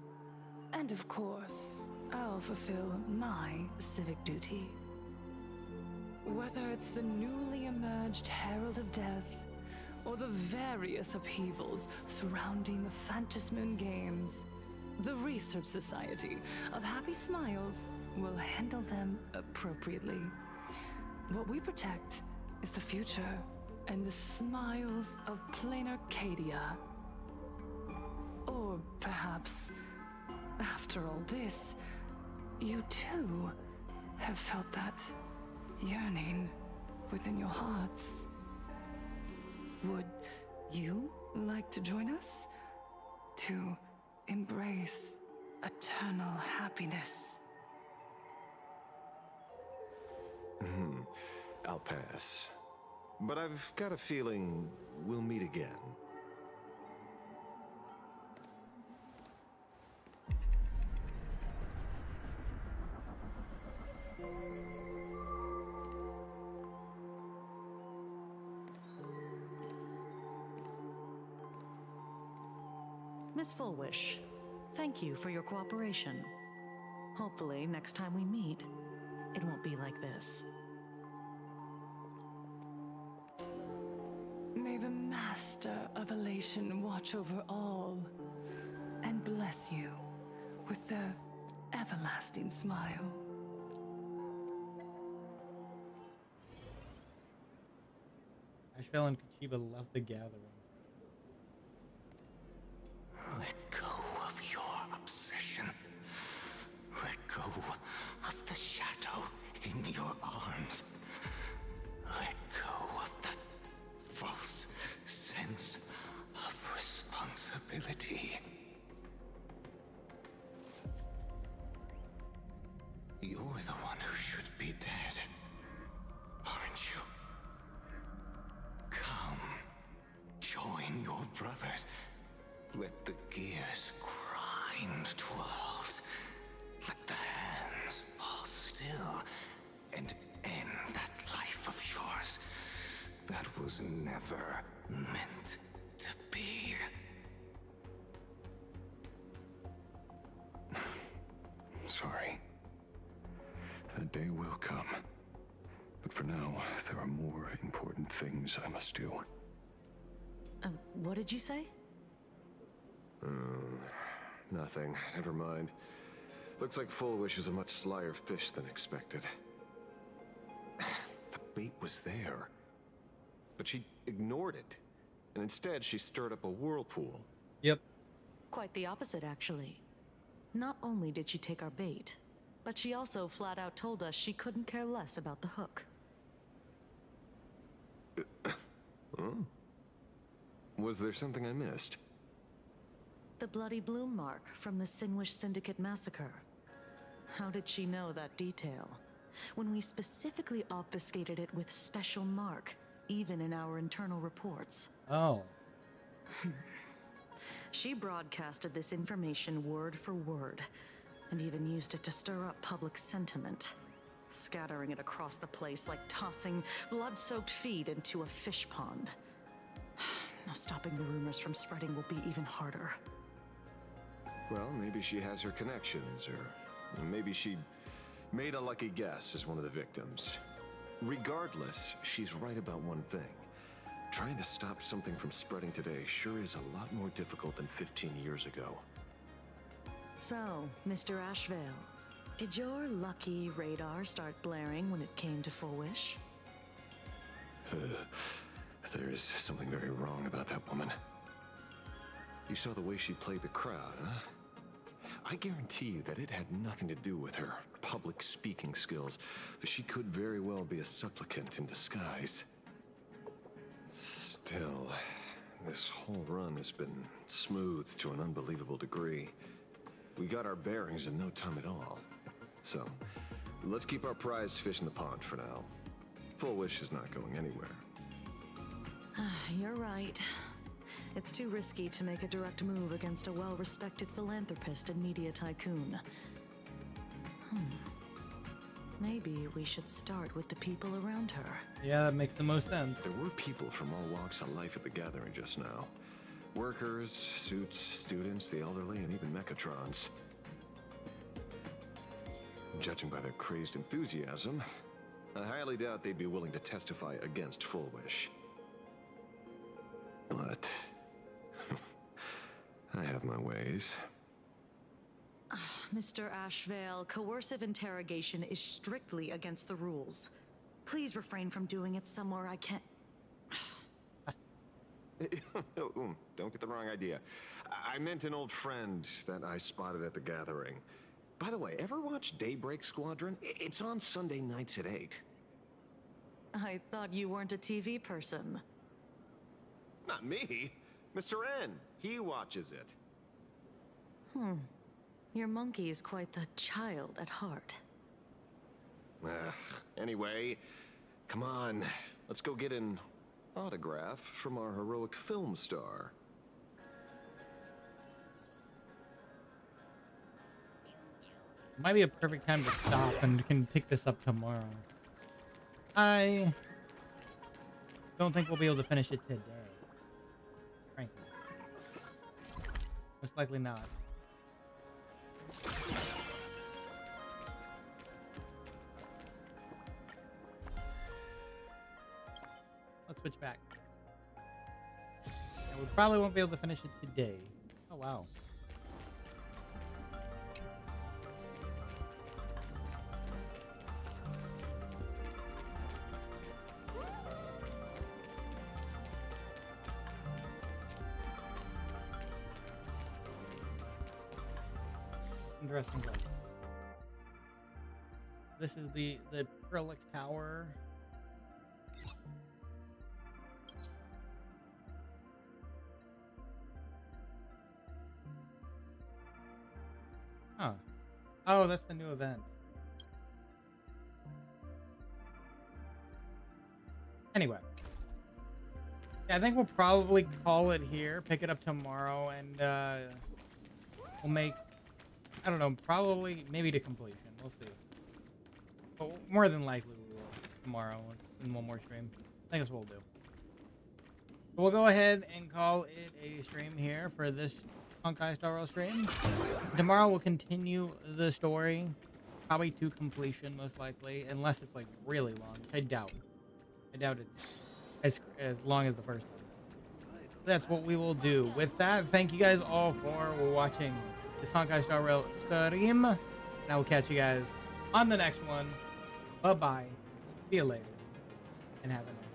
And of course, I'll fulfill my civic duty. Whether it's the newly emerged Herald of Death or the various upheavals surrounding the Phantom Moon Games, The Research Society of Happy Smiles will handle them appropriately. What we protect is the future and the smiles of Planarcadia. Or perhaps, after all this, you too have felt that yearning within your hearts. Would you like to join us to embrace eternal happiness? I'll pass. But I've got a feeling we'll meet again. Miss Fullwish, thank you for your cooperation. Hopefully, next time we meet, it won't be like this. May the Master of Elation watch over all and bless you with the everlasting smile. Ashvale and Kachiba left the gathering. Let go of your obsession. Let go of the shadow in your arms. Let go of that false sense of responsibility. You're the one who should be dead, aren't you? Come, join your brothers. Let the gears grind to a halt. Let the hands fall still and end that life of yours that was never meant to be. Sorry. That day will come. But for now, there are more important things I must do. What did you say? Nothing. Never mind. Looks like Fullwish is a much slyer fish than expected. The bait was there. But she ignored it. And instead, she stirred up a whirlpool. Yep. Quite the opposite, actually. Not only did she take our bait, but she also flat out told us she couldn't care less about the hook. Was there something I missed? The bloody bloom mark from the Sinwish Syndicate massacre. How did she know that detail? When we specifically obfuscated it with special mark, even in our internal reports. Oh. She broadcasted this information word for word, and even used it to stir up public sentiment, scattering it across the place like tossing blood-soaked feed into a fish pond. Now stopping the rumors from spreading will be even harder. Well, maybe she has her connections, or maybe she made a lucky guess as one of the victims. Regardless, she's right about one thing. Trying to stop something from spreading today sure is a lot more difficult than 15 years ago. So, Mr. Ashvale, did your lucky radar start blaring when it came to Fullwish? There is something very wrong about that woman. You saw the way she played the crowd, huh? I guarantee you that it had nothing to do with her public speaking skills. She could very well be a supplicant in disguise. Still, this whole run has been smooth to an unbelievable degree. We got our bearings in no time at all. So, let's keep our prized fish in the pond for now. Fullwish is not going anywhere. You're right. It's too risky to make a direct move against a well-respected philanthropist and media tycoon. Maybe we should start with the people around her. Yeah, that makes the most sense. There were people from all walks of life at the gathering just now. Workers, suits, students, the elderly, and even Mechatrons. Judging by their crazed enthusiasm, I highly doubt they'd be willing to testify against Fullwish. But I have my ways. Mr. Ashvale, coercive interrogation is strictly against the rules. Please refrain from doing it somewhere I can't. Don't get the wrong idea. I meant an old friend that I spotted at the gathering. By the way, ever watch Daybreak Squadron? It's on Sunday nights at 8. I thought you weren't a TV person. Not me. Mr. N. He watches it. Your monkey is quite the child at heart. Anyway, come on. Let's go get an autograph from our heroic film star. Might be a perfect time to stop and can pick this up tomorrow. I don't think we'll be able to finish it today. Frankly. Most likely not. Let's switch back. And we probably won't be able to finish it today. Oh, wow. Interesting place. This is the Acrylic Tower. Oh. Oh, that's the new event. Anyway. Yeah, I think we'll probably call it here, pick it up tomorrow, and we'll make, I don't know, probably, maybe to completion. We'll see. But more than likely we will tomorrow in one more stream. I think that's what we'll do. So we'll go ahead and call it a stream here for this Honkai Star Rail stream. Tomorrow we'll continue the story, probably to completion most likely, unless it's like really long, which I doubt. I doubt it's as long as the first one. That's what we will do. With that, thank you guys all for watching this Honkai Star Rail stream, and I will catch you guys on the next one. Bye bye. See you later, and have a nice